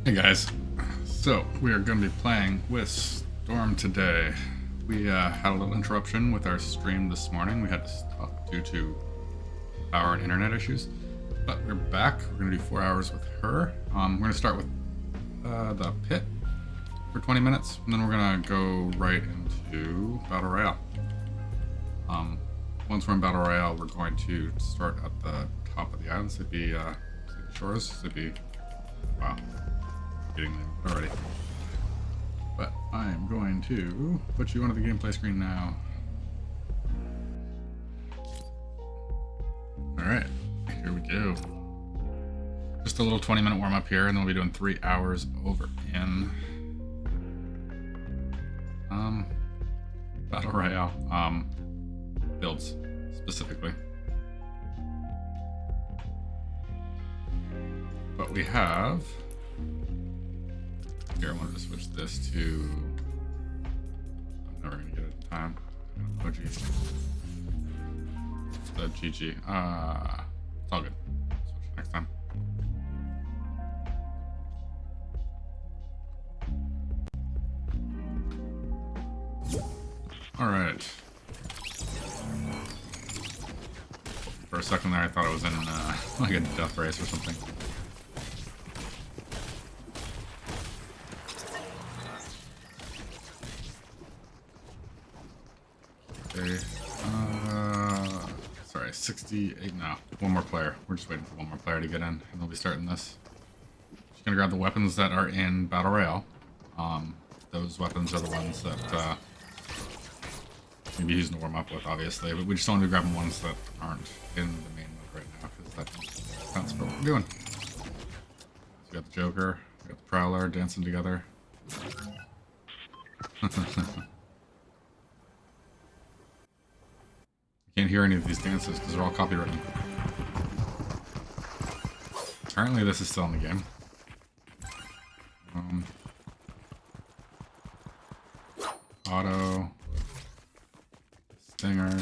Hey guys, so we are going to be playing with Storm today. We had a little interruption with our stream this morning. We had to stop due to power and internet issues, but we're back. We're going to do 4 hours with her. We're going to start with the pit for 20 minutes, and then we're going to go right into Battle Royale. Once we're in Battle Royale, we're going to start at the top of the island, Sleepy Shores, Sleepy, wow. Getting there already. But I'm going to put you onto the gameplay screen now. Alright, here we go. Just a little 20-minute warm-up here, and then we'll be doing 3 hours over in Battle Royale. Builds, specifically. But we have... Here, I wanted to switch this to... I'm never going to get it in time. Oh, geez. The GG. It's all good. Switch it next time. Alright. For a second there, I thought I was in like a death race or something. Okay, sorry, 68 now. One more player. We're just waiting for one more player to get in, and they'll be starting this. Just gonna grab the weapons that are in Battle Royale. Those weapons are the ones that we'll be using to warm up with, obviously, but we just want to be grabbing ones that aren't in the main mode right now, because that's what we're doing. So we got the Joker, we got the Prowler dancing together. Can't hear any of these dances because they're all copywritten. Apparently this is still in the game. Auto. Stinger.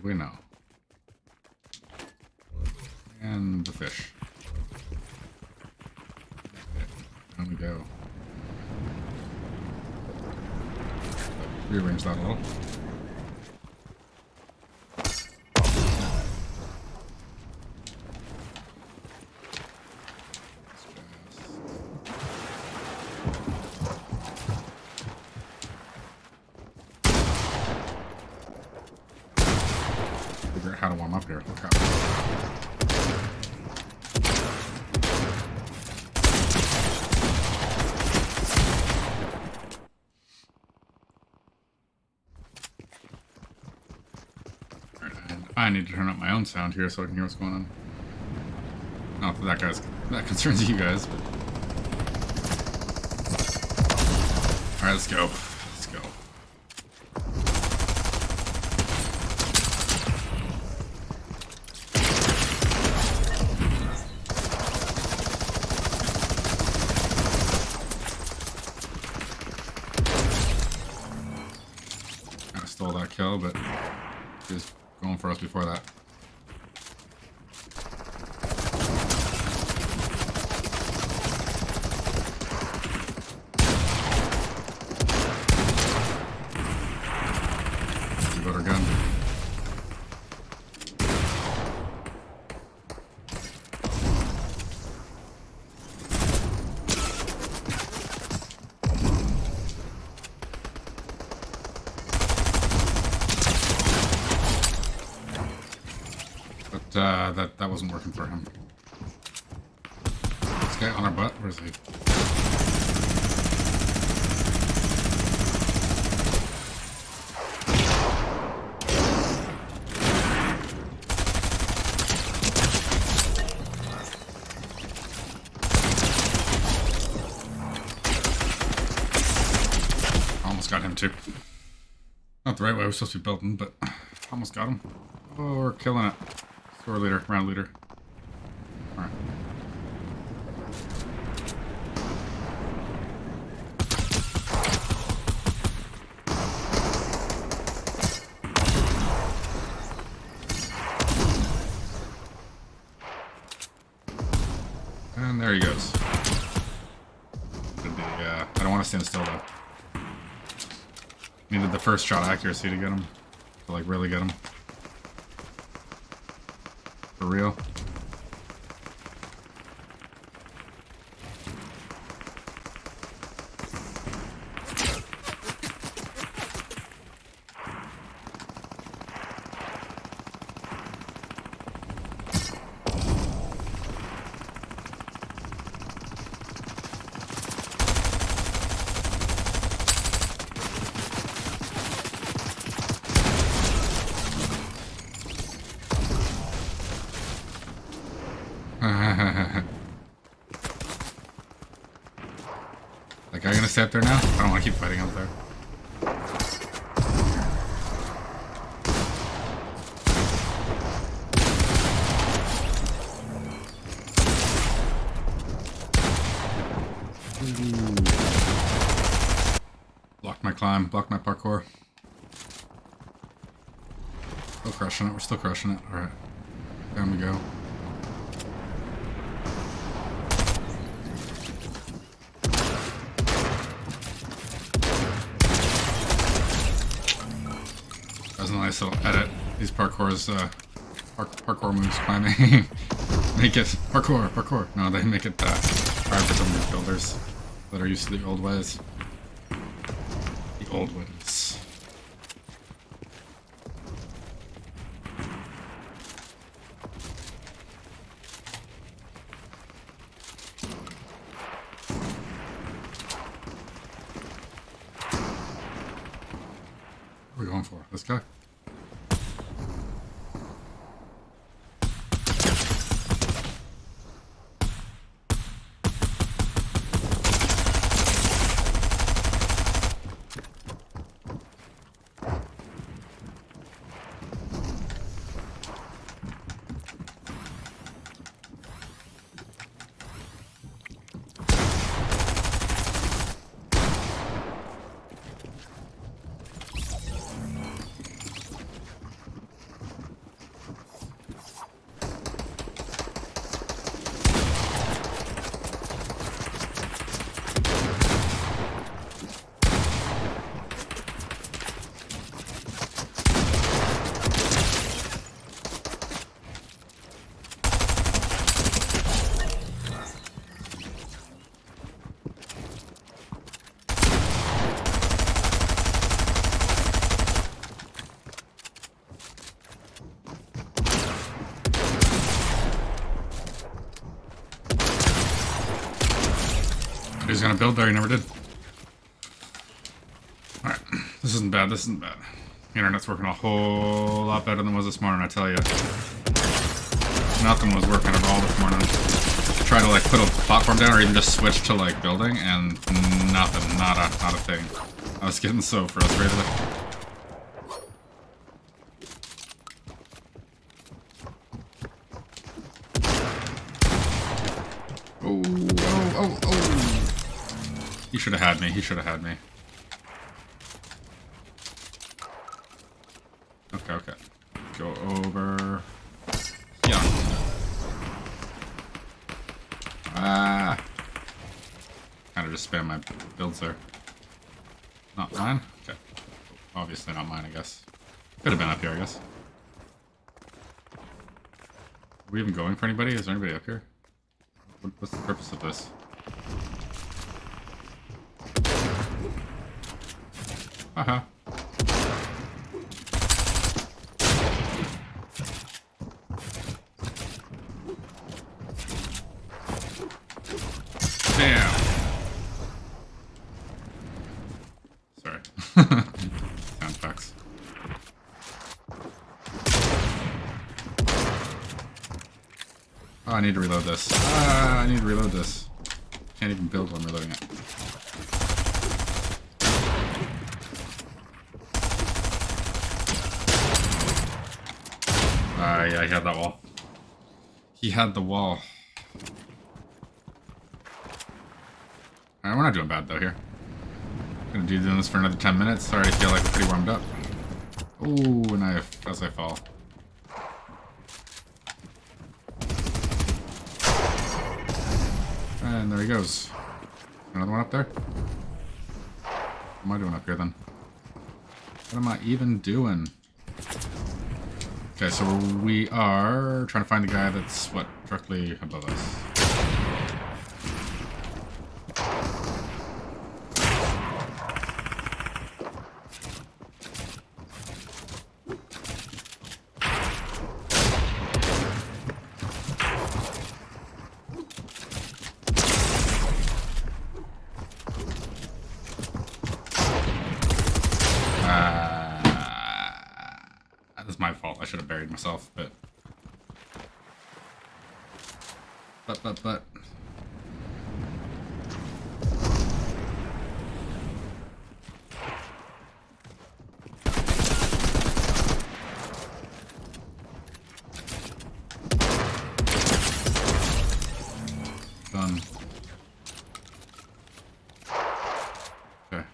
We know. And the fish. Okay, down we go. Rearrange that a little. Figure out how to warm up here. Look out. I need to turn up my own sound here so I can hear what's going on. Not that that concerns you guys, but... Alright, let's go. Let's go. I stole that kill, but just going for us before that. We got our gun. That wasn't working for him. This guy on our butt? Where is he? Almost got him too. Not the right way I was supposed to be building, but almost got him. Oh, we're killing it. Store leader, round leader. Alright. And there he goes. I don't want to stand still though. Needed the first shot accuracy to get him. To like really get him. For real. That guy gonna stay up there now? I don't want to keep fighting up there. Block my climb, block my parkour. Still crushing it, we're still crushing it. Alright. Down we go. That was a nice little edit. These parkour moves climbing. Make it parkour. No, they make it hard for some of these builders that are used to the old ways. The old ways. What are we going for? This guy? He's gonna build there, he never did. Alright, this isn't bad, The internet's working a whole lot better than it was this morning, I tell you. Nothing was working at all this morning. Try to like put a platform down or even just switch to like building and nothing, not a thing. I was getting so frustrated. Oh. He should have had me. Okay. Go over. Yeah. Kind of just spam my builds there. Not mine? Okay. Obviously not mine, I guess. Could have been up here, I guess. Are we even going for anybody? Is there anybody up here? What's the purpose of this? Haha. Damn. Sorry. Sound effects. Oh, I need to reload this. Can't even build when I'm reloading it. Yeah, he had that wall. He had the wall. Alright, we're not doing bad though here. Gonna do this for another 10 minutes. Already feel like we're pretty warmed up. Ooh, and as I fall. And there he goes. Another one up there? What am I doing up here then? What am I even doing? Okay, so we are trying to find the guy that's, what, directly above us. That's my fault. I should have buried myself, but... Done. Okay,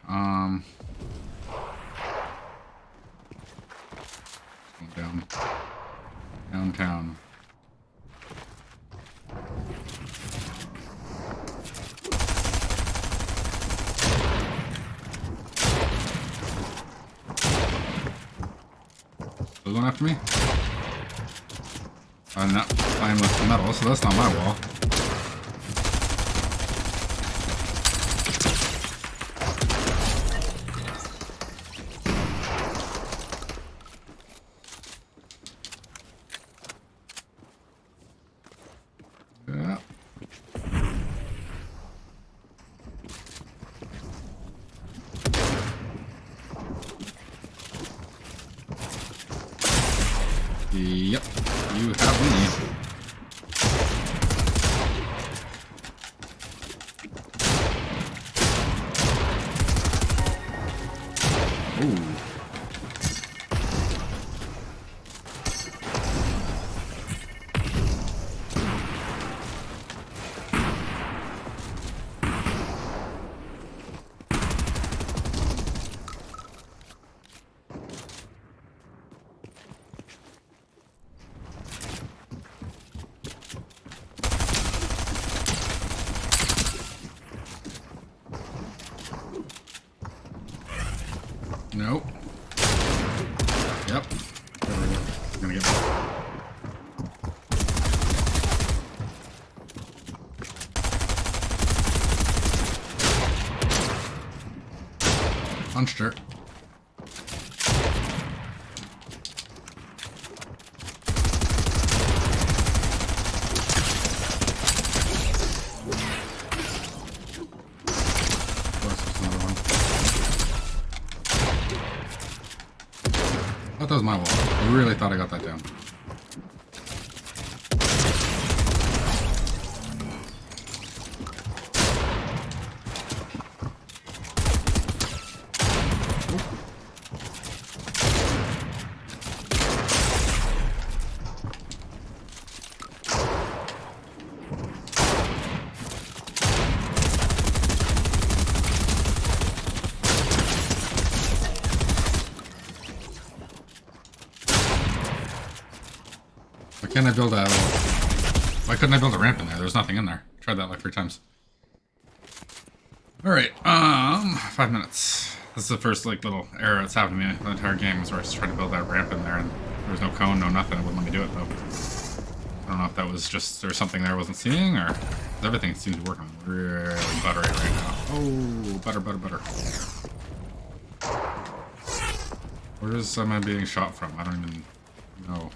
going downtown. Still going after me? I'm not playing with metal, so that's not my wall. Yeah. Yep, you have me. Ooh. Nope. Yep. I'm gonna get punched her. I thought that was my wall. I really thought I got that down. Why can't I build a... Why couldn't I build a ramp in there? There's nothing in there. Tried that like 3 times. Alright, 5 minutes. This is the first like little error that's happened to me the entire game, is where I was trying to build that ramp in there and there was no cone, no nothing. It wouldn't let me do it though. I don't know if that was just, there was something there I wasn't seeing, or everything seems to be working really buttery right now. Oh, butter. Where am I being shot from? I don't even know.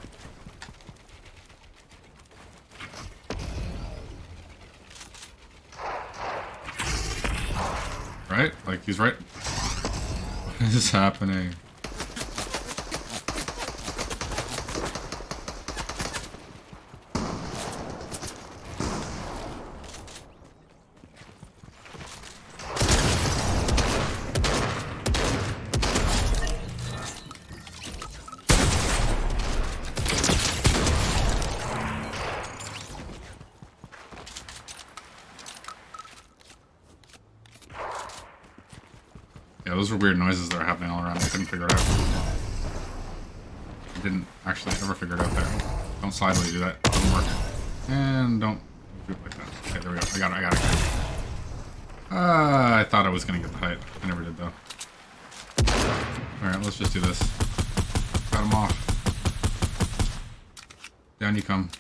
Right? Like, he's right. What is happening? Yeah, those were weird noises that were happening all around. I couldn't figure it out. I didn't actually ever figure it out there. Don't slide while you do that. It doesn't work. And don't Do it like that. Okay, there we go. I got it. I thought I was gonna get the height. I never did though. Alright, let's just do this. Cut him off. Down you come.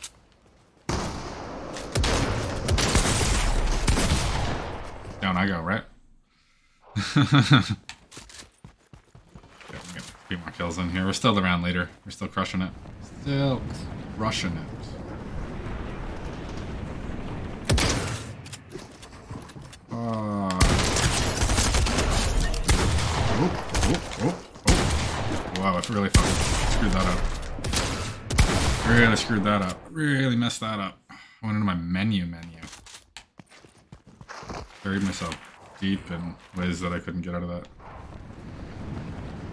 Down I go, right? Okay, we get a few more kills in here. We're still the round leader. We're still crushing it. Still crushing it. Wow, I really fucking screwed that up. Really screwed that up. Really messed that up. I went into my menu. Buried myself deep in ways that I couldn't get out of that.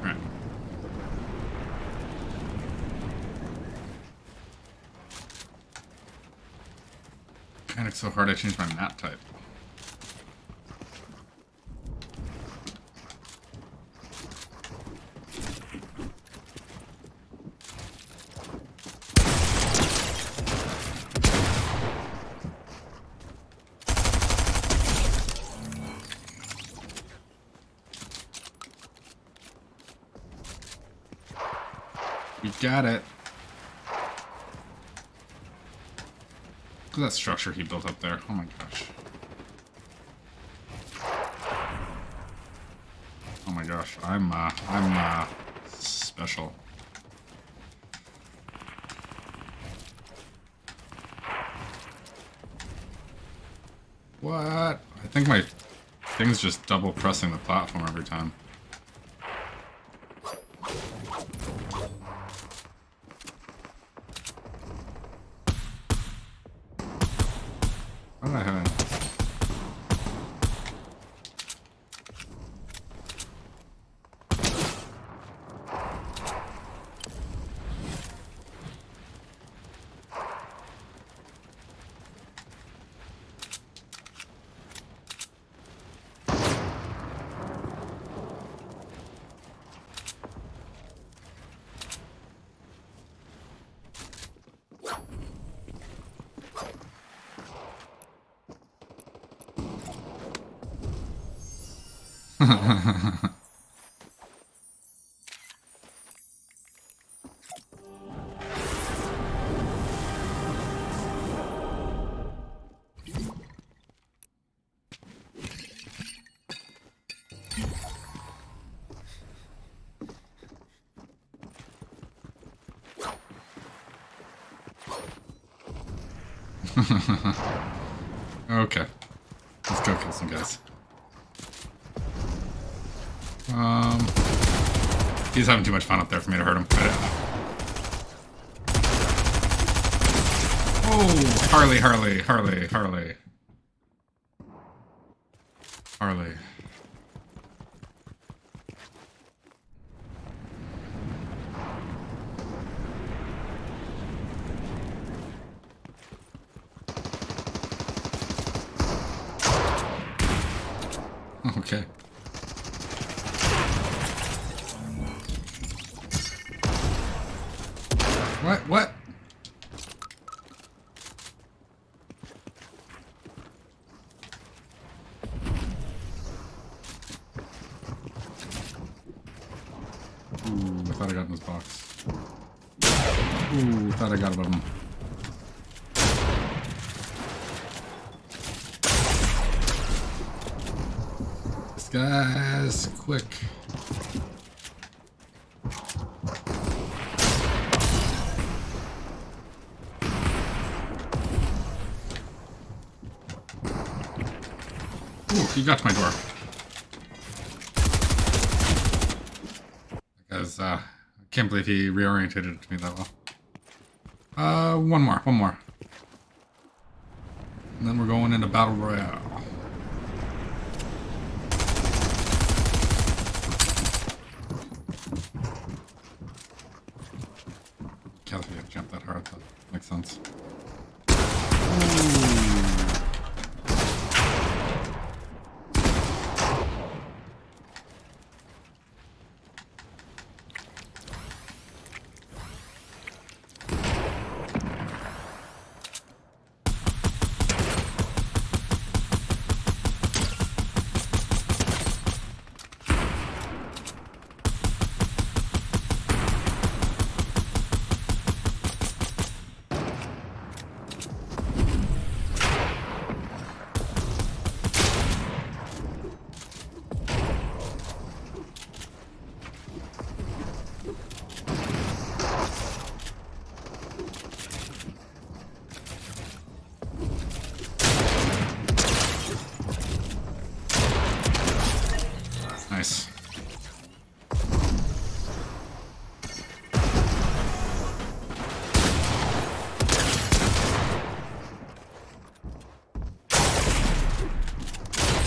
Alright. Panicked so hard I changed my map type. We got it. Look at that structure he built up there. Oh my gosh. Oh my gosh. I'm special. What? I think my thing's just double pressing the platform every time. What did I have? Okay. Let's go kill some guys. He's having too much fun up there for me to hurt him. Oh, Harley. Okay. What? Ooh, I thought I got in this box. Ooh, thought I got above him. This guy's quick. Ooh, he got to my door. Because, I can't believe he reoriented it to me that well. One more. And then we're going into Battle Royale. Can't have to jump that hard, that makes sense.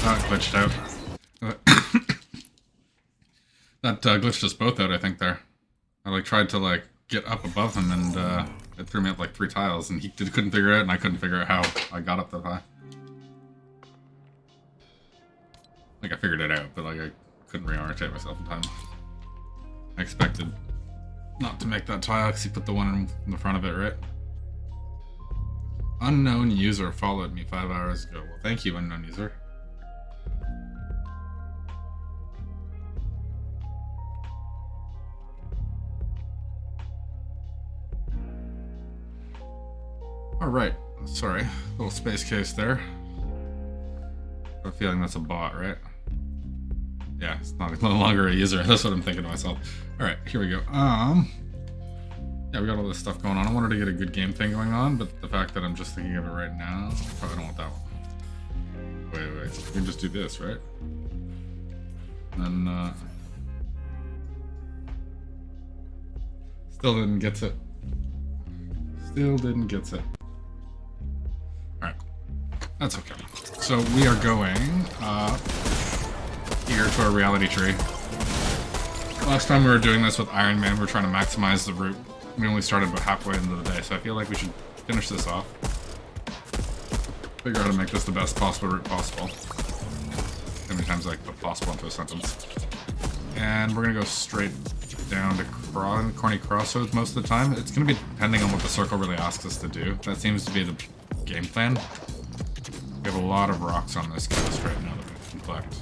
That glitched out. That glitched us both out, I think, there. I, like, tried to, like, get up above him, and, it threw me up, like, 3 tiles, and he couldn't figure it out, and I couldn't figure out how I got up that high. Like, I figured it out, but, like, I couldn't reorientate myself in time. I expected not to make that tile, because he put the one in the front of it, right? Unknown user followed me 5 hours ago. Well, thank you, unknown user. Alright, sorry. Little space case there. I have a feeling that's a bot, right? Yeah, it's no longer a user. That's what I'm thinking to myself. Alright, here we go. Yeah, we got all this stuff going on. I wanted to get a good game thing going on, but the fact that I'm just thinking of it right now, I probably don't want that one. Wait. We can just do this, right? And then, still didn't get it. Still didn't get it. Alright. That's okay. So we are going, here to our reality tree. Last time we were doing this with Iron Man, we were trying to maximize the route. We only started about halfway into the day, so I feel like we should finish this off. Figure out how to make this the best possible route possible. How many times I put possible into a sentence. And we're gonna go straight down to Corny Crossroads most of the time. It's gonna be depending on what the circle really asks us to do. That seems to be the game plan. We have a lot of rocks on this coast right now that we can collect.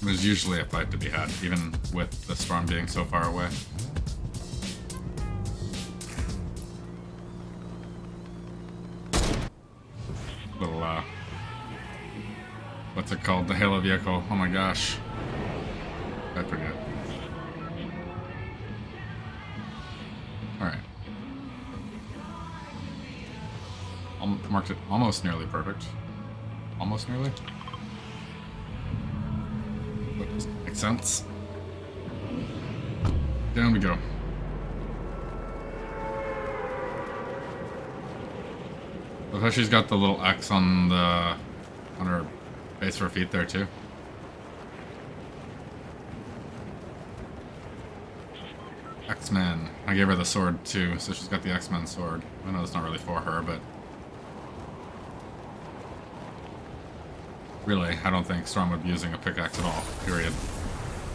There's usually a fight to be had, even with the storm being so far away. Little, what's it called? The Halo vehicle. Oh my gosh. I forget. Alright. Marked it almost nearly perfect. Almost nearly? Makes sense. Down we go. Look how she's got the little X on her base of her feet there too. X-Men. I gave her the sword too, so she's got the X-Men sword. I know it's not really for her, but really, I don't think Storm would be using a pickaxe at all, period.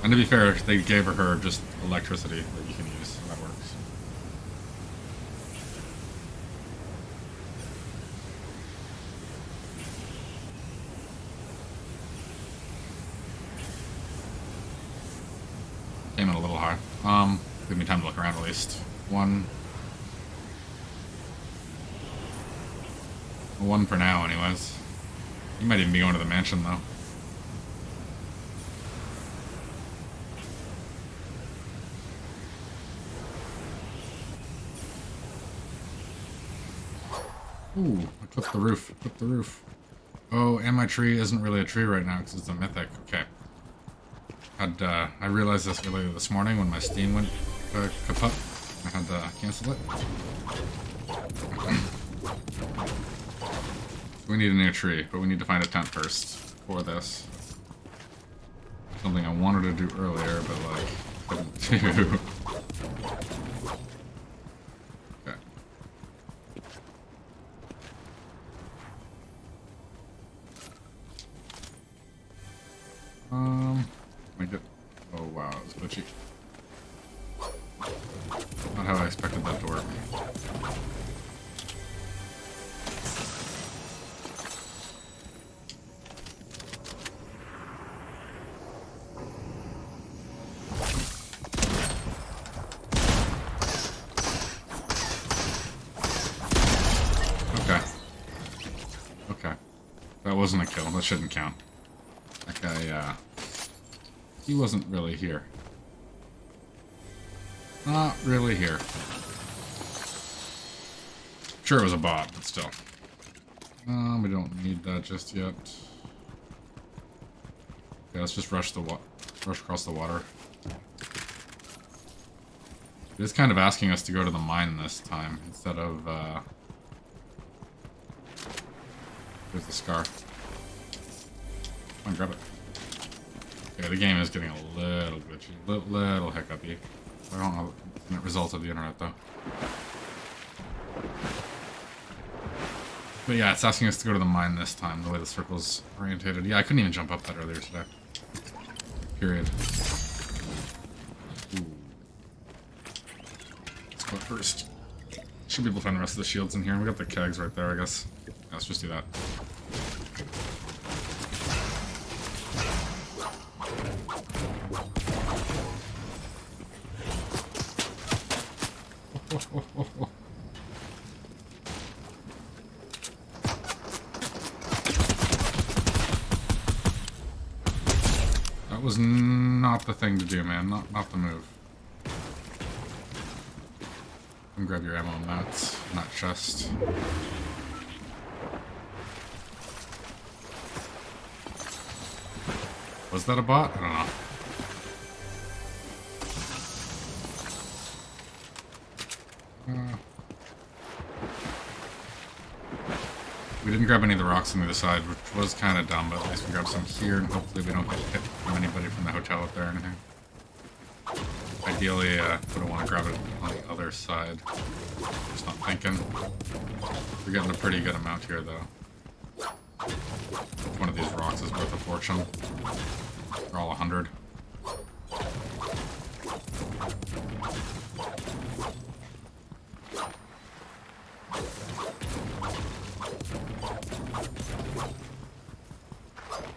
And to be fair, they gave her just electricity that you can use, so that works. Came in a little high. Give me time to look around at least. One for now, anyways. You might even be going to the mansion, though. Ooh, I clipped the roof. Clipped the roof. Oh, and my tree isn't really a tree right now because it's a mythic. Okay. I realized this earlier this morning when my Steam went kaput. I had to cancel it. We need a new tree, but we need to find a tent first for this. Something I wanted to do earlier, but like couldn't do. Okay. Make it. Oh wow, it was glitchy. Not how I expected that to work. Okay. That wasn't a kill. That shouldn't count. That guy, he wasn't really here. Not really here. Sure it was a bot, but still. We don't need that just yet. Okay, let's just rush across the water. It's kind of asking us to go to the mine this time, instead of, There's the scar. on, grab it. Okay, the game is getting a little glitchy, little hiccupy. I don't know the results of the internet though. But yeah, it's asking us to go to the mine this time, the way the circle's orientated. Yeah, I couldn't even jump up that earlier today. Period. Ooh. Let's go first. Should be able to find the rest of the shields in here. We got the kegs right there, I guess. Yeah, let's just do that. That was not the thing to do, man. Not the move. And grab your ammo on that, not chest. Was that a bot? I don't know. We didn't grab any of the rocks on the other side, which was kind of dumb, but at least we grabbed some here, and hopefully we don't get hit from anybody from the hotel up there or anything. Ideally, wouldn't want to grab it on the other side. Just not thinking. We're getting a pretty good amount here, though. One of these rocks is worth a fortune. They're all 100.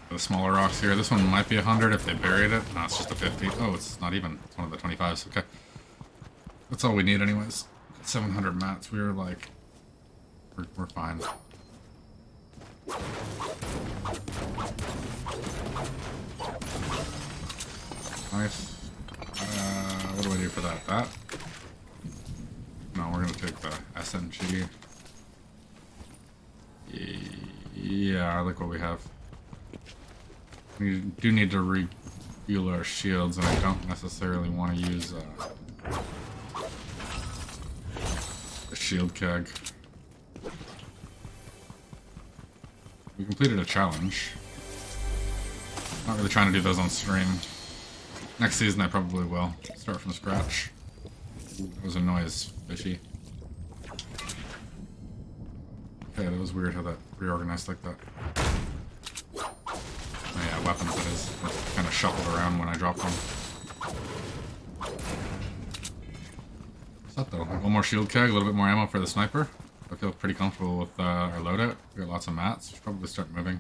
The smaller rocks here. This one might be 100 if they buried it. No, it's just a 50. Oh, it's not even. It's one of the 25s. Okay. That's all we need anyways. 700 mats. We were like... We're fine. Nice. What do I do for that? That? No, we're gonna take the SMG. Yeah, I like what we have. We do need to refuel our shields, and I don't necessarily want to use a shield keg. We completed a challenge. Not really trying to do those on stream. Next season I probably will. Start from scratch. Ooh, that was a noise, fishy. Okay, that was weird how that reorganized like that. Oh yeah, weapons, that is. That's kind of shuffled around when I dropped them. What's that though? One more shield keg, a little bit more ammo for the sniper. I feel pretty comfortable with our loadout. We got lots of mats. Should probably start moving.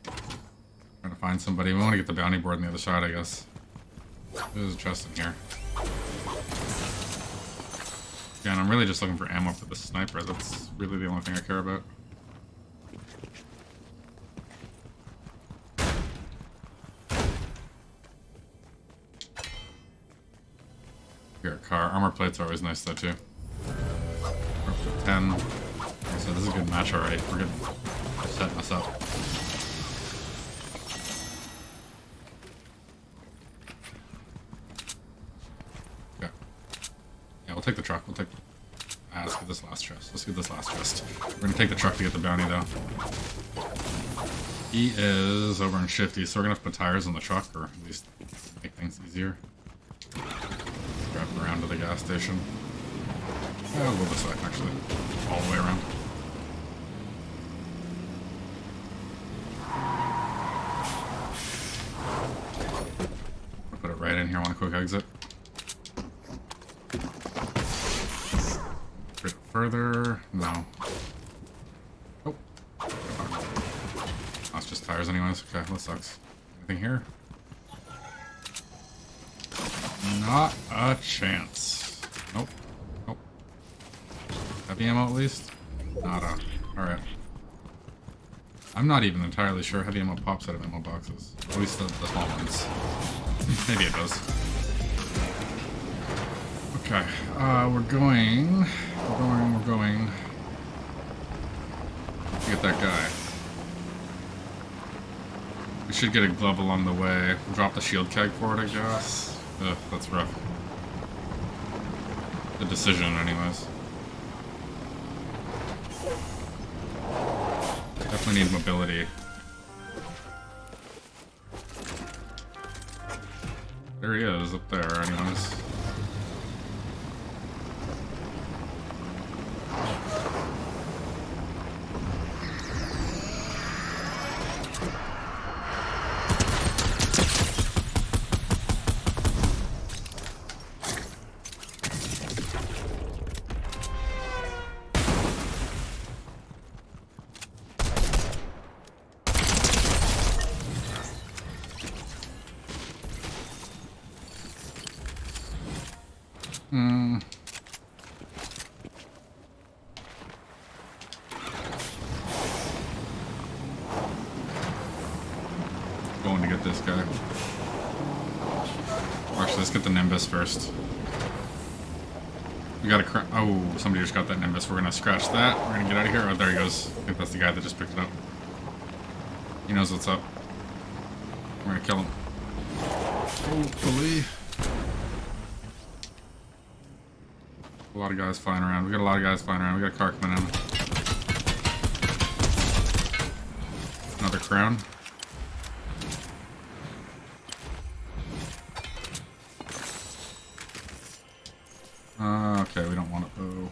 Trying to find somebody. We want to get the bounty board on the other side, I guess. There's a chest in here. Yeah, and I'm really just looking for ammo for the sniper. That's really the only thing I care about. Here, car. Armor plates are always nice though too. We're up to 10. So this is a good match, alright. We're good. Setting us up. Okay. Yeah, we'll take the truck. We'll take... let's get this last chest. Let's get this last chest. We're gonna take the truck to get the bounty though. He is over in Shifty, so we're gonna have to put tires on the truck, or at least make things easier. Drive around to the gas station. Yeah, we'll go this way, actually. All the way around. I'll put it right in here. I want a quick exit. A bit further. No. Oh. That's just tires anyways. Okay, that sucks. Anything here? Not a chance. Nope. Nope. Heavy ammo at least? Nada. Alright. I'm not even entirely sure heavy ammo pops out of ammo boxes. At least the small ones. Maybe it does. Okay. We're going... to get that guy. We should get a glove along the way. Drop the shield keg for it, I guess. Ugh, that's rough. The decision, anyways. Definitely need mobility. There he is, up there, anyways. Going to get this guy. Actually, let's get the Nimbus first. We got a oh, somebody just got that Nimbus. We're gonna scratch that. We're gonna get out of here. Oh, there he goes. I think that's the guy that just picked it up. He knows what's up. We're gonna kill him. Hopefully. A lot of guys flying around. We got a lot of guys flying around. We got a car coming in. Another crown. Okay, we don't want it though.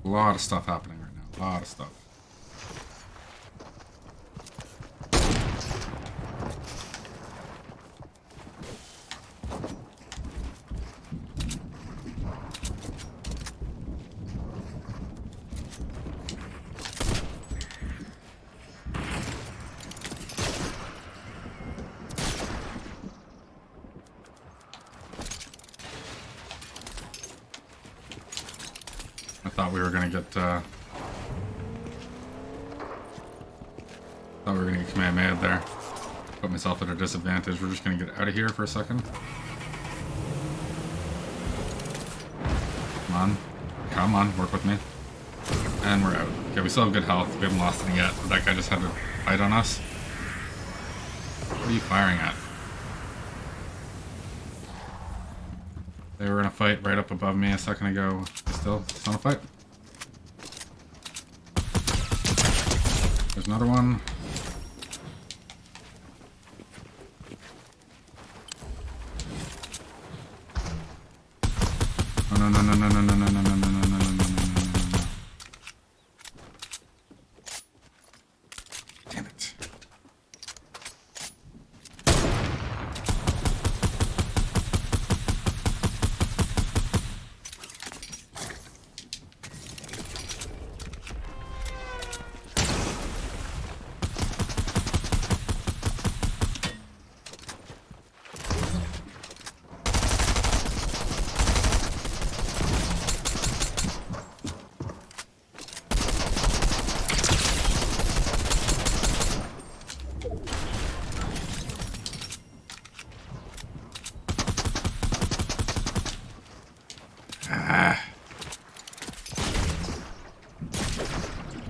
A lot of stuff happening right now. A lot of stuff. I thought we were gonna get Kamehameha there. Put myself at a disadvantage. We're just gonna get out of here for a second. Come on. Come on, work with me. And we're out. Okay, we still have good health. We haven't lost any yet. But that guy just had to fight on us. What are you firing at? They were in a fight right up above me a second ago. Still on a fight. There's another one. Oh, no, no, no, no, no, no, no, no, no, no, no, no, no, no, no, no. Damn it.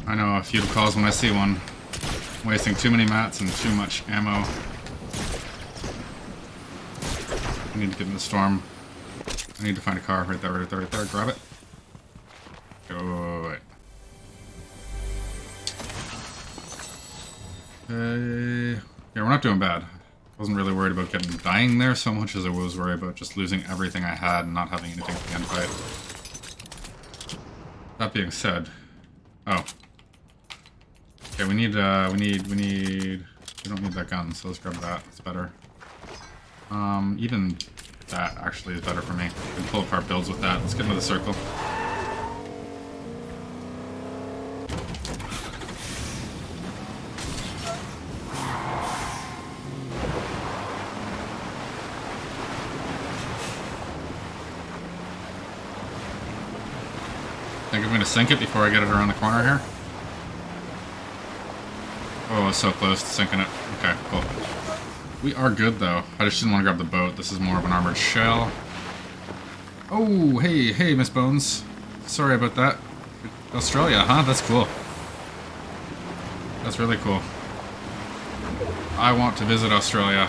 I know a few calls when I see one. Wasting too many mats and too much ammo. I need to get in the storm. I need to find a car right there, right there, right there. Grab it. Go. Okay. Yeah, we're not doing bad. Wasn't really worried about dying there so much as I was worried about just losing everything I had and not having anything for the end fight. That being said, oh, okay, we don't need that gun, so let's grab that. It's better. Even that actually is better for me. We can pull apart builds with that. Let's get into the circle. Think I'm going to sink it before I get it around the corner here? Oh, it's so close to sinking it. Okay, cool. We are good, though. I just didn't want to grab the boat. This is more of an armored shell. Oh, hey, Miss Bones. Sorry about that. Australia, huh? That's cool. That's really cool. I want to visit Australia.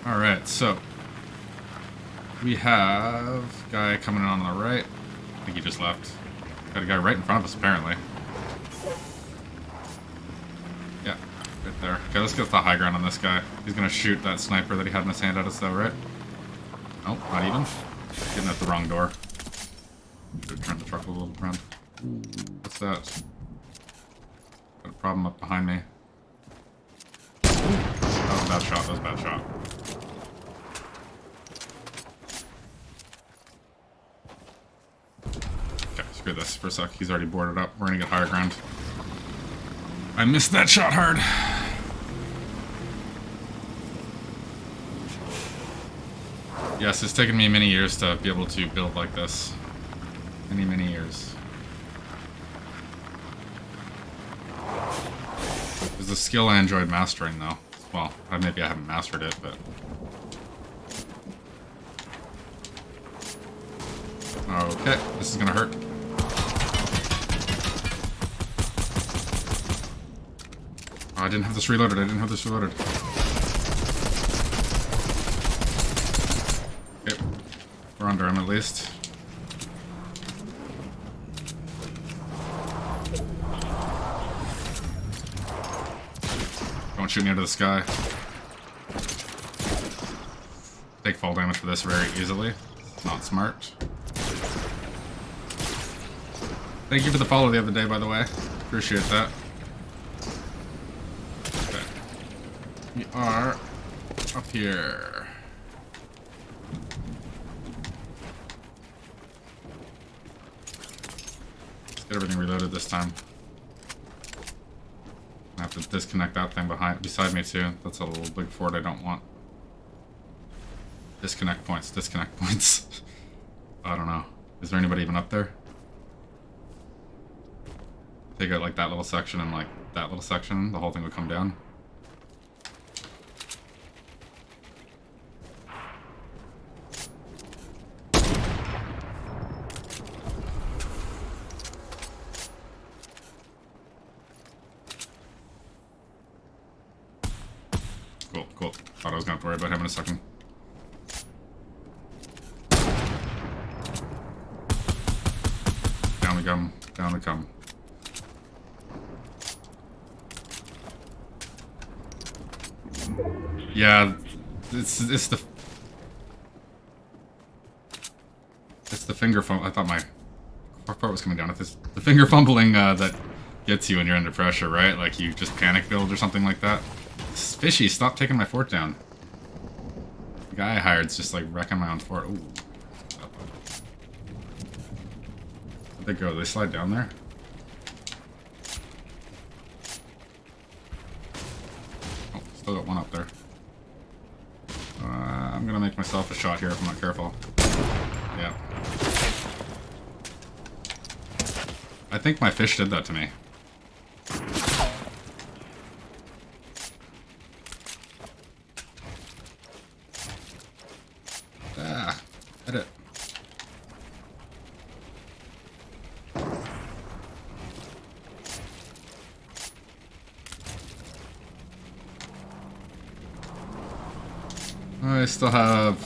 Alright, so we have a guy coming in on the right. I think he just left. Got a guy right in front of us, apparently. Yeah, right there. Okay, let's get the high ground on this guy. He's gonna shoot that sniper that he had in his hand at us, though, right? Nope, not even. Getting at the wrong door. Should turn the truck a little around. What's that? Got a problem up behind me. That was a bad shot, that was a bad shot. Okay, screw this for a sec. He's already boarded up. We're gonna get higher ground. I missed that shot hard. Yes, it's taken me many years to be able to build like this. Many years. There's a skill I enjoyed mastering, though. Well, maybe I haven't mastered it, but... Okay, this is gonna hurt. Oh, I didn't have this reloaded, Okay, we're under him at least. Don't shoot me into the sky. Take fall damage for this very easily. Not smart. Thank you for the follow the other day, by the way. Appreciate that. Okay. We are up here. Let's get everything reloaded this time. I have to disconnect that thing beside me too. That's a little big fort I don't want. Disconnect points, disconnect points. I don't know. Is there anybody even up there? Take out like that little section and like that little section, the whole thing would come down. Cool. Thought I was gonna have to worry about him in a second. Down we come, down we come. Yeah, it's the finger fumble. I thought my part was coming down. It's the finger fumbling that gets you when you're under pressure, right? Like you just panic build or something like that. Fishy, stop taking my fort down. The guy I hired's just like wrecking my own fort. Ooh. Where'd they go? They slide down there? Oh, still got one up there. I'm gonna make myself a shot here if I'm not careful. Yeah. I think my fish did that to me. Hit it. I still have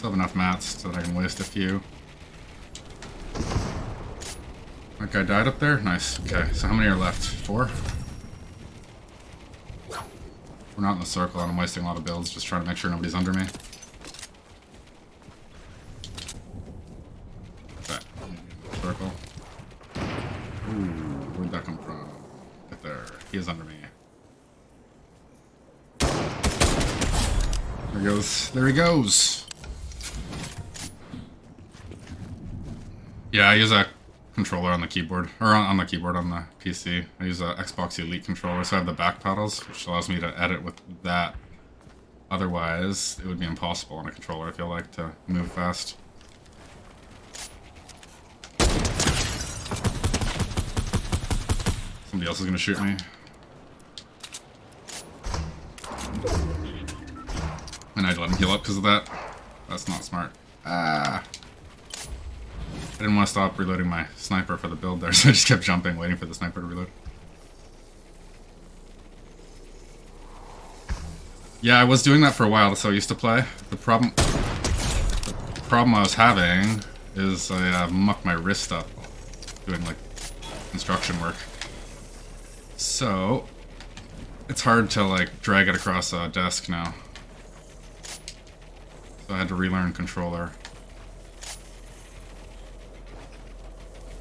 enough mats so that I can waste a few. That guy died up there? Nice. Okay, so how many are left? 4? We're not in the circle and I'm wasting a lot of builds just trying to make sure nobody's under me. Circle. Ooh, where'd that come from? Get there. He is under me. There he goes. There he goes! Yeah, I use a controller on the keyboard. Or on the keyboard on the PC. I use a Xbox Elite controller, so I have the back paddles, which allows me to edit with that. Otherwise, it would be impossible on a controller, I feel like, to move fast. Somebody else is gonna shoot me. And I'd let him heal up because of that. That's not smart. Ah. I didn't want to stop reloading my sniper for the build there, so I just kept jumping, waiting for the sniper to reload. Yeah, I was doing that for a while, so I used to play. The problem I was having is I mucked my wrist up doing like construction work. So it's hard to like drag it across a desk now. So I had to relearn controller.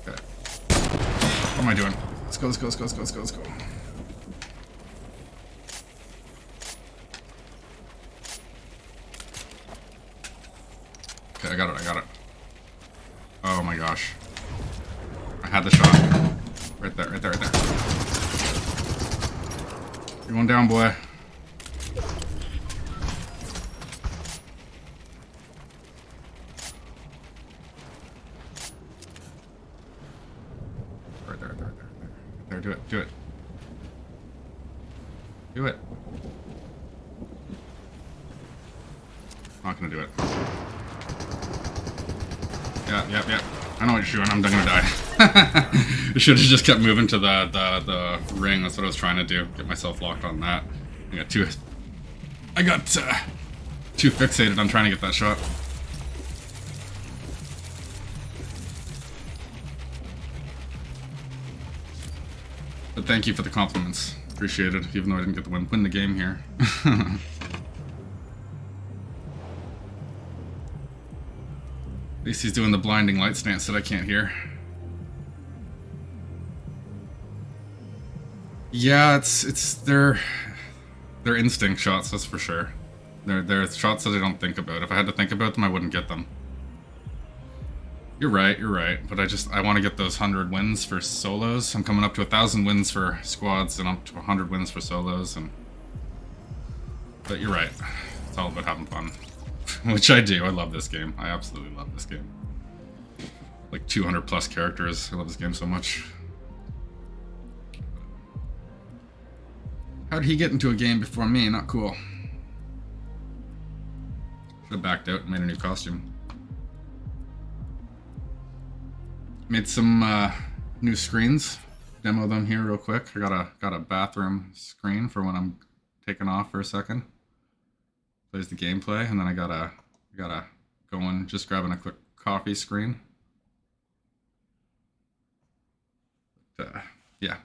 Okay. What am I doing? Let's go, let's go, let's go, let's go, let's go, let's go. Okay, I got it, I got it. Oh my gosh. I had the shot. Right there, right there, right there. You're going down, boy. Right there, right there, right there, right there. Do it, do it. Do it. Not gonna do it. Yeah. I know what you're doing. I'm gonna die. I should have just kept moving to the ring. That's what I was trying to do. Get myself locked on that. I got too fixated on trying to get that shot. But thank you for the compliments. Appreciate it. Even though I didn't get the win the game here. At least he's doing the blinding light stance that I can't hear. Yeah, it's their instinct shots, that's for sure. They're shots that I don't think about. If I had to think about them, I wouldn't get them. You're right. But I want to get those 100 wins for solos. I'm coming up to 1,000 wins for squads and up to 100 wins for solos. But you're right. It's all about having fun. Which I do. I love this game. I absolutely love this game. Like 200 plus characters. I love this game so much. How did he get into a game before me? Not cool. Should have backed out and made a new costume. Made some new screens. Demo them here real quick. I got a bathroom screen for when I'm taking off for a second. Plays the gameplay, and then I gotta go in, just grabbing a quick coffee screen. Yeah.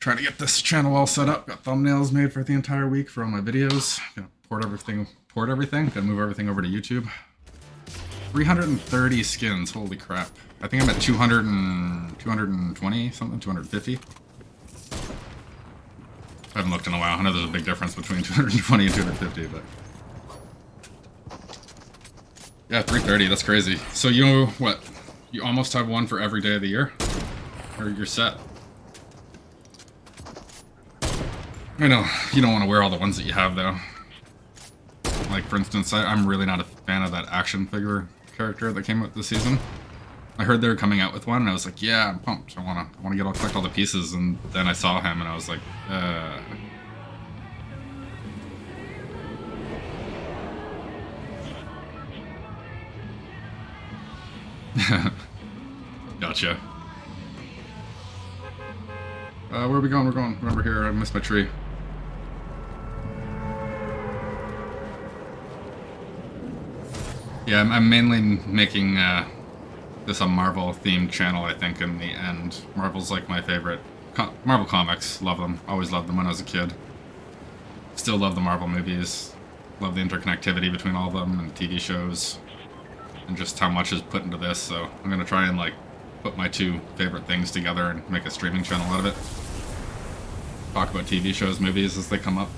Trying to get this channel all set up. Got thumbnails made for the entire week for all my videos. Gonna port everything. Gotta move everything over to YouTube. 330 skins, holy crap. I think I'm at 220 something, 250. I haven't looked in a while. I know there's a big difference between 220 and 250, but... Yeah, 330, that's crazy. So you know what? You almost have one for every day of the year? Or you're set. I know, you don't want to wear all the ones that you have, though. Like, for instance, I'm really not a fan of that action figure character that came out this season. I heard they were coming out with one, and I was like, yeah, I'm pumped. I wanna collect all the pieces, and then I saw him, and I was like, Gotcha. Where are we going? We're going over here. I missed my tree. Yeah, I'm mainly making this a Marvel-themed channel, I think, in the end. Marvel's like my favorite. Marvel comics, love them. Always loved them when I was a kid. Still love the Marvel movies. Love the interconnectivity between all of them and TV shows. And just how much is put into this, so I'm gonna try and like put my two favorite things together and make a streaming channel out of it. Talk about TV shows, movies as they come up.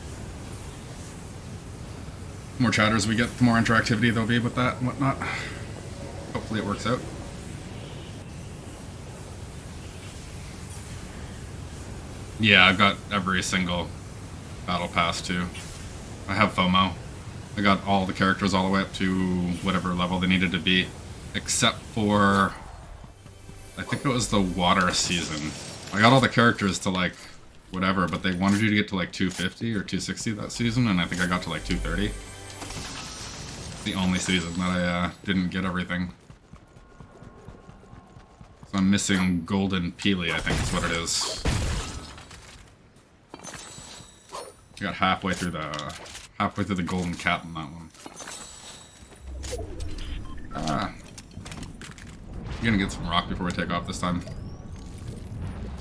The more chatters we get, the more interactivity there'll be with that and whatnot. Hopefully it works out. Yeah, I've got every single battle pass too. I have FOMO. I got all the characters all the way up to whatever level they needed to be, except for, I think it was the water season. I got all the characters to like whatever, but they wanted you to get to like 250 or 260 that season, and I think I got to like 230. It's the only season that I didn't get everything. So I'm missing Golden Peely, I think is what it is. I got halfway through the golden cap on that one. I'm gonna get some rock before we take off this time.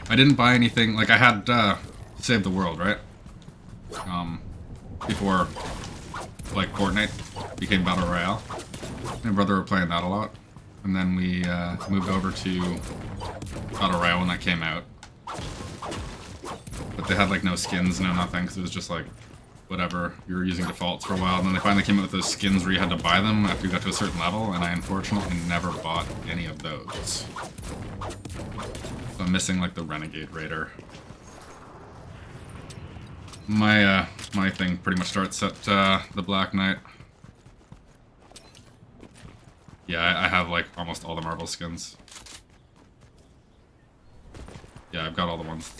I didn't buy anything, like I had Save the World, right? Before like Fortnite became Battle Royale. My brother were playing that a lot. And then we moved over to Battle Royale when that came out. But they had like no skins, no nothing, because it was just like whatever, you were using defaults for a while, and then they finally came out with those skins where you had to buy them after you got to a certain level, and I unfortunately never bought any of those. So I'm missing like the Renegade Raider. My my thing pretty much starts at the Black Knight. Yeah, I have like almost all the Marvel skins. Yeah, I've got all the ones.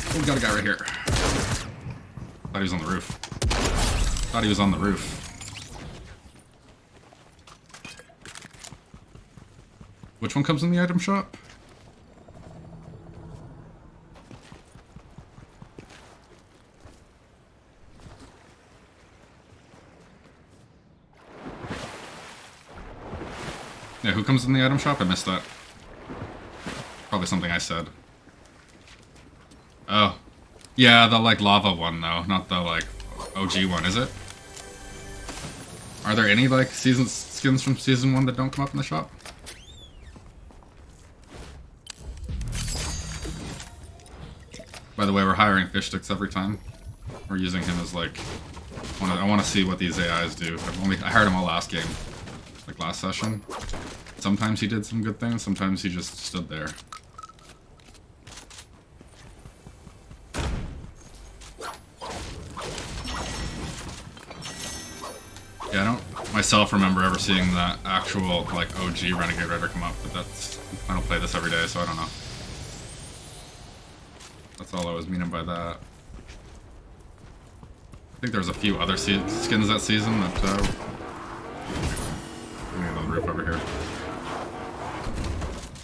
Oh, we got a guy right here. Thought he was on the roof. Thought he was on the roof. Which one comes in the item shop? Yeah, who comes in the item shop? I missed that. Probably something I said. Oh. Yeah, the, like, lava one, though. Not the, like, OG one, is it? Are there any, like, skins from Season 1 that don't come up in the shop? By the way, we're hiring fish sticks every time. We're using him as, like... I want to see what these AIs do. I hired him all last game. Like, last session. Sometimes he did some good things, sometimes he just stood there. Yeah, I don't myself remember ever seeing the actual, like, OG Renegade Raider come up, but that's... I don't play this every day, so I don't know. That's all I was meaning by that. I think there was a few other skins that season that, on the roof over here.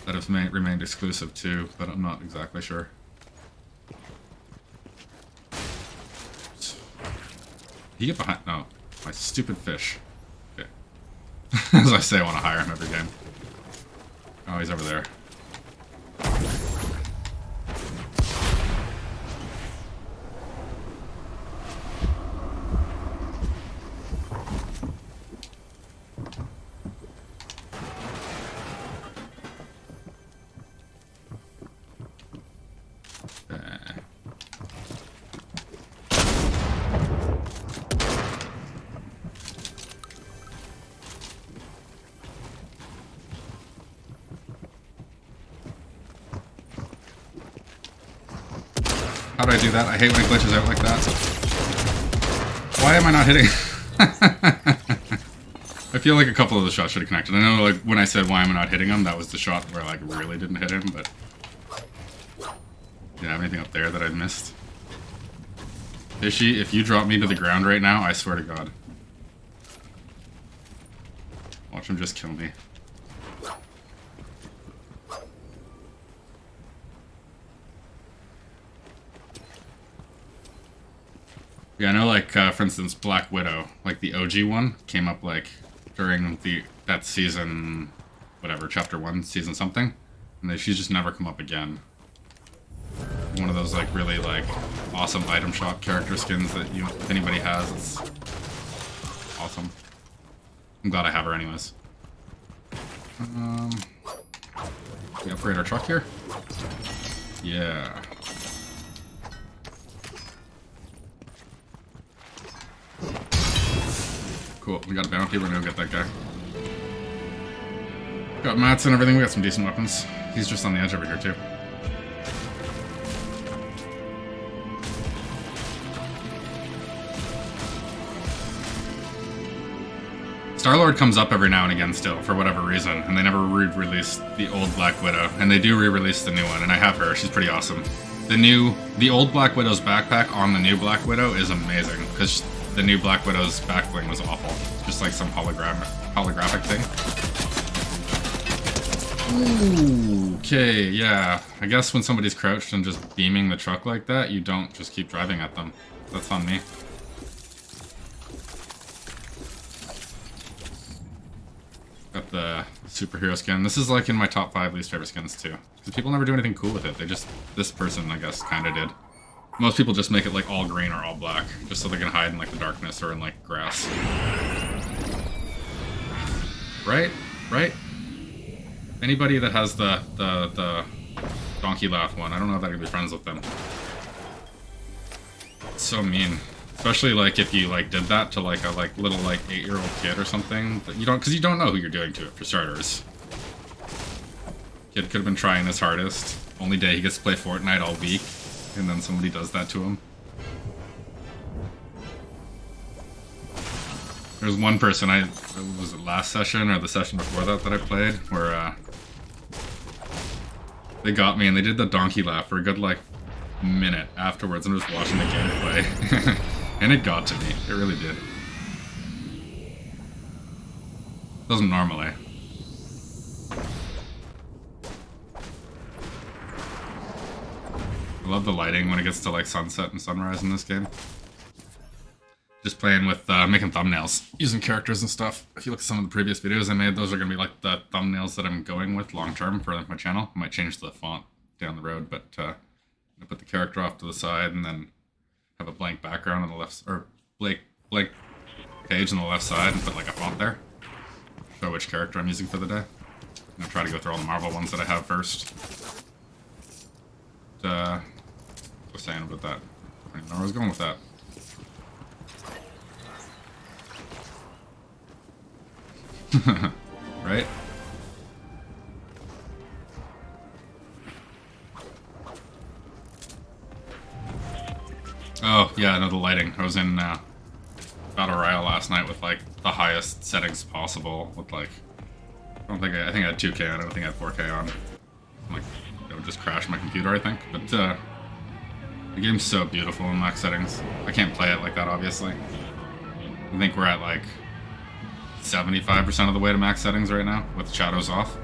That have remained exclusive too, but I'm not exactly sure. He get behind? No, my stupid fish. Okay. As I say, I want to hire him every game. Oh, he's over there. How do I do that? I hate when it glitches out like that. Why am I not hitting? I feel like a couple of the shots should have connected. I know, like, when I said why am I not hitting him, that was the shot where I, like, really didn't hit him, but... Do you have anything up there that I missed? Fishy, if you drop me to the ground right now, I swear to God. Watch him just kill me. Yeah, I know, like, for instance, Black Widow, like the OG one, came up, like, during that season, whatever, chapter 1, season something, and she's just never come up again. One of those, like, really, like, awesome item shop character skins that if anybody has, it's awesome. I'm glad I have her anyways. We upgrade our truck here? Yeah. Cool, we got a bounty, we're gonna go get that guy. Got mats and everything, we got some decent weapons. He's just on the edge over here too. Star-Lord comes up every now and again still, for whatever reason, and they never re-released the old Black Widow, and they do re-release the new one, and I have her, she's pretty awesome. The old Black Widow's backpack on the new Black Widow is amazing, because the new Black Widow's back bling was awful. Just like some holographic thing. Ooh, okay, yeah. I guess when somebody's crouched and just beaming the truck like that, you don't just keep driving at them. That's on me. Got the superhero skin. This is like in my top 5 least favorite skins too. Because people never do anything cool with it. They just, this person, I guess, kind of did. Most people just make it like all green or all black, just so they can hide in like the darkness or in like grass. Right? Right? Anybody that has the donkey laugh one, I don't know if I can be friends with them. It's so mean. Especially like if you like did that to like a little like 8-year-old kid or something. But you don't, because you don't know who you're doing to it for starters. Kid could have been trying his hardest. Only day he gets to play Fortnite all week, and then somebody does that to him. There's one person, was it last session or the session before that I played, where they got me and they did the donkey laugh for a good like minute afterwards, and I was watching the gameplay. And it got to me. It really did. Doesn't normally. I love the lighting when it gets to like sunset and sunrise in this game. Just playing with making thumbnails, using characters and stuff. If you look at some of the previous videos I made, those are going to be like the thumbnails that I'm going with long term for my channel. I might change the font down the road, but I put the character off to the side and then have a blank background on the left, or blank page on the left side, and put like a font there. Show which character I'm using for the day. I'm gonna try to go through all the Marvel ones that I have first. What was I saying about that? I don't even know where I was going with that. Right? Oh, yeah, no, the lighting. I was in Battle Royale last night with, like, the highest settings possible with, like, I think I had 2K on, I don't think I had 4K on. Like, it would just crash my computer, I think. But, the game's so beautiful in max settings. I can't play it like that, obviously. I think we're at, like, 75% of the way to max settings right now, with shadows off.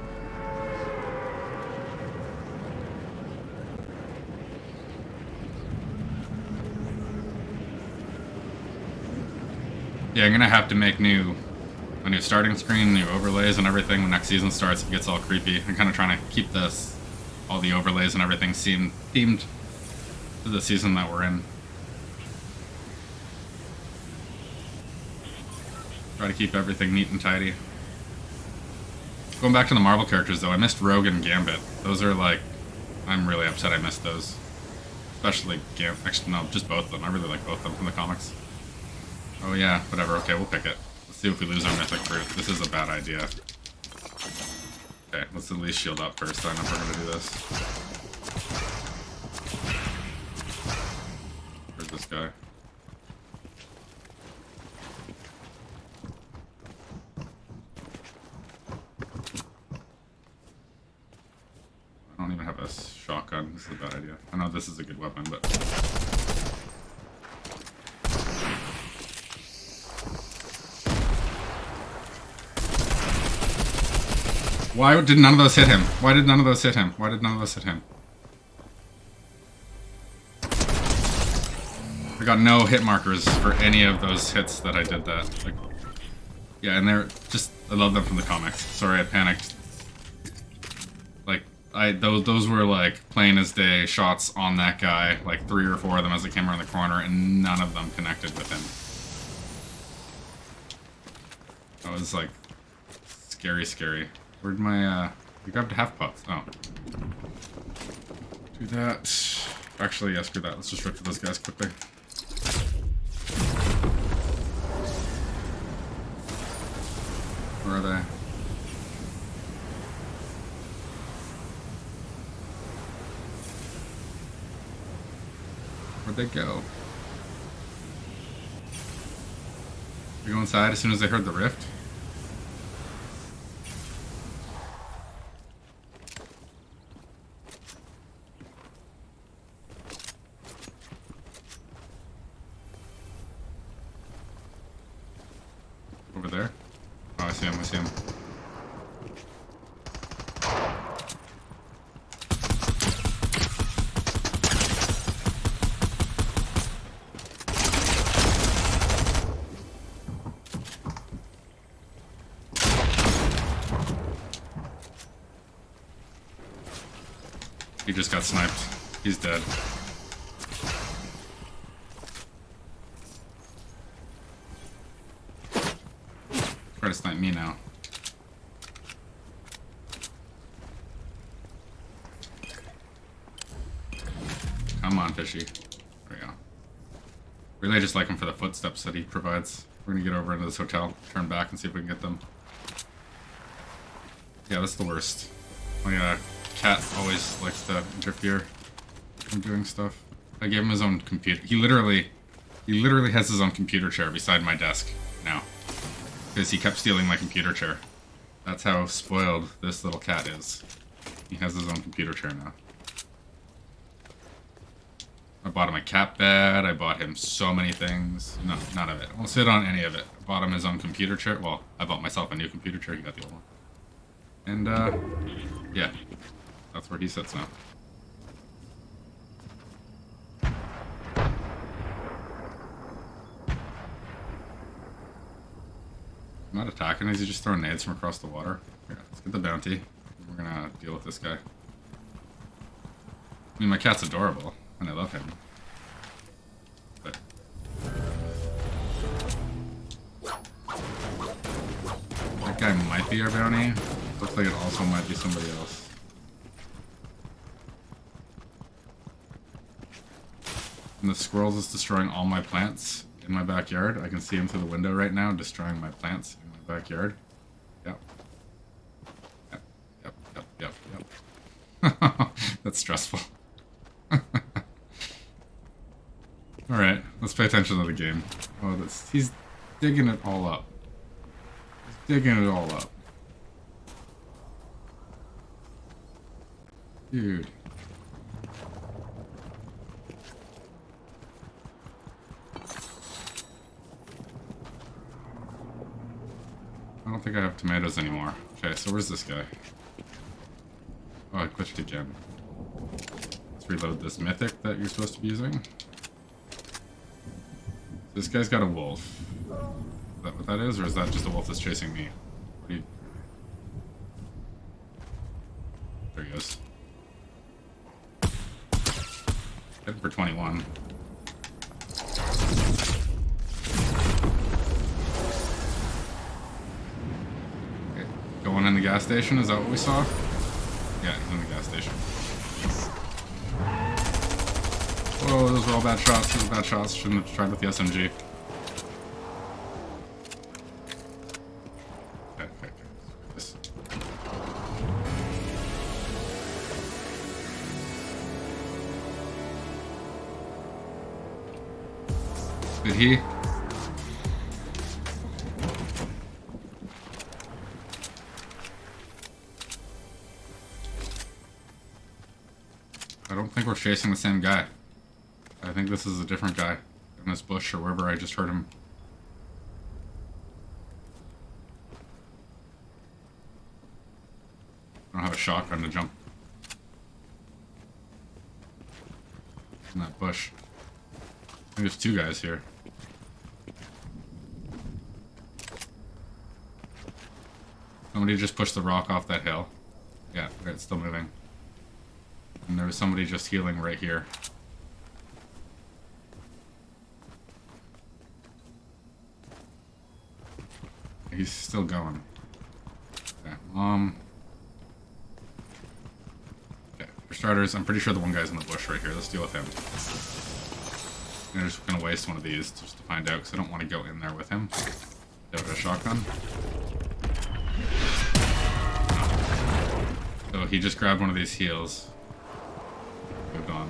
Yeah, I'm gonna have to make a new starting screen, new overlays and everything when next season starts. It gets all creepy. I'm kind of trying to keep all the overlays and everything themed to the season that we're in. Try to keep everything neat and tidy. Going back to the Marvel characters though, I missed Rogue and Gambit. Those are like, I'm really upset I missed those. Especially Gambit, actually no, just both of them. I really like both of them from the comics. Oh yeah, whatever, okay, we'll pick it. Let's see if we lose our mythic fruit. This is a bad idea. Okay, let's at least shield up first then if we're gonna do this. Where's this guy? I don't even have a shotgun. This is a bad idea. I know this is a good weapon, but... Why did none of those hit him? Why did none of those hit him? Why did none of those hit him? I got no hit markers for any of those hits that I did that. Like, yeah, and they're just... I love them from the comics. Sorry, I panicked. Like, those were like plain as day shots on that guy, like 3 or 4 of them as they came around the corner, and none of them connected with him. That was like scary, scary. Where'd my you grabbed half pots? Oh, do that. Actually, yeah, screw that. Let's just rip for those guys quickly. Where are they? Where'd they go? They go inside as soon as they heard the rift? Over there? Oh, I see him, I see him. He just got sniped. He's dead. Try to snipe me now. Come on, fishy. There we go. Really just like him for the footsteps that he provides. We're gonna get over into this hotel, turn back and see if we can get them. Yeah, that's the worst. My cat always likes to interfere when doing stuff. I gave him his own computer. He literally has his own computer chair beside my desk now. Because he kept stealing my computer chair. That's how spoiled this little cat is. He has his own computer chair now. I bought him a cat bed, I bought him so many things. No, none of it. Won't sit on any of it. I bought him his own computer chair. Well, I bought myself a new computer chair, he got the old one. And, yeah. That's where he sits now. I'm not attacking, is he just throwing nades from across the water? Yeah, let's get the bounty. We're gonna deal with this guy. I mean, my cat's adorable, and I love him. But... that guy might be our bounty. Looks like it also might be somebody else. And the squirrels is destroying all my plants in my backyard. I can see him through the window right now, destroying my plants in my backyard. Yep. Yep, yep, yep, yep, yep. That's stressful. Alright, let's pay attention to the game. Oh, he's digging it all up. He's digging it all up. Dude. I don't think I have tomatoes anymore. Okay, so where's this guy? Oh, I glitched again. Let's reload this mythic that you're supposed to be using. This guy's got a wolf. Is that what that is, or is that just a wolf that's chasing me? What do you... There he goes. Heading for 21. Okay, going in the gas station, is that what we saw? Yeah, he's in the gas station. Whoa, those were all bad shots. Those were bad shots. Shouldn't have tried with the SMG. Okay. This. Did he? I don't think we're chasing the same guy. I think this is a different guy in this bush or wherever I just heard him. I don't have a shotgun to jump in that bush. I think there's two guys here. Somebody just pushed the rock off that hill. Yeah, it's still moving. And there was somebody just healing right here. He's still going. Okay, okay, for starters, I'm pretty sure the one guy's in the bush right here. Let's deal with him. I'm just gonna waste one of these just to find out, because I don't want to go in there with him. Do a shotgun. So he just grabbed one of these heals. Moved on.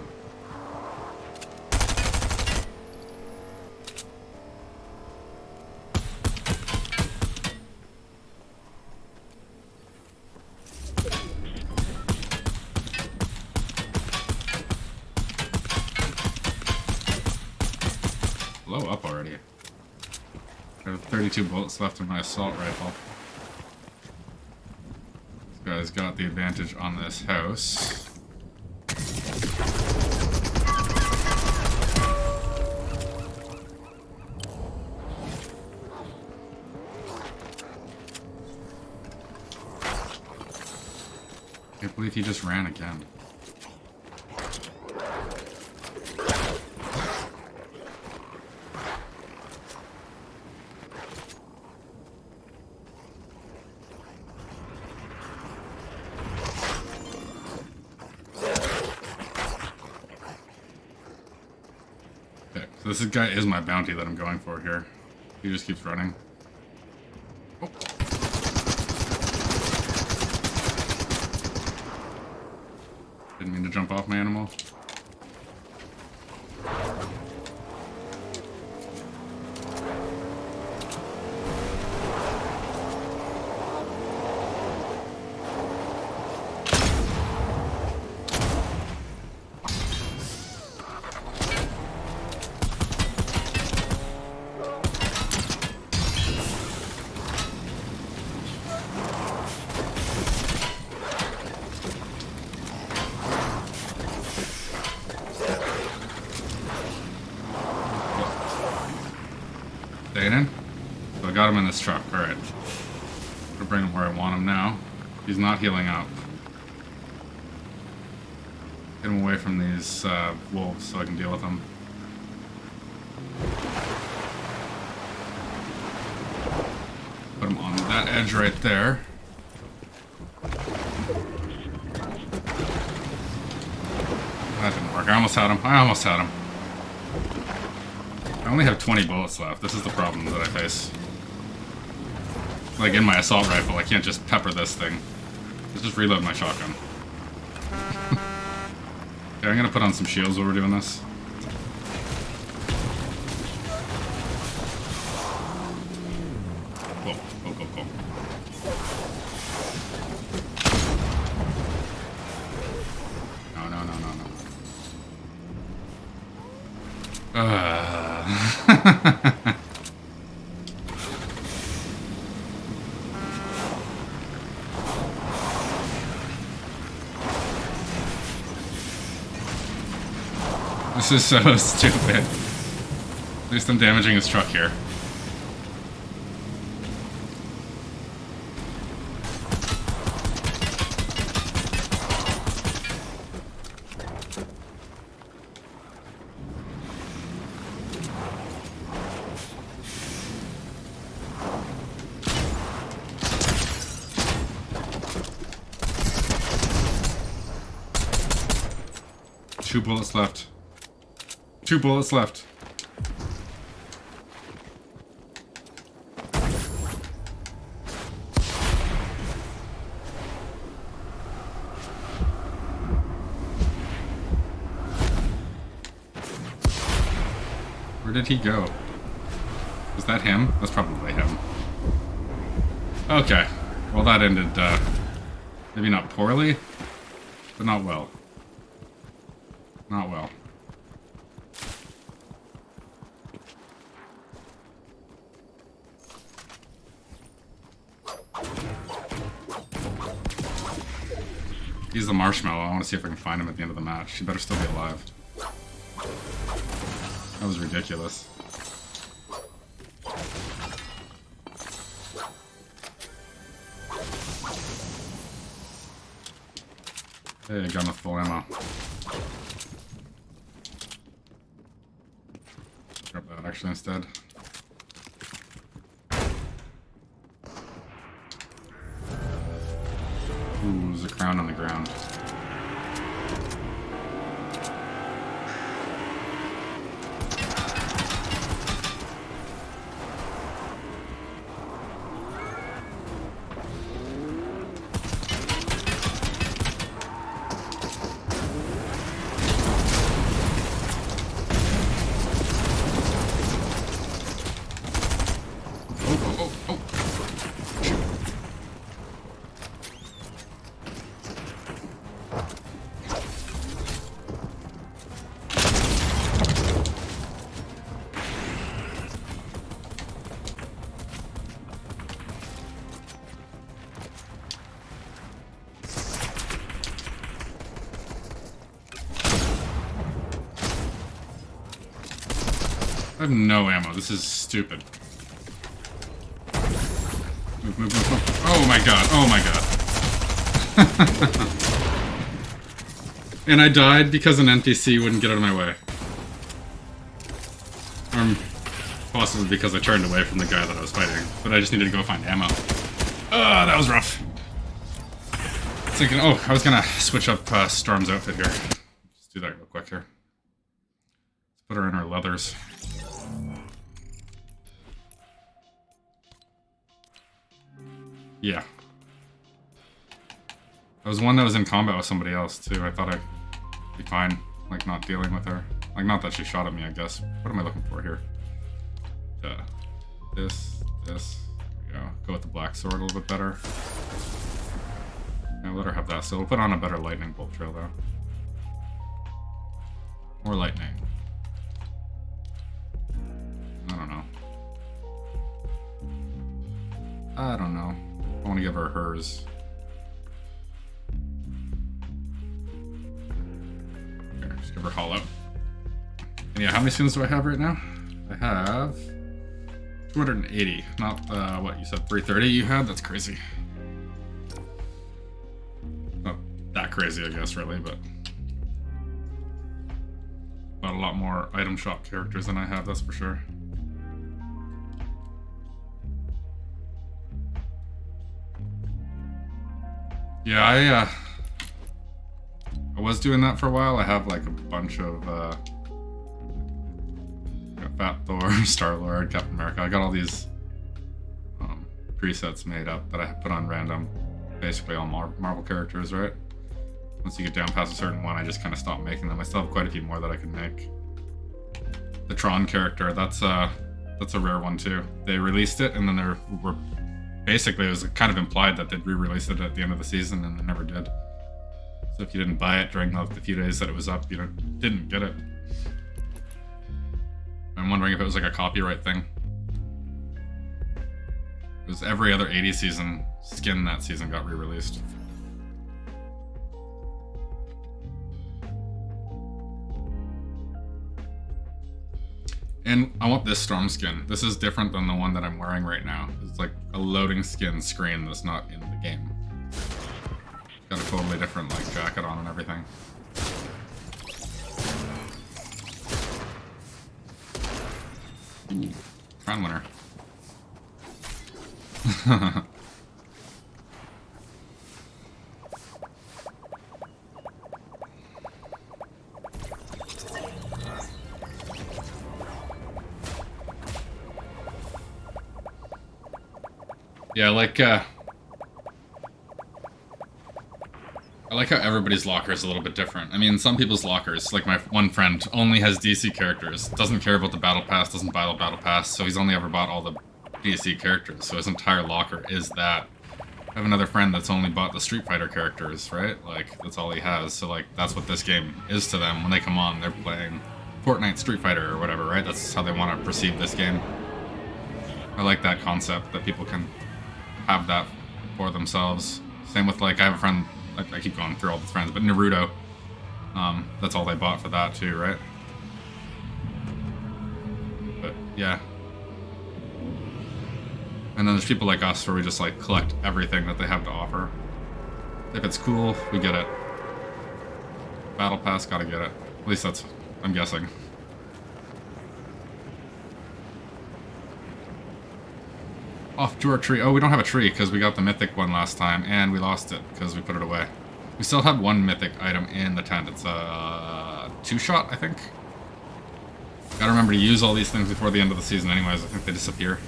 Blow up already. I have 32 bullets left in my assault rifle. This guy's got the advantage on this house. I can't believe he just ran again. So this guy is my bounty that I'm going for here. He just keeps running. Oh. Didn't mean to jump off my animal. Staying in? So I got him in this truck. Alright. I'll bring him where I want him now. He's not healing up. Get him away from these wolves so I can deal with them. Put him on that edge right there. That didn't work. I almost had him. I only have 20 bullets left. This is the problem that I face. Like in my assault rifle, I can't just pepper this thing. Let's just reload my shotgun. Okay, I'm gonna put on some shields while we're doing this. Whoa, whoa, whoa, whoa. This is so stupid. At least I'm damaging his truck here. Two bullets left. 2 bullets left. Where did he go? Was that him? That's probably him. Okay. Well, that ended, maybe not poorly, but not well. Not well. He's the marshmallow. I want to see if I can find him at the end of the match. He better still be alive. That was ridiculous. Hey, gun with full ammo. Grab that actually instead. Ooh, there's a crown on the ground. I have no ammo. This is stupid. Move, move, move, move. Oh my god. Oh my god. And I died because an NPC wouldn't get out of my way. Or possibly because I turned away from the guy that I was fighting. But I just needed to go find ammo. That was rough. Thinking, oh, I was gonna switch up Storm's outfit here. Just do that real quick here. Put her in her leathers. Yeah. That was one that was in combat with somebody else, too. I thought I'd be fine, like, not dealing with her. Like, not that she shot at me, I guess. What am I looking for here? This. There we go. Go with the black sword a little bit better. Yeah, let her have that. So we'll put on a better lightning bolt trail, though. More lightning. I don't know. I want to give her hers. Here, just give her hollow. And yeah, how many students do I have right now? I have 280. Not what you said, 330 you had? That's crazy. Not that crazy, I guess, really, but not a lot more item shop characters than I have, that's for sure. Yeah, I was doing that for a while. I have like a bunch of Fat Thor, Star-Lord, Captain America. I got all these presets made up that I put on random, basically all Marvel characters, right? Once you get down past a certain one, I just kind of stopped making them. I still have quite a few more that I can make. The Tron character, that's a rare one too. They released it, and then there were basically it was kind of implied that they'd re-release it at the end of the season, and they never did. So if you didn't buy it during the few days that it was up, you didn't get it. I'm wondering if it was like a copyright thing. It was every other 80 season skin that season got re-released. And I want this Storm skin. This is different than the one that I'm wearing right now. It's like a loading skin screen that's not in the game. Got a totally different like jacket on and everything. Ooh, crown winner. Yeah, I like how everybody's locker is a little bit different. I mean, some people's lockers, like my one friend, only has DC characters. Doesn't care about the Battle Pass, doesn't buy the Battle Pass, so he's only ever bought all the DC characters. So his entire locker is that. I have another friend that's only bought the Street Fighter characters, right? Like, that's all he has. So, like, that's what this game is to them. When they come on, they're playing Fortnite Street Fighter or whatever, right? That's how they want to perceive this game. I like that concept, that people can have that for themselves. Same with, like, I have a friend, I keep going through all the friends, but Naruto, that's all they bought for that too, right? But, yeah. And then there's people like us where we just, like, collect everything that they have to offer. If it's cool, we get it. Battle Pass, gotta get it. At least that's, I'm guessing. Off to our tree. Oh, we don't have a tree because we got the mythic one last time and we lost it because we put it away. We still have one mythic item in the tent. It's a 2-shot, I think. Gotta remember to use all these things before the end of the season anyways. I think they disappear.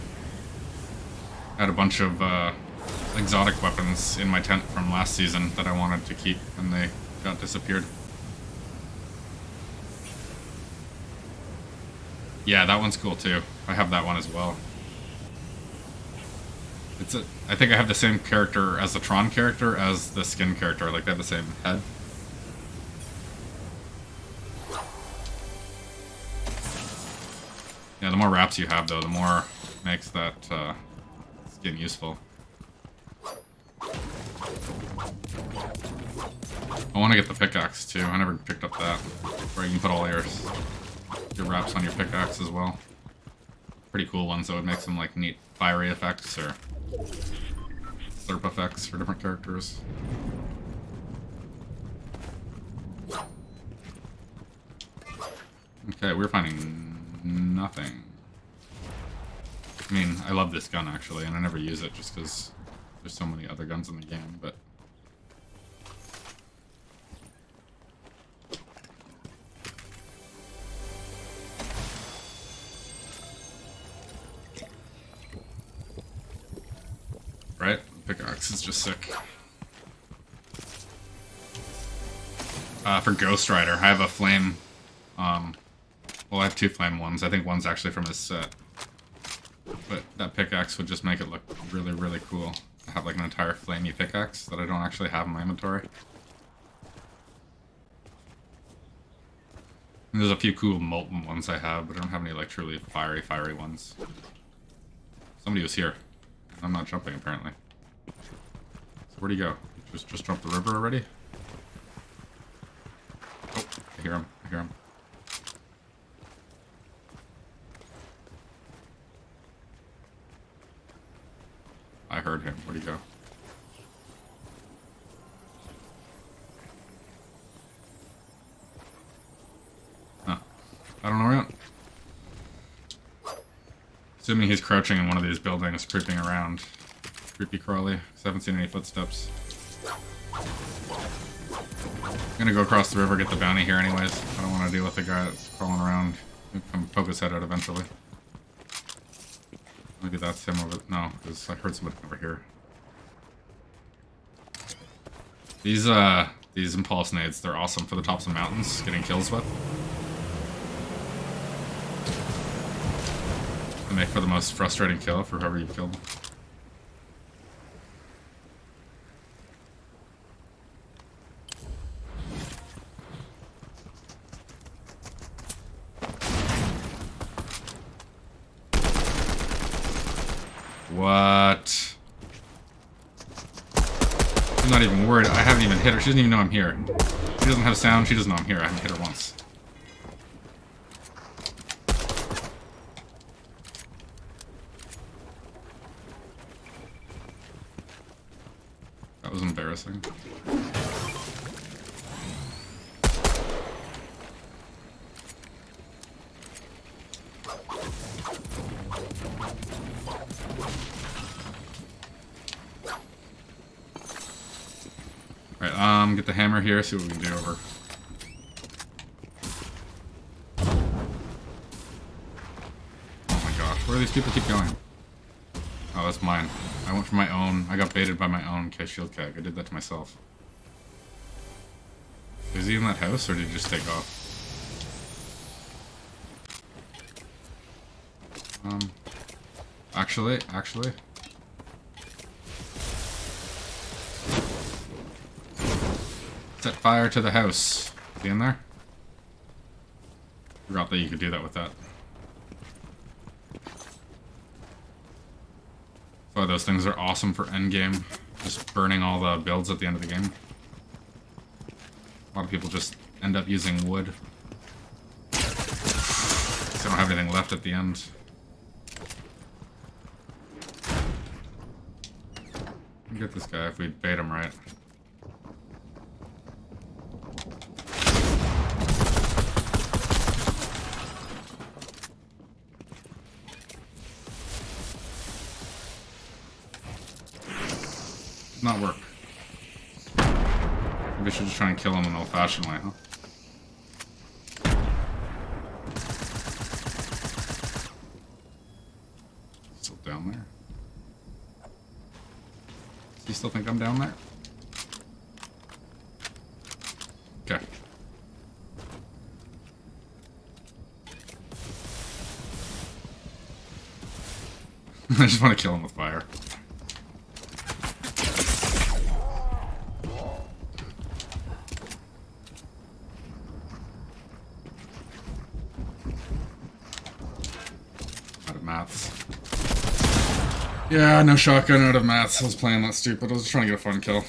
I had a bunch of exotic weapons in my tent from last season that I wanted to keep and they got disappeared. Yeah, that one's cool too. I have that one as well. I think I have the same character as the Tron character as the skin character. Like, they have the same head. Yeah, the more wraps you have, though, the more makes that skin useful. I want to get the pickaxe, too. I never picked up that. Where you can put all your wraps on your pickaxe as well. Pretty cool ones, so it makes them, like, neat fiery effects, or slurp effects for different characters. Okay, we're finding nothing. I mean, I love this gun actually, and I never use it just because there's so many other guns in the game, but... pickaxe is just sick. For Ghost Rider, I have a flame. Well, I have 2 flame ones. I think one's actually from his set. But that pickaxe would just make it look really, really cool. I have like an entire flamey pickaxe that I don't actually have in my inventory. And there's a few cool molten ones I have, but I don't have any like truly fiery ones. Somebody was here. I'm not jumping apparently. So where'd he go? Just jumped the river already? Oh, I hear him. I hear him. I heard him. Where'd he go? Huh. I don't know where he went. Assuming he's crouching in one of these buildings, creeping around. Creepy crawly. I haven't seen any footsteps. I'm gonna go across the river, get the bounty here anyways. I don't want to deal with the guy that's crawling around. He'll come poke his head out eventually. Maybe that's him over... No, because I heard somebody over here. These impulse nades, they're awesome for the tops of mountains, getting kills with. They make for the most frustrating kill for whoever you've killed. What? I'm not even worried. I haven't even hit her. She doesn't even know I'm here. She doesn't have sound. She doesn't know I'm here. I haven't hit her once. That was embarrassing. Right, get the hammer here, see what we can do over. Oh my gosh, where do these people keep going? Oh, that's mine. I went for my own. I got baited by my own shield keg. I did that to myself. Is he in that house, or did he just take off? Actually. Set fire to the house. Is he in there? Forgot that you could do that with that. Oh, those things are awesome for endgame. Just burning all the builds at the end of the game. A lot of people just end up using wood. They don't have anything left at the end. We can get this guy if we bait him right. Not work. Maybe I should just try and kill him in an old-fashioned way, huh? Still down there? Does he still think I'm down there? Okay. I just want to kill him with fire. Yeah, no shotgun out of mats. I was playing that stupid. I was trying to get a fun kill.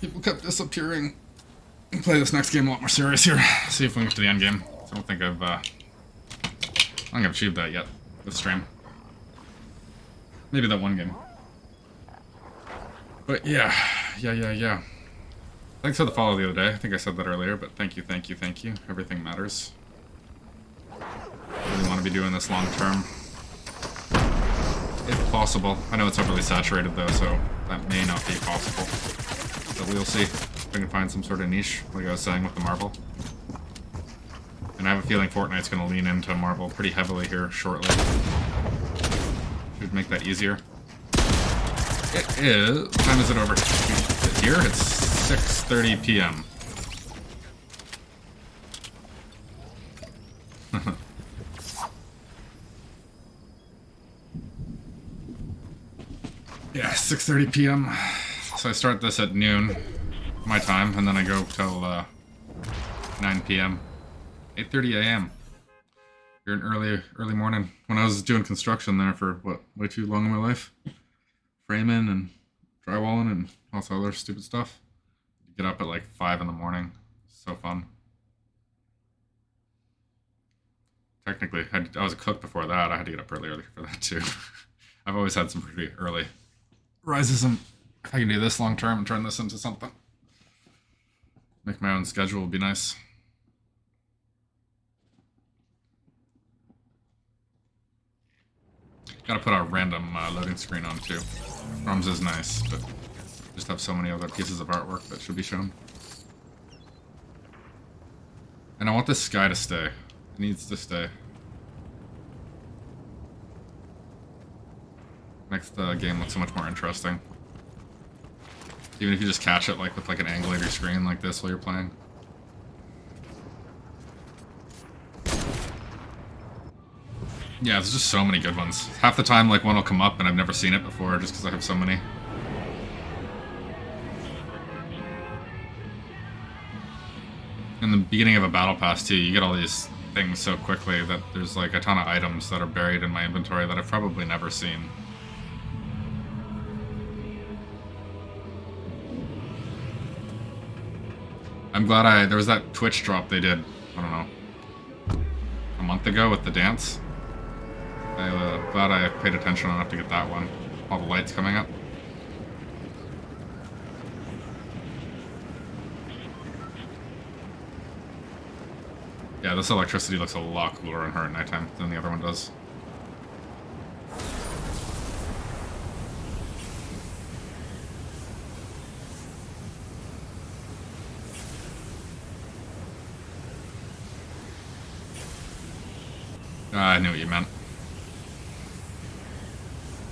People kept disappearing. We'll play this next game a lot more serious here. See if we can get to the end game. I don't think I've achieved that yet this stream. Maybe that one game. But yeah. Thanks for the follow the other day. I think I said that earlier, but thank you. Everything matters. I really want to be doing this long term. If possible. I know it's overly saturated though, so that may not be possible. But we'll see if I can find some sort of niche, like I was saying with the marble. And I have a feeling Fortnite's going to lean into marble pretty heavily here shortly. Should make that easier. It is. What time is it over here? It's 6:30 p.m. Yeah, 6:30 p.m. So I start this at noon, my time, and then I go till 9 p.m. 8:30 a.m. You're an early morning. When I was doing construction there for, what, way too long in my life? Framing and drywalling and all this other stupid stuff. Get up at like 5 in the morning. So fun. Technically, I was a cook before that. I had to get up early for that too. I've always had some pretty early rises, and if I can do this long term and turn this into something, make my own schedule would be nice. Gotta put a random loading screen on too. Crumbs is nice, but just have so many other pieces of artwork that should be shown. And I want this sky to stay. It needs to stay. Makes the game look so much more interesting. Even if you just catch it like with like an angle of your screen like this while you're playing. Yeah, there's just so many good ones. Half the time, like, one will come up and I've never seen it before just because I have so many. In the beginning of a battle pass, too, you get all these things so quickly that there's, like, a ton of items that are buried in my inventory that I've probably never seen. I'm glad there was that Twitch drop they did, I don't know, a month ago with the dance. I'm glad I paid attention enough to get that one. All the lights coming up. Yeah, this electricity looks a lot cooler on her at nighttime than the other one does. I knew what you meant.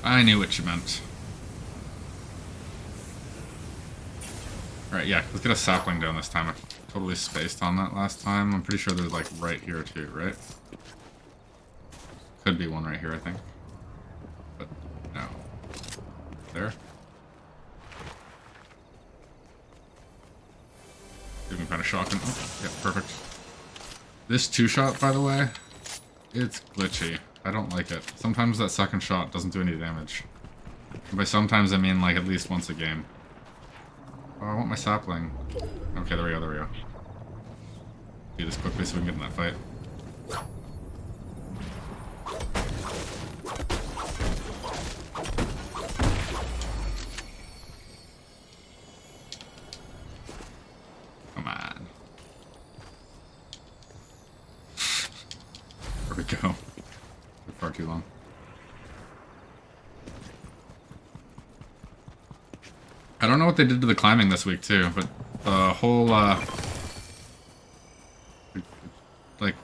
I knew what you meant. Alright, yeah, let's get a sapling down this time. I totally spaced on that last time. I'm pretty sure there's like right here too, right? Could be one right here, I think. But no. There? Give me kind of shocking. Oh, yeah, perfect. This two-shot, by the way, it's glitchy. I don't like it. Sometimes that second shot doesn't do any damage. And by sometimes, I mean like at least once a game. Oh, I want my sapling. Okay, there we go, there we go. Do this quickly so we can get in that fight. Come on. There we go. Far too long. I don't know what they did to the climbing this week too, but the whole like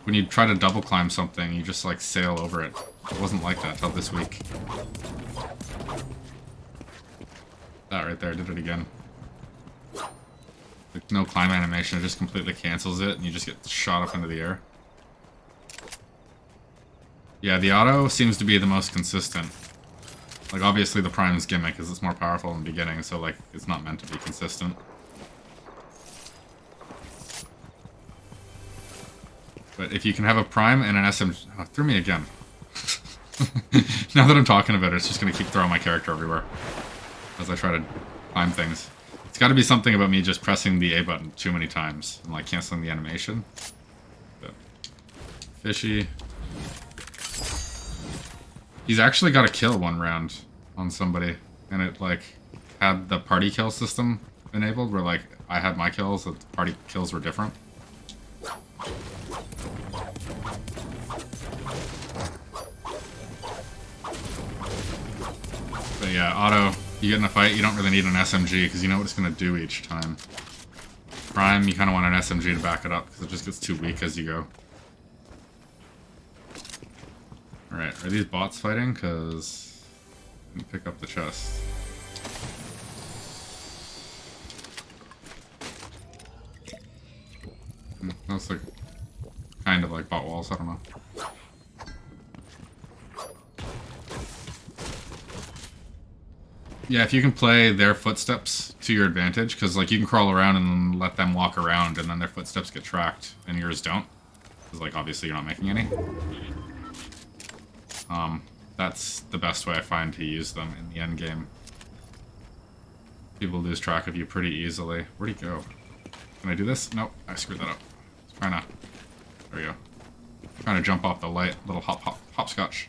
when you try to double climb something, you just like sail over it. It wasn't like that till this week. That right there did it again. Like no climb animation, it just completely cancels it and you just get shot up into the air. Yeah, the auto seems to be the most consistent. Like, obviously the Prime's gimmick is it's more powerful in the beginning, so, like, it's not meant to be consistent. But if you can have a Prime and an SMG... Oh, threw me again. Now that I'm talking about it, it's just going to keep throwing my character everywhere as I try to climb things. It's got to be something about me just pressing the A button too many times and, like, canceling the animation. But fishy... He's actually got a kill one round on somebody, and it, like, had the party kill system enabled, where, like, I had my kills, the party kills were different. But yeah, auto, you get in a fight, you don't really need an SMG, because you know what it's going to do each time. Prime, you kind of want an SMG to back it up, because it just gets too weak as you go. Alright, are these bots fighting? Because I didn't pick up the chest. That's like kind of like bot walls. I don't know. Yeah, if you can play their footsteps to your advantage, because like you can crawl around and let them walk around, and then their footsteps get tracked, and yours don't. Because like obviously you're not making any. That's the best way I find to use them in the end game. People lose track of you pretty easily. Where'd he go? Can I do this? Nope, I screwed that up. Trying to. There we go. Trying to jump off the light. Little hopscotch.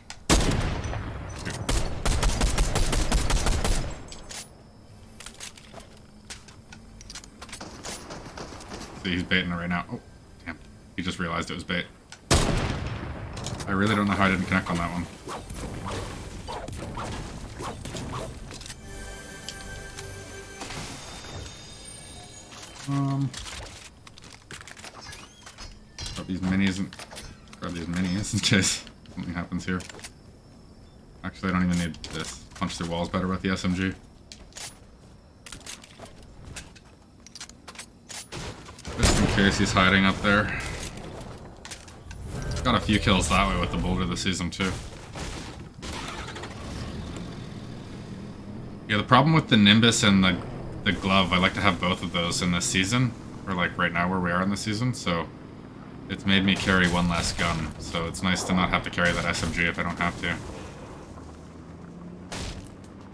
See, he's baiting it right now. Oh, damn. He just realized it was bait. I really don't know how I didn't connect on that one. Grab these minis in case something happens here. Actually, I don't even need this. Punch through walls better with the SMG. Just in case he's hiding up there. Got a few kills that way with the boulder this season too. Yeah, the problem with the Nimbus and the glove, I like to have both of those in this season, or like right now where we are in the season, so it's made me carry one less gun, so it's nice to not have to carry that SMG if I don't have to.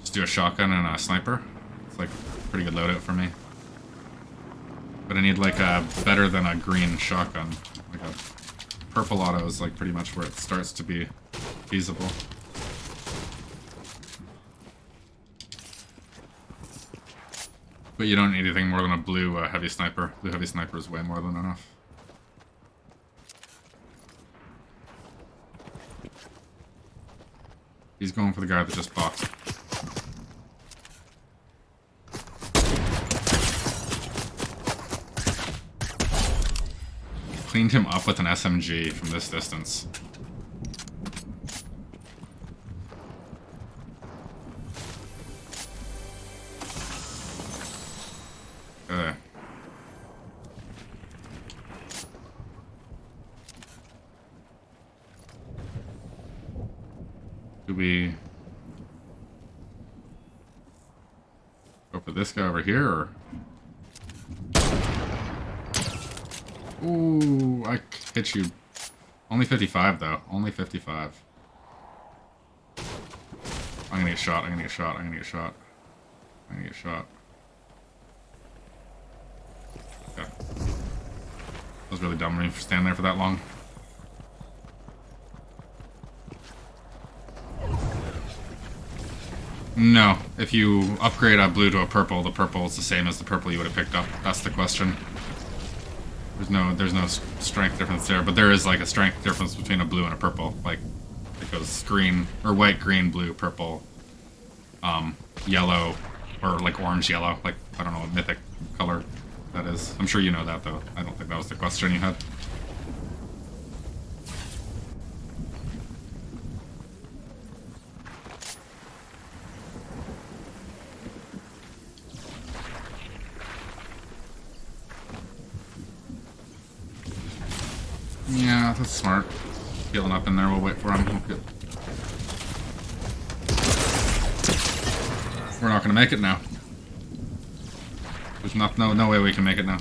Just do a shotgun and a sniper. It's like a pretty good loadout for me. But I need like a better than a green shotgun. Like a purple auto is like pretty much where it starts to be feasible. But you don't need anything more than a blue heavy sniper. Blue heavy sniper is way more than enough. He's going for the guy that just boxed. Cleaned him up with an SMG from this distance. Do we go for this guy over here, or? Ooh, I hit you. Only 55 though. Only 55. I'm gonna get shot. I'm gonna get shot. I'm gonna get shot. I'm gonna get shot. Okay. That was really dumb of me for standing there for that long. No. If you upgrade a blue to a purple, the purple is the same as the purple you would have picked up. That's the question. There's no strength difference there, but there is like a strength difference between a blue and a purple. Like it goes green or white, green, blue, purple, yellow, or like orange, yellow. Like I don't know what mythic color that is. I'm sure you know that though. I don't think that was the question you had. Yeah, that's smart. Healing up in there, we'll wait for him. Good. We're not gonna make it now. There's no way we can make it now.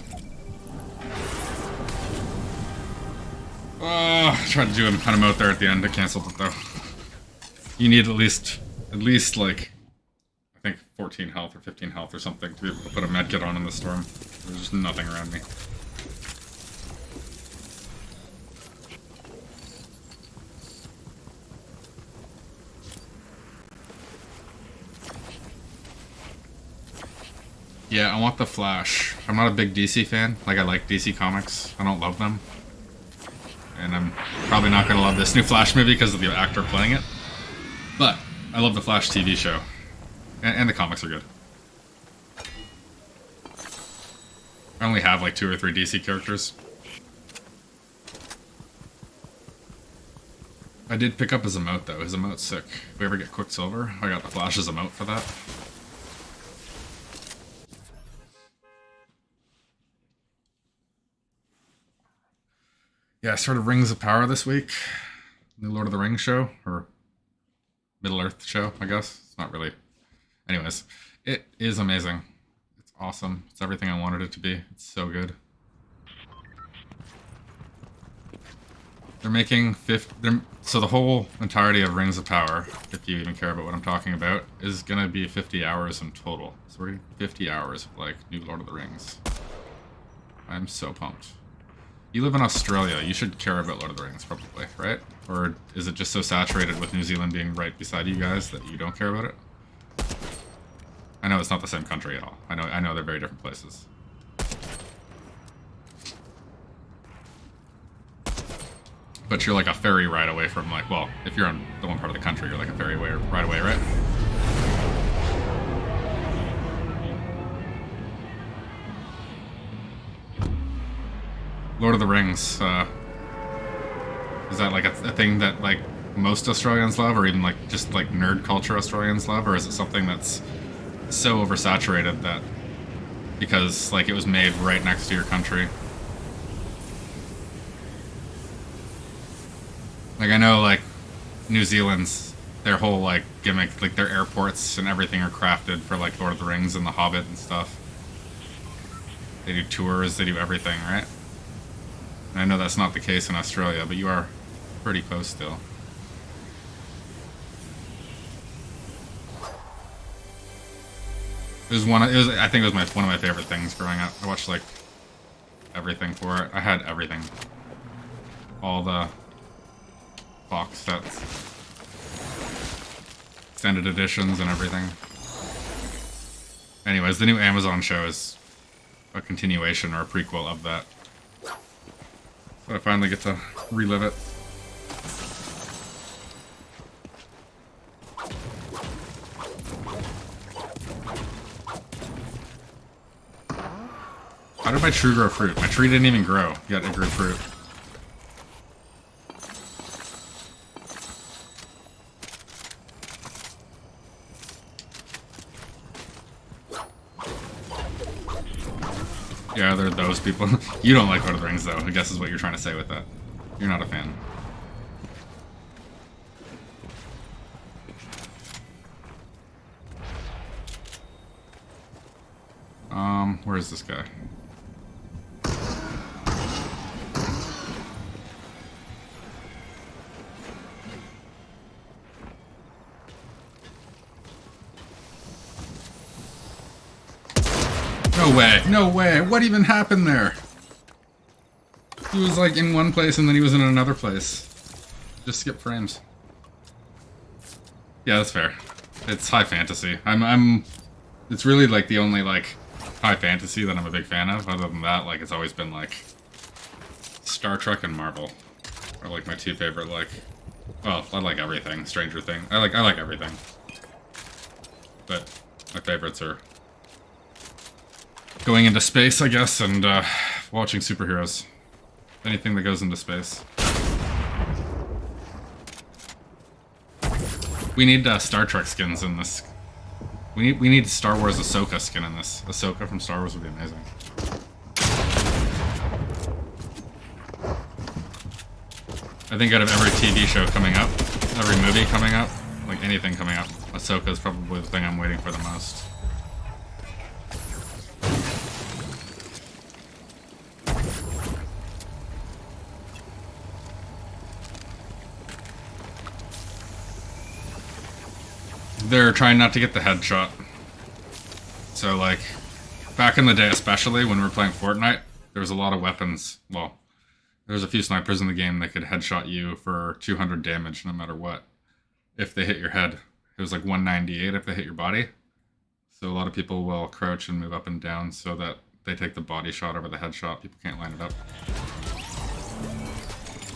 I tried to do an emote there at the end. I canceled it though. You need at least like, I think 14 health or 15 health or something to be able to put a medkit on in the storm. There's just nothing around me. Yeah, I want the Flash. I'm not a big DC fan. Like, I like DC comics. I don't love them. And I'm probably not going to love this new Flash movie because of the actor playing it. But I love the Flash TV show. And the comics are good. I only have like 2 or 3 DC characters. I did pick up his emote though. His emote's sick. If we ever get Quicksilver, I got the Flash's emote for that. Yeah, I started Rings of Power this week. New Lord of the Rings show, or Middle Earth show, I guess. It's not really. Anyways, it is amazing. It's awesome. It's everything I wanted it to be. It's so good. They're making so the whole entirety of Rings of Power, if you even care about what I'm talking about, is gonna be 50 hours in total. So we're getting 50 hours of like new Lord of the Rings. I'm so pumped. You live in Australia, you should care about Lord of the Rings, probably, right? Or is it just so saturated with New Zealand being right beside you guys that you don't care about it? I know it's not the same country at all. I know they're very different places. But you're like a ferry ride away from like, well, if you're on the one part of the country, you're like a ferry ride away, right? Lord of the Rings, is that like a thing that like most Australians love, or even like just like nerd culture Australians love, or is it something that's so oversaturated that because like it was made right next to your country? Like I know like New Zealand's their whole like gimmick, like their airports and everything are crafted for like Lord of the Rings and The Hobbit and stuff. They do tours, they do everything, right? And I know that's not the case in Australia, but you are pretty close still. I think it was one of my favorite things growing up. I watched like everything for it. I had everything. All the box sets, extended editions, and everything. Anyways, the new Amazon show is a continuation or a prequel of that. So I finally get to relive it. How did my tree grow fruit? My tree didn't even grow, yet it grew fruit. Yeah, there are those people. You don't like Lord of the Rings, though, I guess is what you're trying to say with that. You're not a fan. Where is this guy? No way, no way, what even happened there? He was like in one place and then he was in another place. Just skip frames. Yeah, that's fair. It's high fantasy. It's really like the only like high fantasy that I'm a big fan of. Other than that, like it's always been like Star Trek and Marvel are like my two favorite like. Well, I like everything. Stranger Things. I like everything. But my favorites are going into space, I guess, and watching superheroes. Anything that goes into space. We need Star Trek skins in this. We need Star Wars Ahsoka skin in this. Ahsoka from Star Wars would be amazing. I think out of every TV show coming up, every movie coming up, like anything coming up, Ahsoka is probably the thing I'm waiting for the most. They're trying not to get the headshot. So, like, back in the day especially, when we were playing Fortnite, there was a lot of weapons. Well, there was a few snipers in the game that could headshot you for 200 damage no matter what. If they hit your head. It was like 198 if they hit your body. So a lot of people will crouch and move up and down so that they take the body shot over the headshot. People can't line it up.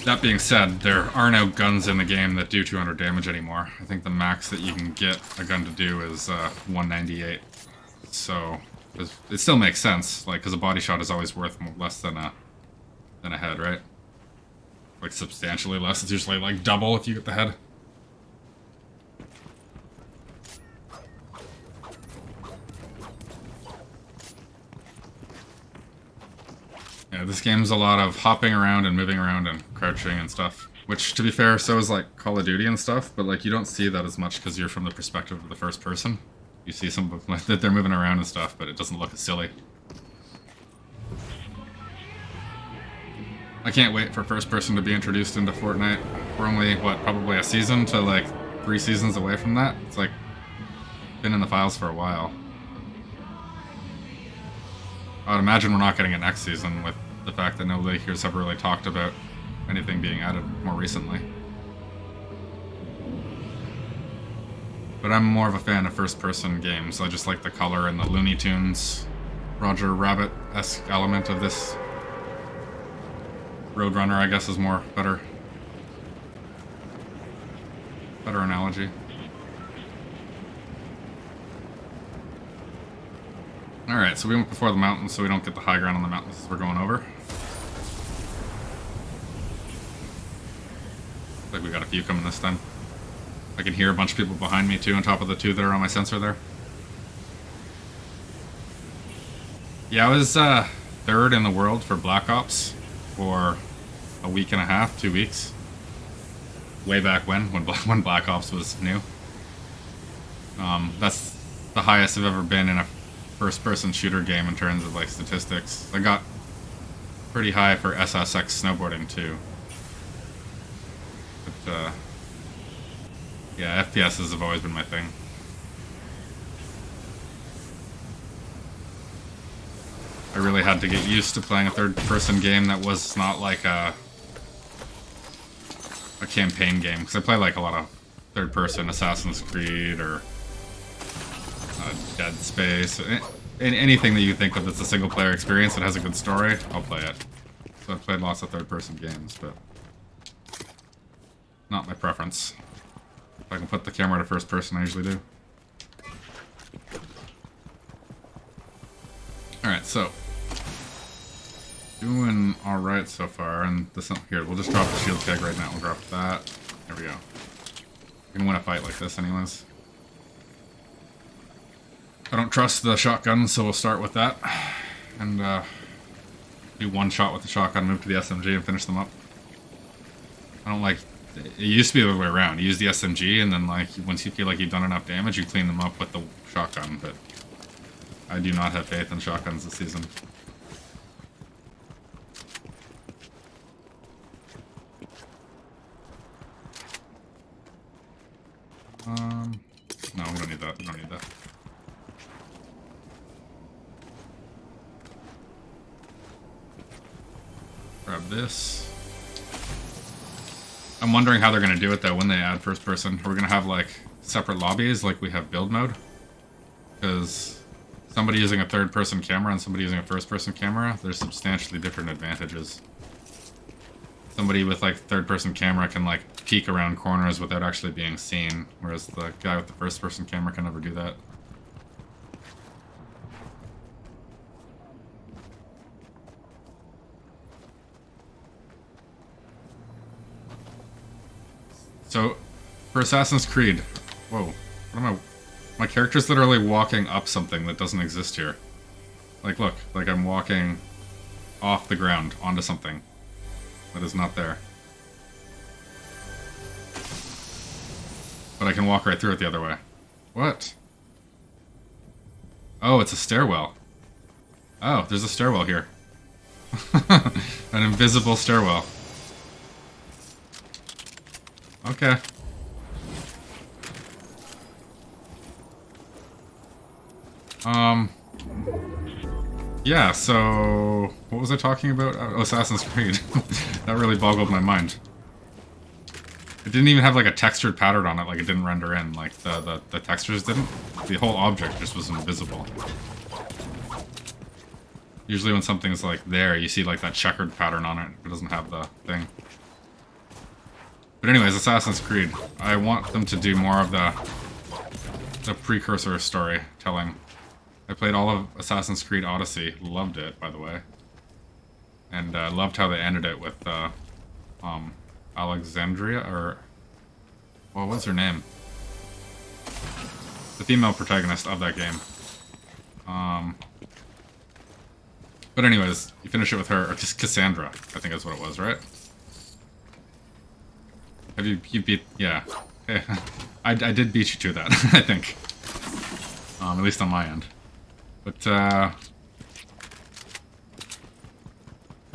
That being said, there are no guns in the game that do 200 damage anymore. I think the max that you can get a gun to do is 198. So it still makes sense, like, because a body shot is always worth less than a head, right? Like substantially less. It's usually like double if you get the head. Yeah, this game's a lot of hopping around and moving around and crouching and stuff. Which, to be fair, so is like Call of Duty and stuff, but like you don't see that as much because you're from the perspective of the first person. You see some like that they're moving around and stuff, but it doesn't look as silly. I can't wait for first person to be introduced into Fortnite. We're only, what, probably a season to like 3 seasons away from that? It's like been in the files for a while. I would imagine we're not getting it next season with the fact that no leakers have really talked about anything being added more recently. But I'm more of a fan of first-person games. I just like the color and the Looney Tunes, Roger Rabbit-esque element of this. Roadrunner, I guess, is better analogy. Alright, so we went before the mountains so we don't get the high ground on the mountains as we're going over. Looks like we got a few coming this time. I can hear a bunch of people behind me too, on top of the 2 that are on my sensor there. Yeah, I was 3rd in the world for Black Ops for a week and a half, 2 weeks. Way back when Black Ops was new. That's the highest I've ever been in a first-person shooter game in terms of like statistics. I got pretty high for SSX snowboarding too. But yeah, FPSs have always been my thing. I really had to get used to playing a third-person game that was not like a campaign game, because I play like a lot of third-person Assassin's Creed or Dead Space, anything that you think of that's a single-player experience that has a good story, I'll play it. So I've played lots of third-person games, but not my preference. If I can put the camera to first person, I usually do. Alright, so doing alright so far, and this here, we'll just drop the shield keg right now, we'll drop that. There we go. We can win a fight like this anyways. I don't trust the shotgun, so we'll start with that. And do one shot with the shotgun, move to the SMG and finish them up. I don't like... It used to be the other way around. You use the SMG and then like once you feel like you've done enough damage, you clean them up with the shotgun, but I do not have faith in shotguns this season. No, we don't need that. We don't need that. Grab this. I'm wondering how they're going to do it though when they add first person. We're going to have like separate lobbies like we have build mode. Because somebody using a third person camera and somebody using a first person camera, there's substantially different advantages. Somebody with like third person camera can like peek around corners without actually being seen, whereas the guy with the first person camera can never do that. So, for Assassin's Creed, whoa, what am I, my character's literally walking up something that doesn't exist here. Like, look, like I'm walking off the ground onto something that is not there. But I can walk right through it the other way. What? Oh, it's a stairwell. Oh, there's a stairwell here. An invisible stairwell. Okay. Yeah, so... What was I talking about? Oh, Assassin's Creed. That really boggled my mind. It didn't even have like a textured pattern on it, like it didn't render in. Like the textures didn't. The whole object just was invisible. Usually when something's like there, you see like that checkered pattern on it. It doesn't have the thing. But anyways, Assassin's Creed. I want them to do more of the precursor storytelling. I played all of Assassin's Creed Odyssey. Loved it, by the way. And loved how they ended it with Alexandria, or... What was her name? The female protagonist of that game. But anyways, you finish it with her, or just Cassandra, I think that's what it was, right? Have you beat, yeah. I did beat you to that, I think. At least on my end. But,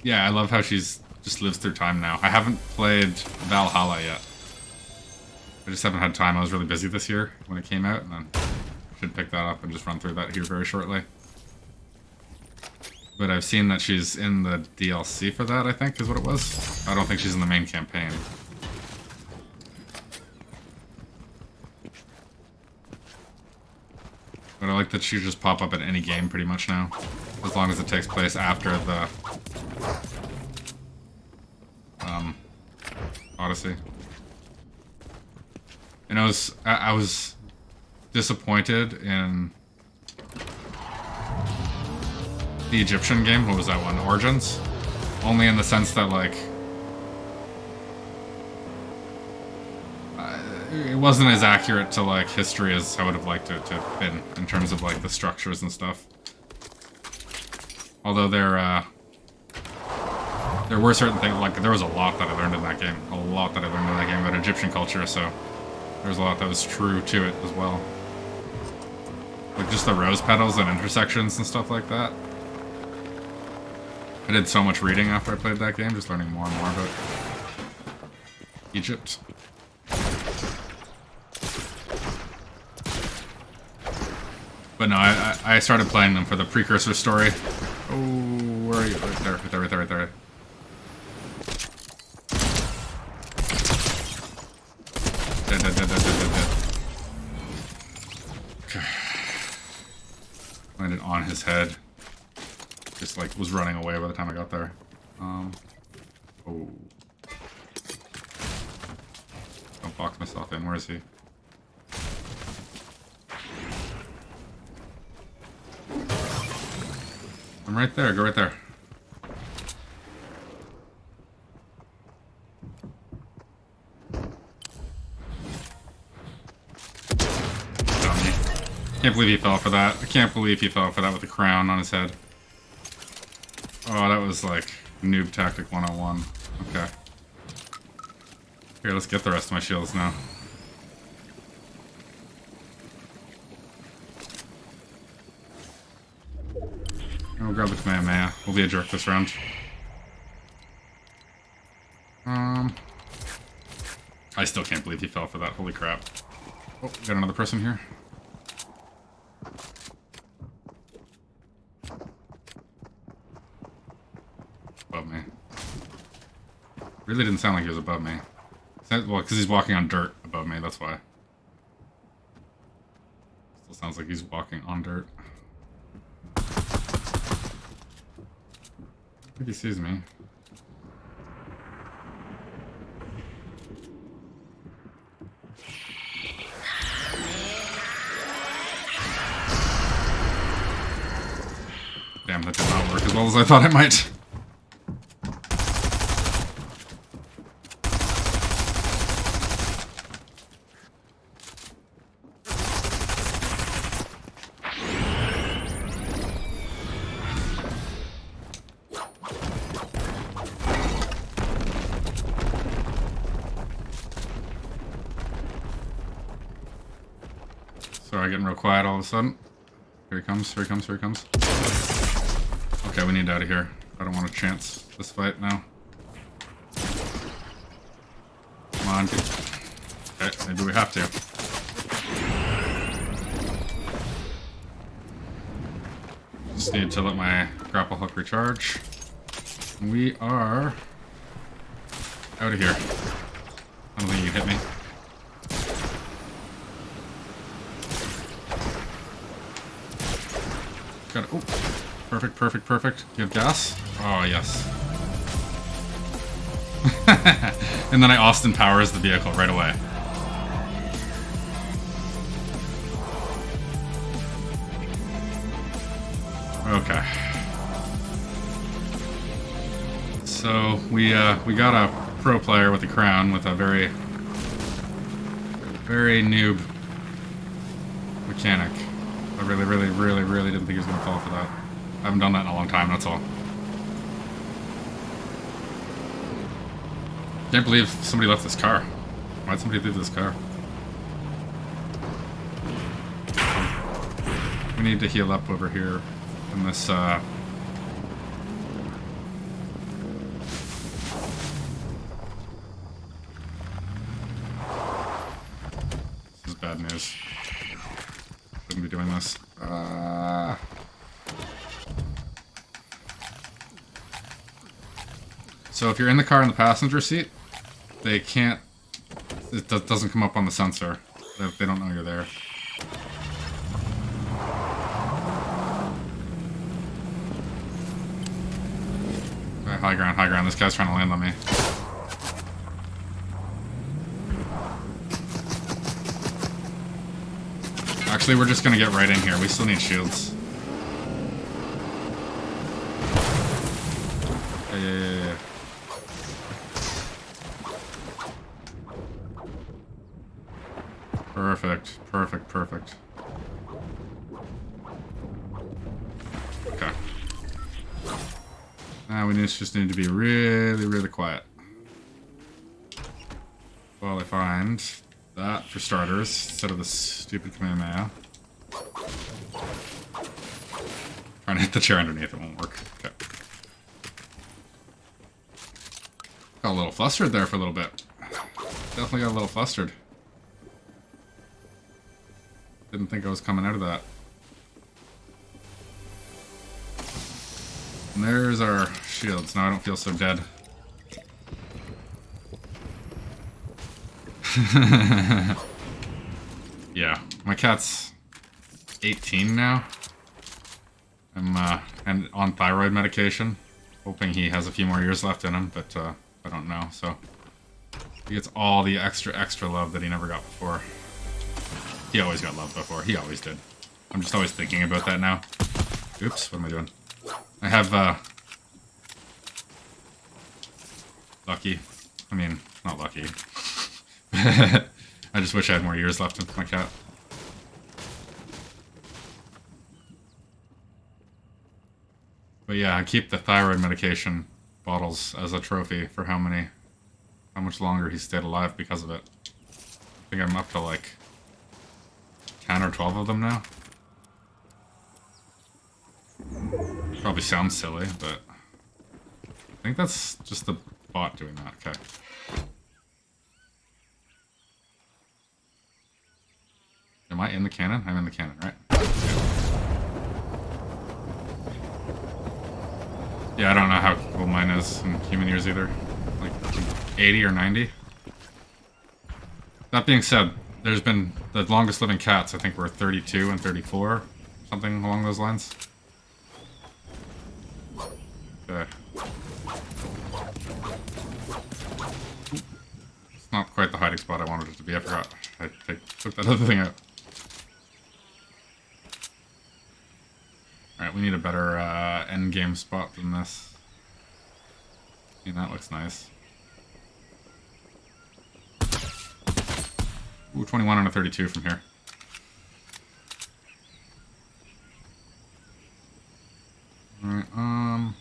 yeah, I love how she's just lives through time now. I haven't played Valhalla yet. I just haven't had time. I was really busy this year when it came out, and then should pick that up and just run through that here very shortly. But I've seen that she's in the DLC for that, I think, is what it was. I don't think she's in the main campaign. But I like that she just pop up at any game pretty much now. As long as it takes place after the Odyssey. And I was disappointed in the Egyptian game. What was that one? Origins? Only in the sense that, like, it wasn't as accurate to, like, history as I would have liked it to have been, in terms of, like, the structures and stuff. Although there were certain things, like, there was a lot that I learned in that game. A lot that I learned in that game about Egyptian culture, so there's a lot that was true to it as well. Like, just the rose petals and intersections and stuff like that. I did so much reading after I played that game, just learning more and more about Egypt. But no, I started playing them for the precursor story. Oh, where are you? Right there, right there, right there, right there. Dead, dead, dead, dead, dead, dead, dead. Okay. Landed on his head. Just, like, was running away by the time I got there. Oh. Don't box myself in. Where is he? I'm right there. Go right there. Dummy. Can't believe he fell for that. I can't believe he fell for that with the crown on his head. Oh, that was like noob tactic 101. Okay. Here, let's get the rest of my shields now. We'll grab the Kamehameha. We'll be a jerk this round. I still can't believe he fell for that. Holy crap. Oh, we got another person here. Above me. Really didn't sound like he was above me. Well, because he's walking on dirt above me, that's why. Still sounds like he's walking on dirt. I think he sees me. Damn, that did not work as well as I thought it might. Sorry, getting real quiet all of a sudden. Here he comes, here he comes, here he comes. Okay, we need out of here. I don't want to chance this fight now. Come on. Okay, maybe we have to. Just need to let my grapple hook recharge. We are out of here. I don't think you can hit me. Got it. Oh, perfect, perfect, perfect. You have gas? Oh, yes. And then I Austin Powers the vehicle right away. Okay. So we got a pro player with a crown with a very noob mechanic. I really didn't think he was gonna fall for that. I haven't done that in a long time, that's all. Can't believe somebody left this car. Why'd somebody leave this car? We need to heal up over here in this, This is bad news. Shouldn't be doing this. So if you're in the car in the passenger seat, they can't... It doesn't come up on the sensor. They don't know you're there. Okay, high ground, high ground. This guy's trying to land on me. Actually, we're just gonna get right in here. We still need shields. Yeah. Perfect. Okay. Now we just need to be really quiet. While I find that, for starters, instead of this stupid Kamehameha. Trying to hit the chair underneath, it won't work. Okay. Got a little flustered there for a little bit. Definitely got a little flustered. Didn't think I was coming out of that. And there's our shields. Now I don't feel so dead. Yeah, my cat's 18 now. I'm and on thyroid medication, hoping he has a few more years left in him, but I don't know. So he gets all the extra love that he never got before. He always got love before. He always did. I'm just always thinking about that now. Oops, what am I doing? I have lucky. I mean, not lucky. I just wish I had more years left with my cat. But yeah, I keep the thyroid medication bottles as a trophy for how much longer he stayed alive because of it. I think I'm up to like 10 or 12 of them now. Probably sounds silly, but I think that's just the bot doing that. Okay. Am I in the cannon? I'm in the cannon, right? Yeah, I don't know how cool mine is in human years either. Like 80 or 90. That being said, there's been the longest living cats, I think, were 32 and 34. Something along those lines. Okay. It's not quite the hiding spot I wanted it to be. I forgot. I took that other thing out. Alright, we need a better end game spot than this. See, that looks nice. Ooh, 21 and a 32 from here. Alright, I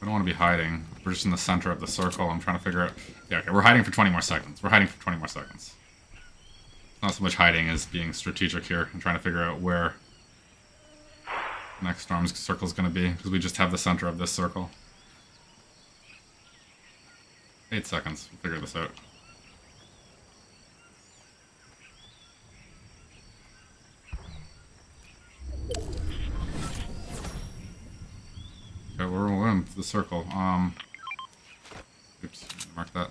don't want to be hiding. We're just in the center of the circle. I'm trying to figure out... Yeah, okay, we're hiding for 20 more seconds. We're hiding for 20 more seconds. It's not so much hiding as being strategic here and trying to figure out where the next storm circle is going to be, because we just have the center of this circle. 8 seconds. We'll figure this out. Okay, we're in the circle. Oops, mark that.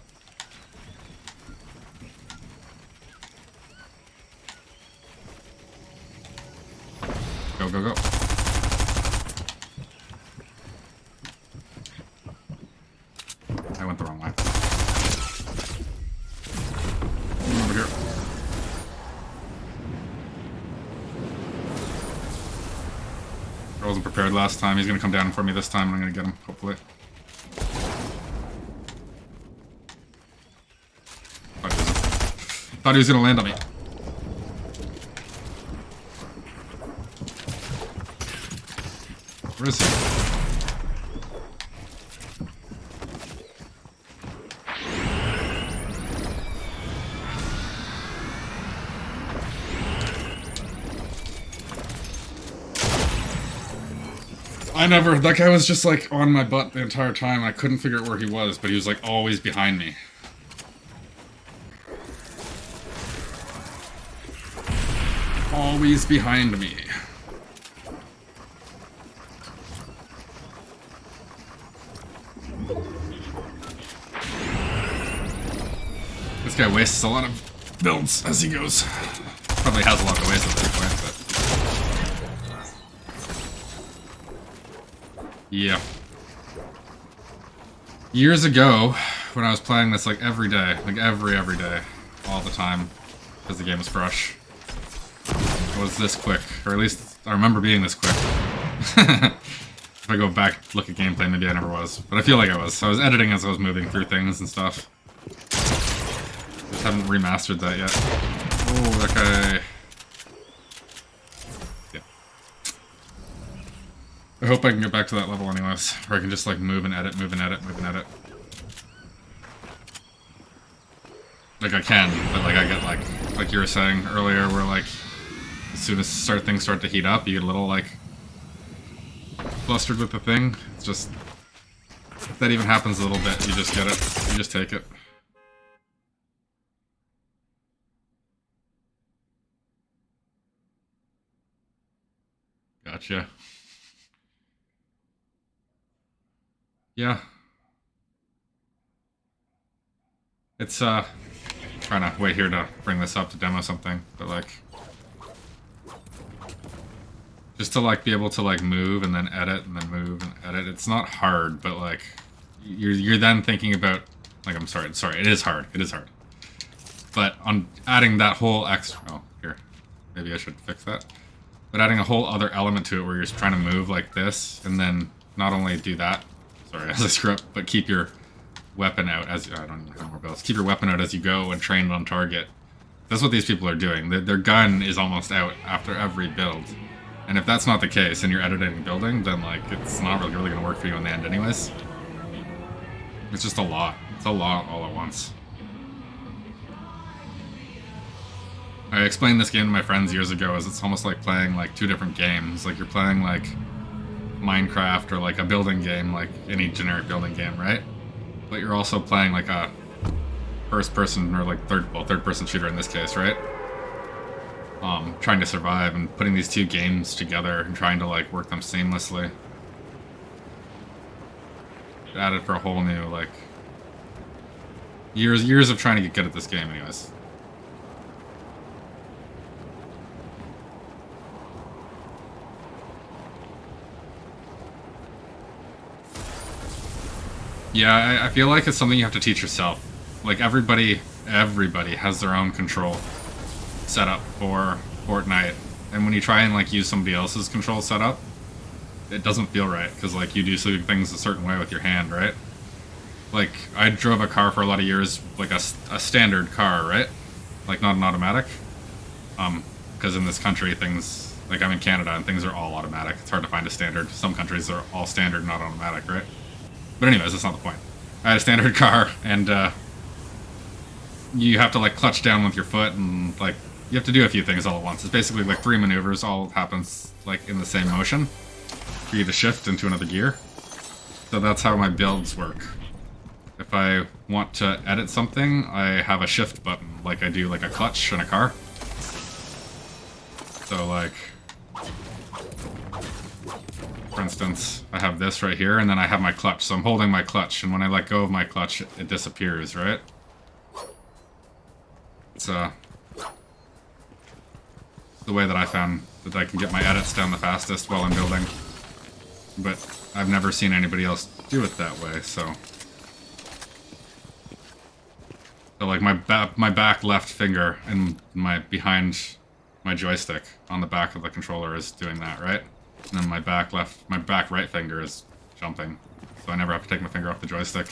Go, go, go. I went the wrong way. Over here. I wasn't prepared last time. He's gonna come down for me this time and I'm gonna get him, hopefully. Thought he was gonna land on me. Where is he? That guy was just like on my butt the entire time. I couldn't figure out where he was, but he was like always behind me. Always behind me. This guy wastes a lot of builds as he goes. Probably has a lot to waste at this point, but... yeah. Years ago, when I was playing this like every day, like every day, all the time, because the game was fresh, it was this quick, or at least I remember being this quick. If I go back, look at gameplay, maybe I never was, but I feel like I was. So I was editing as I was moving through things and stuff. Just haven't remastered that yet. Oh, that guy... I hope I can get back to that level anyways, where I can just like move and edit, move and edit, move and edit. Like I can, but like I get like you were saying earlier, where like as soon as things start to heat up, you get a little like flustered with the thing. It's just, if that even happens a little bit, you just get it, you just take it. Gotcha. Yeah. It's, trying to wait here to bring this up to demo something, but like... just to like be able to like move and then edit and then move and edit. It's not hard, but like... You're then thinking about... like, I'm sorry, it is hard, it is hard. But on adding that whole extra... oh, here. Maybe I should fix that. But adding a whole other element to it where you're just trying to move like this, and then not only do that... sorry, as I screw up, but keep your weapon out as... I don't even have more builds. Keep your weapon out as you go and train on target. That's what these people are doing. Their gun is almost out after every build. And if that's not the case and you're editing and building, then like it's not really going to work for you in the end anyways. It's just a lot. It's a lot all at once. I explained this game to my friends years ago as it's almost like playing like two different games. Like you're playing like Minecraft or like a building game, like any generic building game, right? But you're also playing like a first person or like third person shooter in this case, right? Trying to survive and putting these two games together and trying to like work them seamlessly. Added for a whole new like years of trying to get good at this game anyways. Yeah, I feel like it's something you have to teach yourself. Like everybody has their own control set up for Fortnite, and when you try and like use somebody else's control setup, it doesn't feel right because like you do things a certain way with your hand, right? Like I drove a car for a lot of years, like a standard car, right? Like not an automatic, because in this country things, like I'm in Canada and things are all automatic. It's hard to find a standard. Some countries are all standard, not automatic, right? But anyways, that's not the point. I had a standard car, and you have to like clutch down with your foot, and like you have to do a few things all at once. It's basically like 3 maneuvers, all happens like in the same motion for you to shift into another gear. So that's how my builds work. If I want to edit something, I have a shift button, like I do like a clutch in a car. So like, for instance, I have this right here, and then I have my clutch. So I'm holding my clutch, and when I let go of my clutch, it disappears, right? It's the way that I found that I can get my edits down the fastest while I'm building. But I've never seen anybody else do it that way, so... so like my back left finger and behind my joystick on the back of the controller is doing that, right? And then my back right finger is jumping. So I never have to take my finger off the joystick.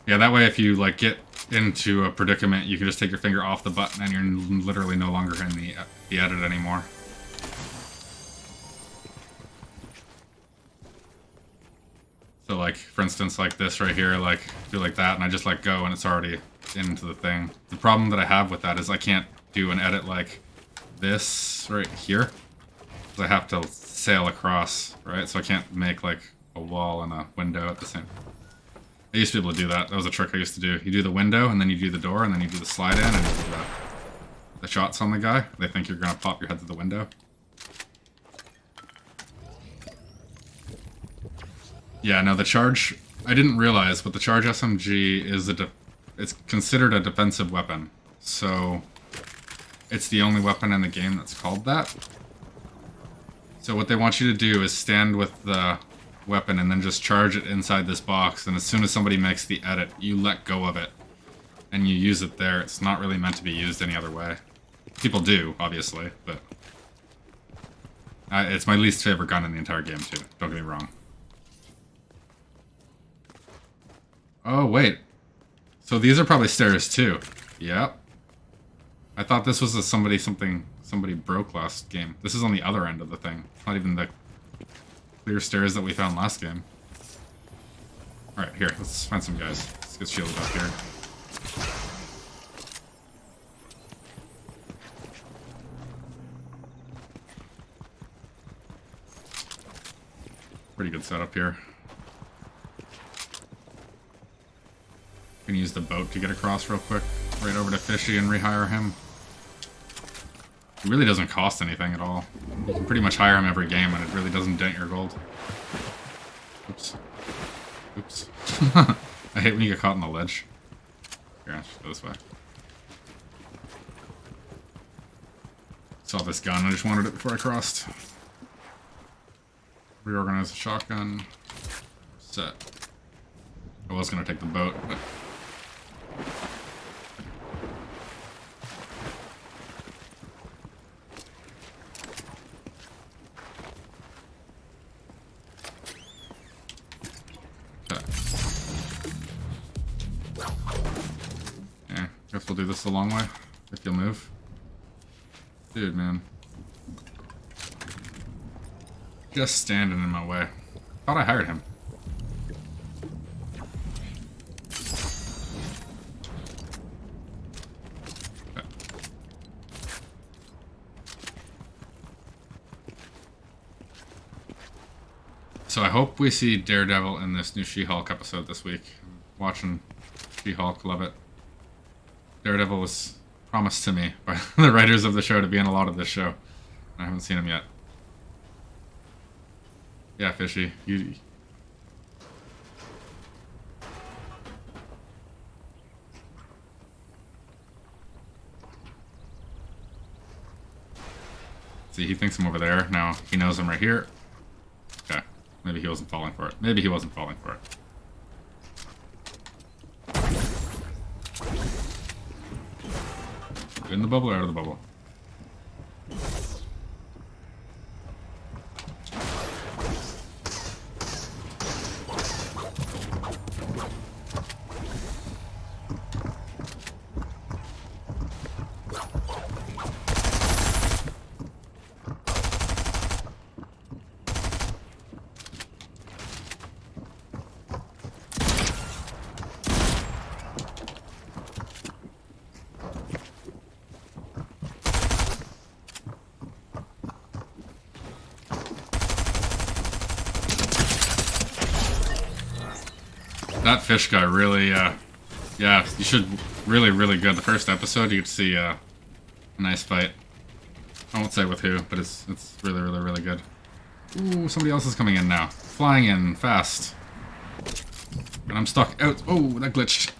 Yeah, Yeah, that way if you like get into a predicament, you can just take your finger off the button and you're literally no longer in the edit anymore. So like, for instance, like this right here, like, do like that, and I just let go, and it's already into the thing. The problem that I have with that is I can't do an edit like this right here, because I have to sail across, right? So I can't make like a wall and a window at the same. I used to be able to do that. That was a trick I used to do. You do the window, and then you do the door, and then you do the slide in, and you do the shots on the guy. They think you're gonna pop your head through the window. Yeah, no, the charge, I didn't realize, but the charge SMG is it's considered a defensive weapon. So it's the only weapon in the game that's called that. So what they want you to do is stand with the weapon and then just charge it inside this box, and as soon as somebody makes the edit, you let go of it and you use it there. It's not really meant to be used any other way. People do, obviously, but it's my least favorite gun in the entire game too, don't get me wrong. Oh, wait. So these are probably stairs, too. Yep. I thought this was a somebody broke last game. This is on the other end of the thing. It's not even the clear stairs that we found last game. Alright, here. Let's find some guys. Let's get shielded up here. Pretty good setup here. We can use the boat to get across real quick. Right over to Fishy and rehire him. It really doesn't cost anything at all. You can pretty much hire him every game and it really doesn't dent your gold. Oops. Oops. I hate when you get caught on the ledge. Here, I'll just go this way. Saw this gun, I just wanted it before I crossed. Reorganize the shotgun. Set. I was gonna take the boat, but... Yeah, guess we'll do this the long way, if you'll move. Dude, man. Just standing in my way. Thought I hired him. So I hope we see Daredevil in this new She-Hulk episode this week. I'm watching She-Hulk, love it. Daredevil was promised to me by the writers of the show to be in a lot of this show. I haven't seen him yet. Yeah, Fishy, you... See, he thinks I'm over there. Now he knows I'm right here. Okay. Maybe he wasn't falling for it. Maybe he wasn't falling for it. In the bubble or out of the bubble? That fish guy really, yeah, you should, really good. The first episode, you get to see a nice fight. I won't say with who, but it's really good. Ooh, somebody else is coming in now. Flying in, fast. And I'm stuck out. Oh, that glitched.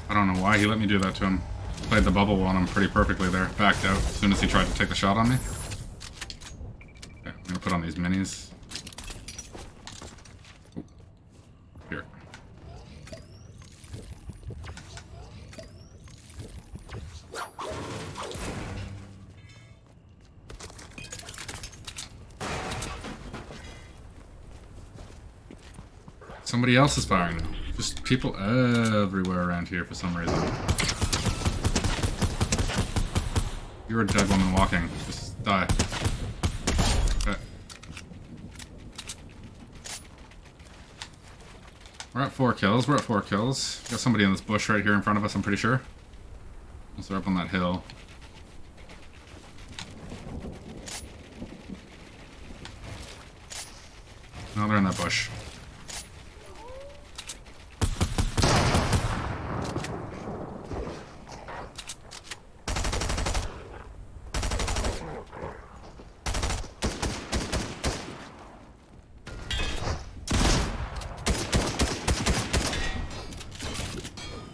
I don't know why he let me do that to him. played the bubble on him pretty perfectly there. Backed out as soon as he tried to take the shot on me. Okay, I'm gonna put on these minis. Oh, here. Somebody else is firing now. Just people everywhere around here for some reason. You're a dead woman walking. Just die. Okay. We're at 4 kills. We're at 4 kills. Got somebody in this bush right here in front of us, I'm pretty sure. Unless they're up on that hill. No, they're in that bush.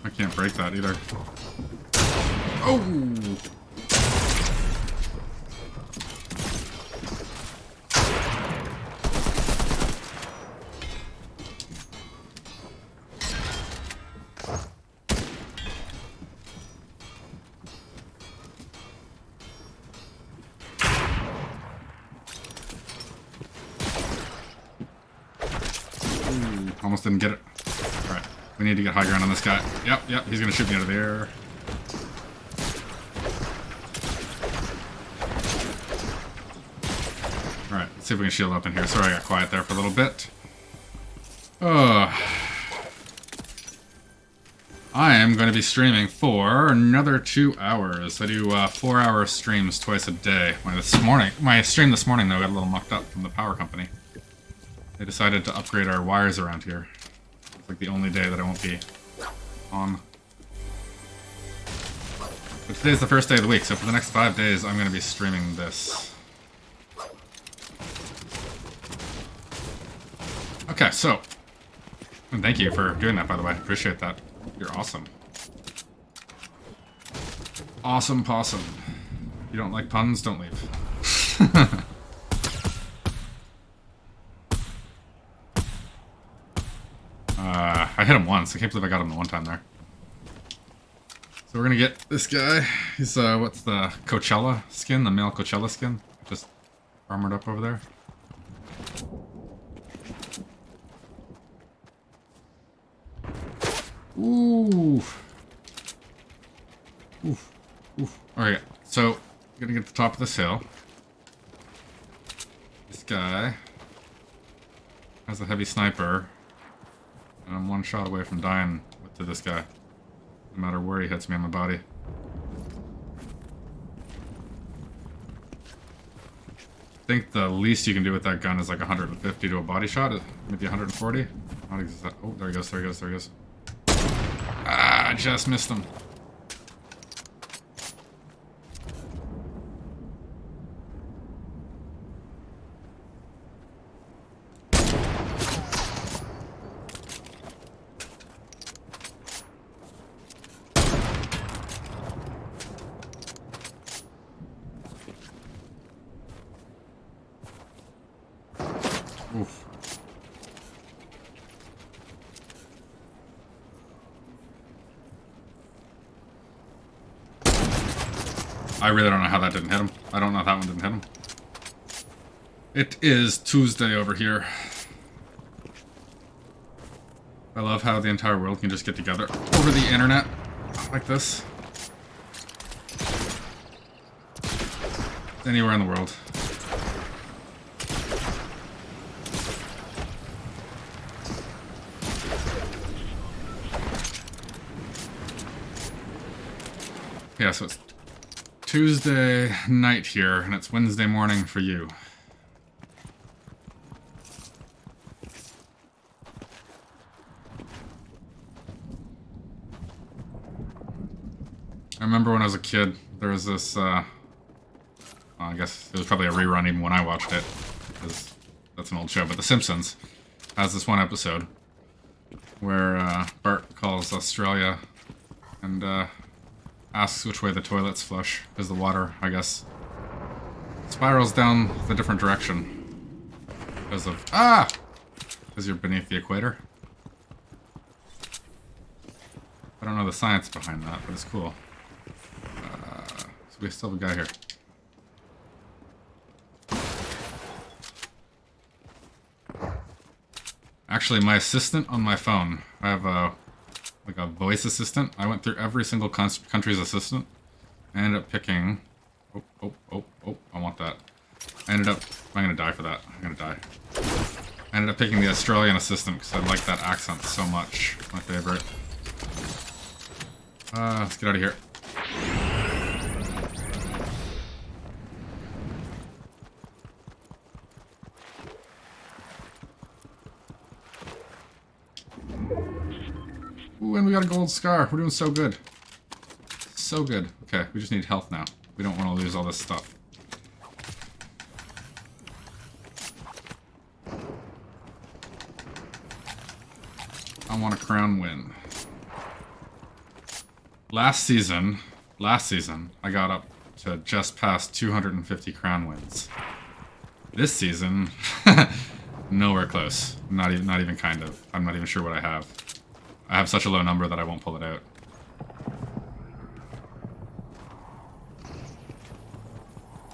I can't break that either. Oh! Ooh, almost didn't get it. Alright, we need to get high ground on this guy. Yep, he's gonna shoot me out of the air. Alright, let's see if we can shield up in here. Sorry I got quiet there for a little bit. I am going to be streaming for another 2 hours. I do 4-hour streams twice a day. My stream this morning, though, got a little mucked up from the power company. They decided to upgrade our wires around here. It's like the only day that I won't be on. But today's the first day of the week, so for the next 5 days, I'm going to be streaming this. Okay, so. And thank you for doing that, by the way. Appreciate that. You're awesome. Awesome possum. You don't like puns? Don't leave. I hit him once. I can't believe I got him the one time there. So we're gonna get this guy. He's, what's the Coachella skin? The male Coachella skin? Just armored up over there. Ooh. Oof. Oof. Alright, so, I'm gonna get to the top of this hill. This guy has a heavy sniper. And I'm one shot away from dying to this guy. No matter where he hits me on my body. I think the least you can do with that gun is like 150 to a body shot. Maybe 140? Not exact. Oh, there he goes, there he goes, there he goes. Ah, I just missed him. Oof. I really don't know how that didn't hit him. I don't know how that one didn't hit him. It is Tuesday over here. I love how the entire world can just get together over the internet like this. Anywhere in the world. Yeah, so it's Tuesday night here, and it's Wednesday morning for you. I remember when I was a kid, there was this, well, I guess it was probably a rerun even when I watched it, because that's an old show, but The Simpsons has this one episode where Bart calls Australia, and asks which way the toilets flush, because the water, I guess, spirals down the different direction. Because of... Ah! Because you're beneath the equator. I don't know the science behind that, but it's cool. So we still have a guy here. Actually, my assistant on my phone, I have a voice assistant. I went through every single country's assistant. I ended up picking... Oh, I want that. I'm gonna die for that. I'm gonna die. I ended up picking the Australian assistant because I like that accent so much. My favorite. Let's get out of here. Ooh, and we got a gold scar. We're doing so good. So good. Okay, we just need health now. We don't want to lose all this stuff. I want a crown win. Last season, I got up to just past 250 crown wins. This season, nowhere close. Not even kind of. I'm not even sure what I have. I have such a low number that I won't pull it out.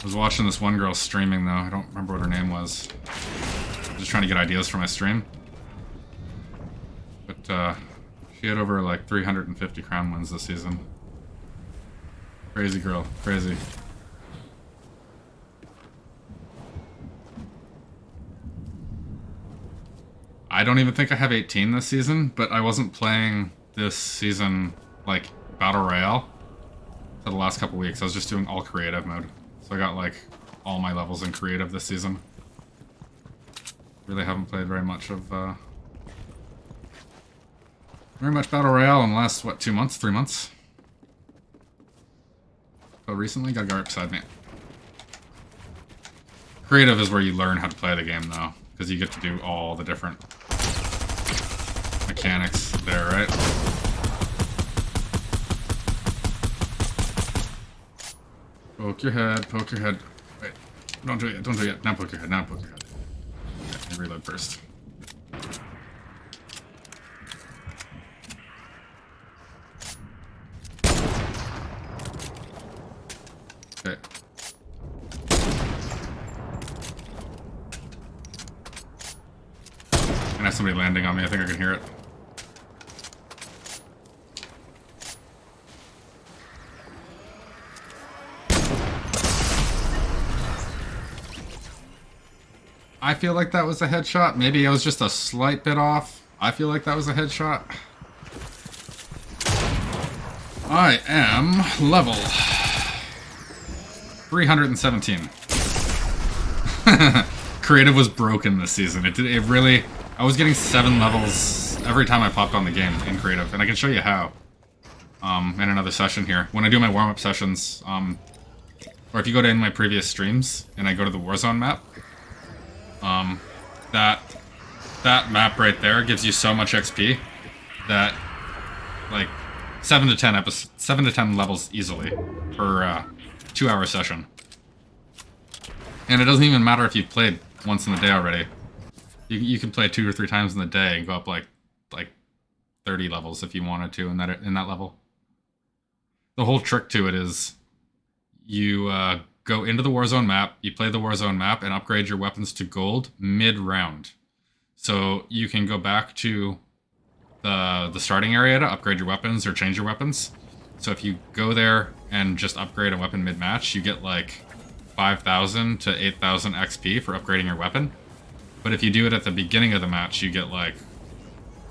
I was watching this one girl streaming though. I don't remember what her name was. Just trying to get ideas for my stream. But she had over like 350 crown wins this season. Crazy girl, crazy. I don't even think I have 18 this season, but I wasn't playing this season like Battle Royale for the last couple weeks. I was just doing all creative mode. So I got like all my levels in creative this season. Really haven't played very much Battle Royale in the last, what, 2 months, 3 months? But recently, got a guy right beside me. Creative is where you learn how to play the game, though, because you get to do all the different mechanics there, right? Poke your head, poke your head. Wait, don't do it yet, don't do it yet. Now poke your head, now poke your head. Okay, reload first. Okay. And I have somebody landing on me, I think I can hear it. I feel like that was a headshot. Maybe I was just a slight bit off. I feel like that was a headshot. I am level 317. Creative was broken this season. It really... I was getting 7 levels every time I popped on the game in creative, and I can show you how. In another session here. When I do my warm-up sessions, or if you go to any of my previous streams, and I go to the WarZone map, that map right there gives you so much XP that, like, 7 to 10 levels easily per 2-hour session. And it doesn't even matter if you've played once in the day already. You can play 2 or 3 times in the day and go up like 30 levels if you wanted to in that level. The whole trick to it is you go into the WarZone map, you play the WarZone map, and upgrade your weapons to gold mid-round. So you can go back to the starting area to upgrade your weapons or change your weapons. So if you go there and just upgrade a weapon mid-match, you get like 5,000 to 8,000 XP for upgrading your weapon. But if you do it at the beginning of the match, you get like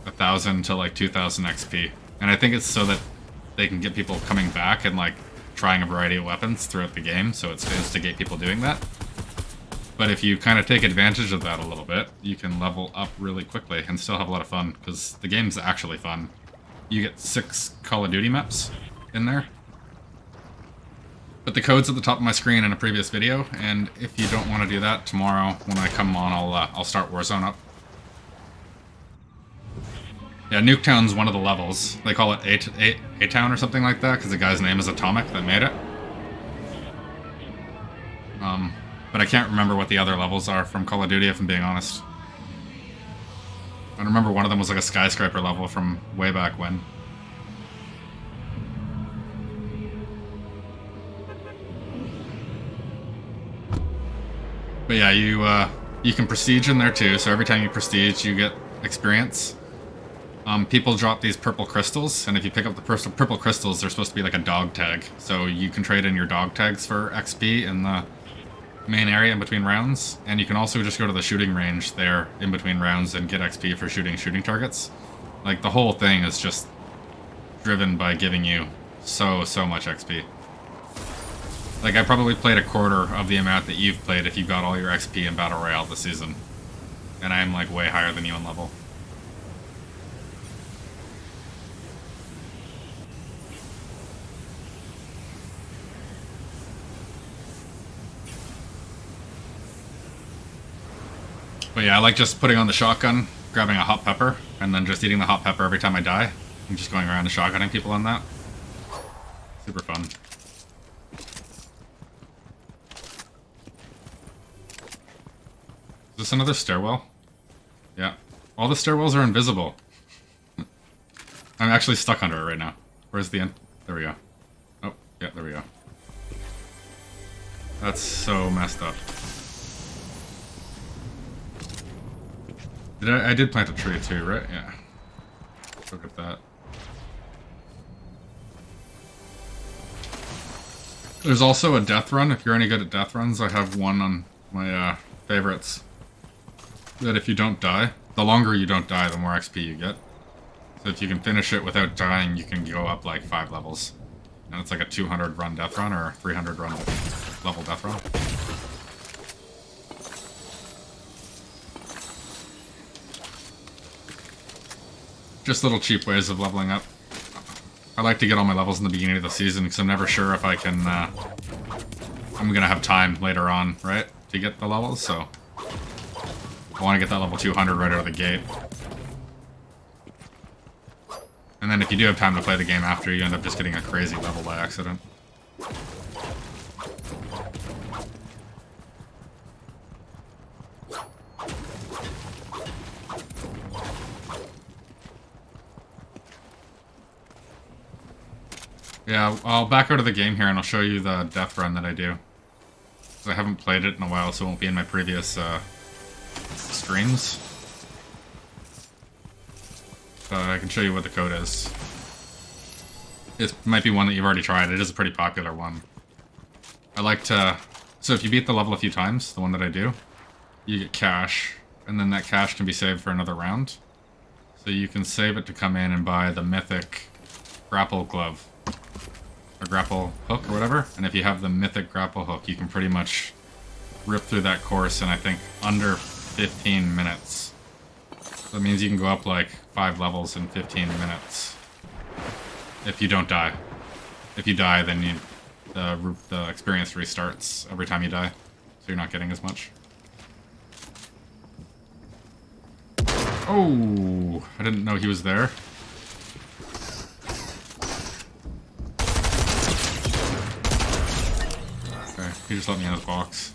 1,000 to like 2,000 XP. And I think it's so that they can get people coming back and like trying a variety of weapons throughout the game, so it's to instigate people doing that. But if you kind of take advantage of that a little bit, you can level up really quickly and still have a lot of fun, because the game's actually fun. You get 6 Call of Duty maps in there. But the code's at the top of my screen in a previous video, and if you don't want to do that, tomorrow when I come on, I'll start WarZone up. Yeah, Nuketown's one of the levels. They call it A-Town or something like that, because the guy's name is Atomic that made it. But I can't remember what the other levels are from Call of Duty, if I'm being honest. I remember one of them was like a skyscraper level from way back when. But yeah, you can prestige in there too, so every time you prestige, you get experience. People drop these purple crystals, and if you pick up the purple crystals, they're supposed to be like a dog tag. So you can trade in your dog tags for XP in the main area in between rounds, and you can also just go to the shooting range there in between rounds and get XP for shooting targets. Like, the whole thing is just driven by giving you so much XP. Like, I probably played a quarter of the amount that you've played if you got all your XP in Battle Royale this season. And I'm like way higher than you on level. But yeah, I like just putting on the shotgun, grabbing a hot pepper, and then just eating the hot pepper every time I die. I'm just going around and shotgunning people on that. Super fun. Is this another stairwell? Yeah. All the stairwells are invisible. I'm actually stuck under it right now. Where's the end? There we go. Oh, yeah, there we go. That's so messed up. I did plant a tree too, right? Yeah. Look at that. There's also a death run. If you're any good at death runs, I have one on my favorites. That if you don't die, the longer you don't die, the more XP you get. So if you can finish it without dying, you can go up like 5 levels. And it's like a 200 run death run or 300 run level death run. Just little cheap ways of leveling up. I like to get all my levels in the beginning of the season because I'm never sure if I can, I'm gonna have time later on, right, to get the levels, so I want to get that level 200 right out of the gate. And then if you do have time to play the game after, you end up just getting a crazy level by accident. Yeah, I'll back out of the game here and I'll show you the death run that I do. I haven't played it in a while, so it won't be in my previous streams. But I can show you what the code is. It might be one that you've already tried. It is a pretty popular one. I like to... So if you beat the level a few times, the one that I do, you get cash, and then that cash can be saved for another round. So you can save it to come in and buy the mythic grapple glove. Or grapple hook or whatever. And if you have the mythic grapple hook, you can pretty much rip through that course in, I think, under 15 minutes. That means you can go up like 5 levels in 15 minutes. If you don't die. If you die, then the experience restarts every time you die. So you're not getting as much. Oh, I didn't know he was there. Okay, he just let me in his box.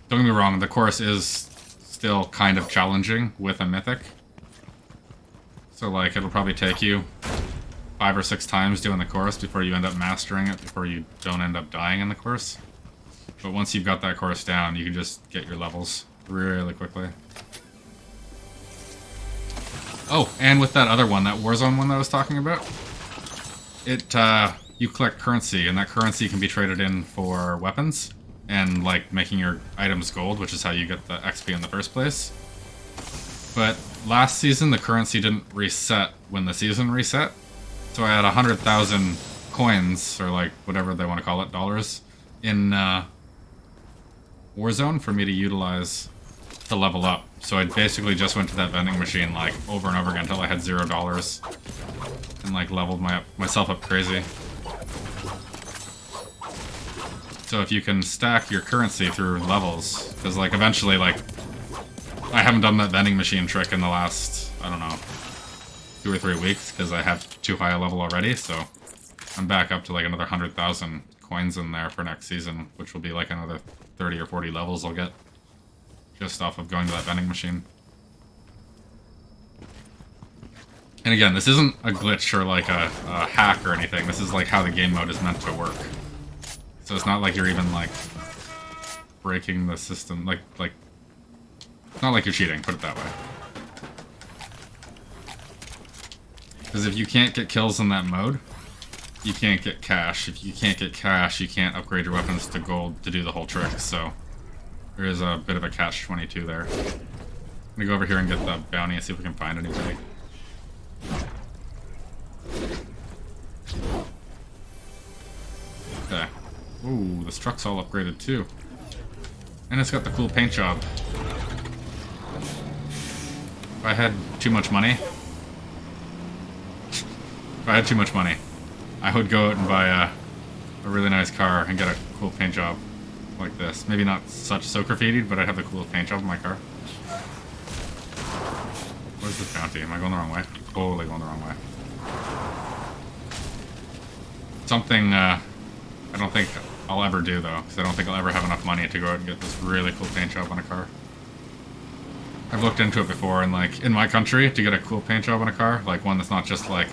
Don't get me wrong, the course is still kind of challenging with a mythic. So like, it'll probably take you 5 or 6 times doing the course before you end up mastering it, before you don't end up dying in the course. But once you've got that course down, you can just get your levels really quickly. Oh, and with that other one, that WarZone one that I was talking about, you collect currency, and that currency can be traded in for weapons, and like making your items gold, which is how you get the XP in the first place. But last season, the currency didn't reset when the season reset, so I had 100,000 coins, or like whatever they want to call it, dollars, in WarZone for me to utilize to level up. So I basically just went to that vending machine like over and over again until I had $0 and like leveled myself up crazy. So if you can stack your currency through levels, because like eventually like I haven't done that vending machine trick in the last, I don't know, 2 or 3 weeks because I have too high a level already, so I'm back up to like another 100,000 coins in there for next season, which will be like another 30 or 40 levels I'll get just off of going to that vending machine. And again, this isn't a glitch or like a hack or anything. This is like how the game mode is meant to work. So it's not like you're even like breaking the system. Like it's not like you're cheating. Put it that way. Because if you can't get kills in that mode, you can't get cash. If you can't get cash, you can't upgrade your weapons to gold to do the whole trick. So there is a bit of a catch-22 there. I'm gonna go over here and get the bounty and see if we can find anybody. Okay. Ooh, this truck's all upgraded too. And it's got the cool paint job. If I had too much money... I would go out and buy a really nice car and get a cool paint job like this. Maybe not so graffitied, but I'd have the cool paint job in my car. Where's this bounty? Am I going the wrong way? Totally going the wrong way. Something I don't think I'll ever do though, because I don't think I'll ever have enough money to go out and get this really cool paint job on a car. I've looked into it before, and like in my country, to get a cool paint job on a car, like one that's not just like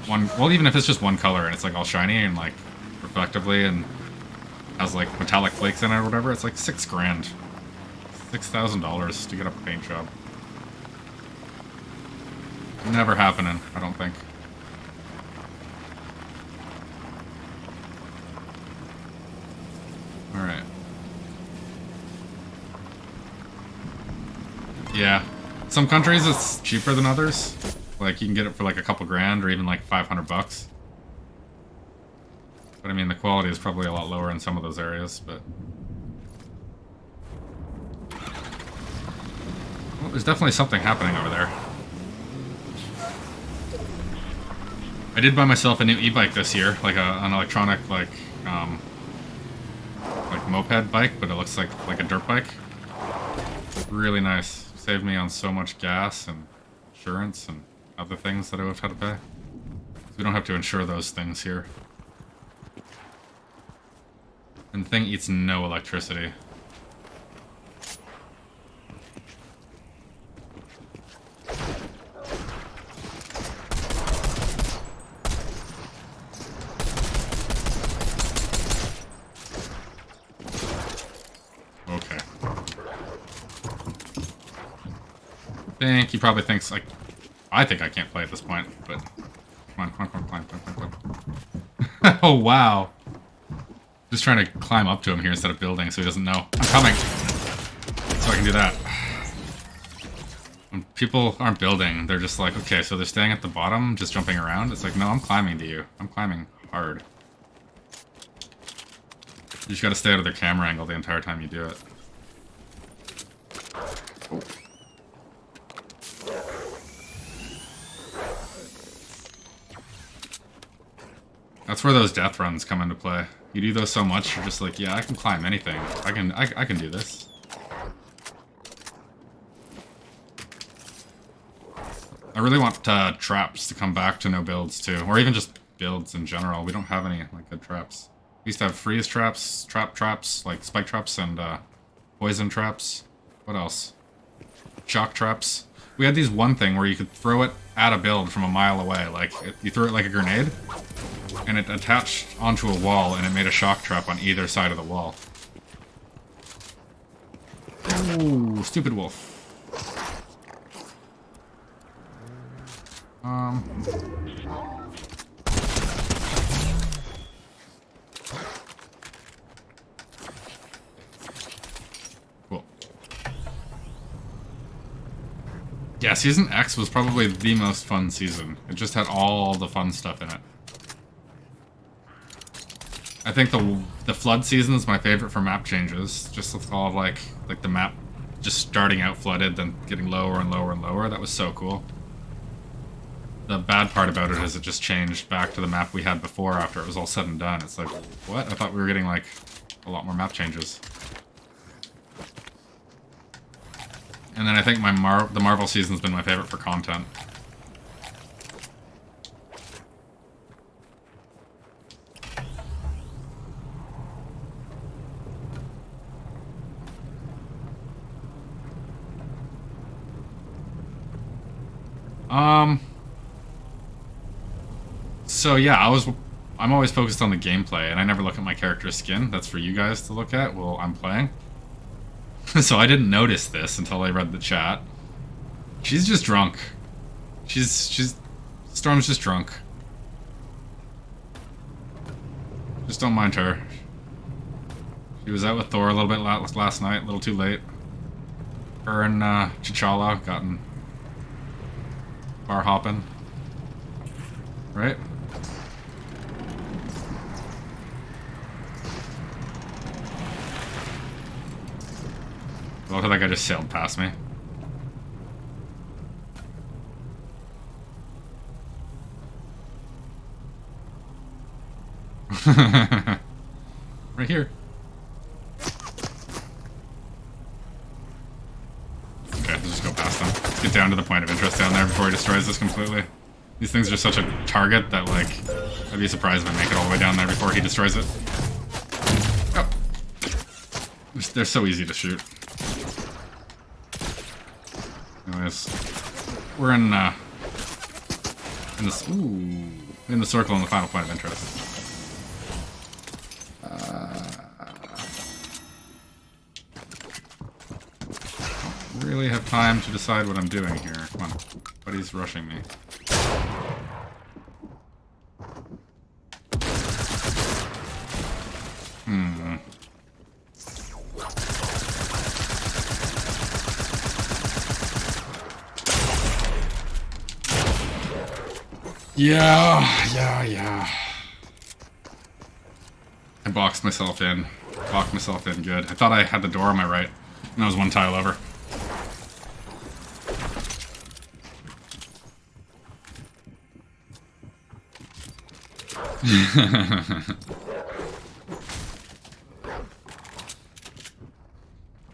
one, well, even if it's just one color and it's like all shiny and like reflectively and has like metallic flakes in it or whatever, it's like $6 grand. $6,000 to get a paint job. Never happening, I don't think. Alright. Yeah. Some countries it's cheaper than others. Like, you can get it for like a couple grand or even like 500 bucks. But I mean, the quality is probably a lot lower in some of those areas, but... Well, there's definitely something happening over there. I did buy myself a new e-bike this year, like an electronic, like moped bike, but it looks like a dirt bike. Really nice. Saved me on so much gas and insurance and other things that I would have had to pay. We don't have to insure those things here. And the thing eats no electricity. Okay. He probably thinks, like, I think I can't play at this point, but come on, climb. Oh, wow. Just trying to climb up to him here instead of building so he doesn't know. I'm coming! So I can do that. When people aren't building, they're just like, okay, so they're staying at the bottom, just jumping around. It's like, no, I'm climbing to you. I'm climbing hard. You just gotta stay out of their camera angle the entire time you do it. Oh. That's where those death runs come into play. You do those so much, you're just like, yeah, I can climb anything. I can do this. I really want traps to come back to no builds too, or even just builds in general. We don't have any like good traps. We used to have freeze traps, trap traps, like spike traps and poison traps. What else? Shock traps. We had these one thing where you could throw it at a build from a mile away. Like, you threw it like a grenade, and it attached onto a wall, and it made a shock trap on either side of the wall. Ooh, stupid wolf. Cool. Yeah, Season X was probably the most fun season. It just had all the fun stuff in it. I think the Flood season is my favorite for map changes. Just with all of like the map just starting out flooded, then getting lower and lower and lower. That was so cool. The bad part about it is it just changed back to the map we had before after it was all said and done. It's like, what? I thought we were getting, like, a lot more map changes. And then I think the Marvel season's been my favorite for content. So yeah, I'm always focused on the gameplay, and I never look at my character's skin. That's for you guys to look at while I'm playing. So I didn't notice this until I read the chat. She's just drunk. Storm's just drunk. Just don't mind her. She was out with Thor a little bit last night, a little too late. Her and T'Challa gotten bar hopping. Right? I love how that guy just sailed past me. Right here. Okay, let's just go past him. Let's get down to the point of interest down there before he destroys this completely. These things are such a target that, like, I'd be surprised if I make it all the way down there before he destroys it. Oh. They're so easy to shoot. Anyways, we're in this, in the circle in the final point of interest. Don't really have time to decide what I'm doing here. Come on, buddy's rushing me. Yeah. I boxed myself in. Locked myself in good. I thought I had the door on my right, and I was one tile over.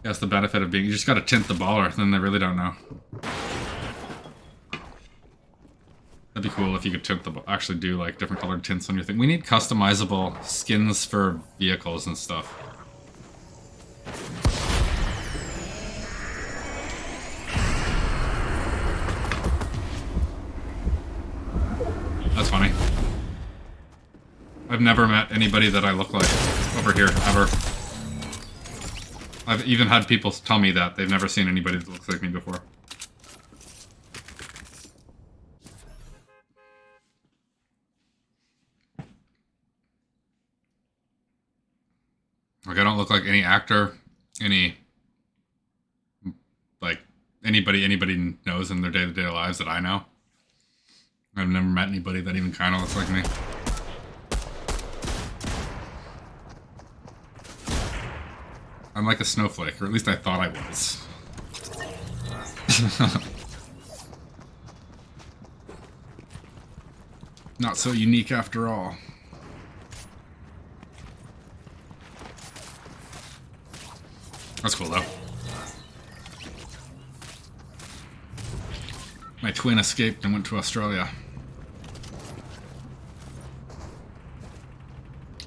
That's the benefit of being... You just gotta tint the baller, then they really don't know. That'd be cool if you could tint actually do like different colored tints on your thing. We need customizable skins for vehicles and stuff. That's funny. I've never met anybody that I look like over here, ever. I've even had people tell me that they've never seen anybody that looks like me before. Like, I don't look like any actor, like, anybody knows in their day-to-day lives that I know. I've never met anybody that even kind of looks like me. I'm like a snowflake, or at least I thought I was. Not so unique after all. That's cool, though. My twin escaped and went to Australia.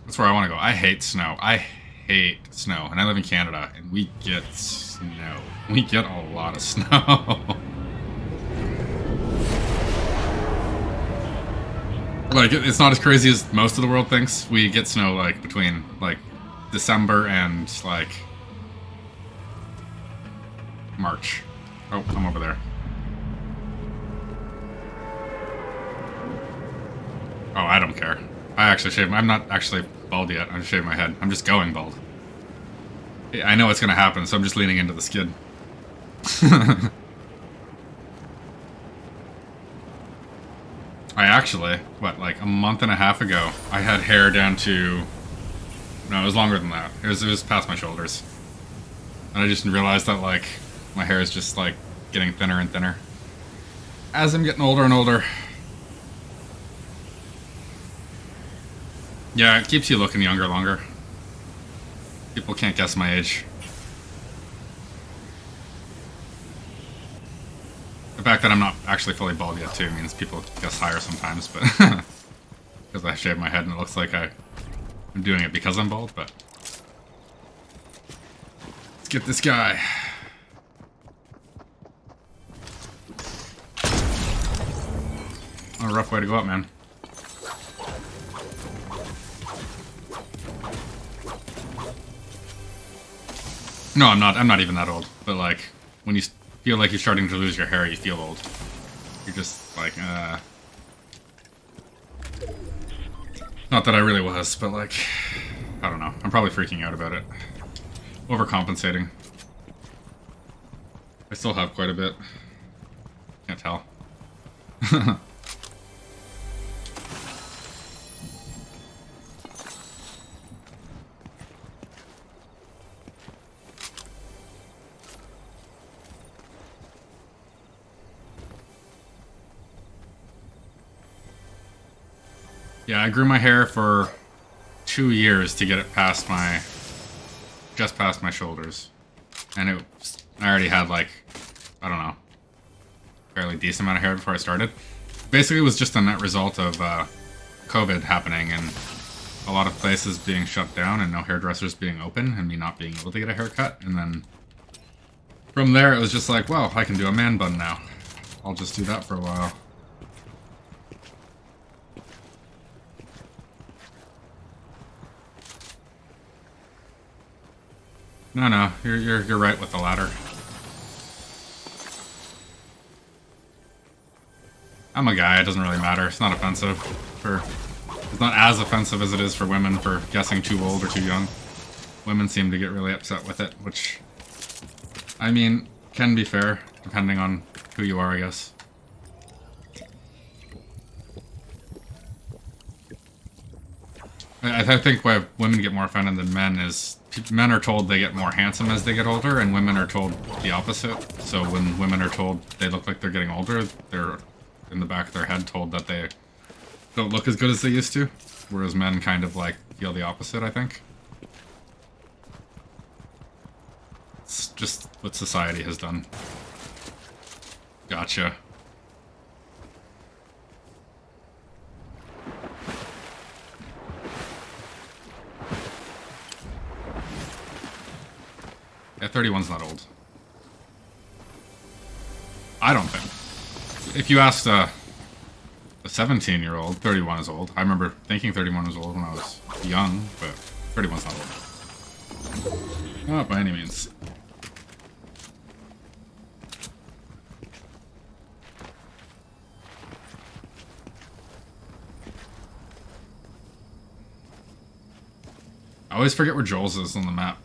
That's where I want to go. I hate snow. I hate snow. And I live in Canada, and we get snow. We get a lot of snow. Like, it's not as crazy as most of the world thinks. We get snow, like, between, like, December and, like... March. Oh, I'm over there. Oh, I don't care. I actually shave. I'm not actually bald yet. I'm just shaving my head. I'm just going bald. I know it's gonna happen, so I'm just leaning into the skid. I actually, like a month and a half ago, I had hair down to... No, it was longer than that. It was past my shoulders. And I just realized that, like, My hair is just like getting thinner and thinner as I'm getting older and older. Yeah, it keeps you looking younger longer. People can't guess my age. The fact that I'm not actually fully bald yet too means people guess higher sometimes, but because I shaved my head and it looks like I'm doing it because I'm bald, but let's get this guy. What a rough way to go up, man. No, I'm not even that old, but like when you feel like you're starting to lose your hair, you feel old. You're just like, not that I really was, but like, I don't know. I'm probably freaking out about it. Overcompensating. I still have quite a bit. Can't tell. Yeah, I grew my hair for 2 years to get it past my, just past my shoulders. And I already had like, I don't know, fairly decent amount of hair before I started. Basically it was just a net result of COVID happening and a lot of places being shut down and no hairdressers being open and me not being able to get a haircut. And then from there it was just like, well, I can do a man bun now. I'll just do that for a while. No, you're right with the latter. I'm a guy, it doesn't really matter. It's not offensive it's not as offensive as it is for women for guessing too old or too young. Women seem to get really upset with it, which, I mean, can be fair, depending on who you are, I guess. I think why women get more offended than men is men are told they get more handsome as they get older, and women are told the opposite. So when women are told they look like they're getting older, they're in the back of their head told that they don't look as good as they used to. Whereas men kind of like feel the opposite, I think. It's just what society has done. Gotcha. Yeah, 31's not old. I don't think. If you asked a 17-year-old, 31 is old. I remember thinking 31 was old when I was young, but 31's not old. Not by any means. I always forget where Joel's is on the map.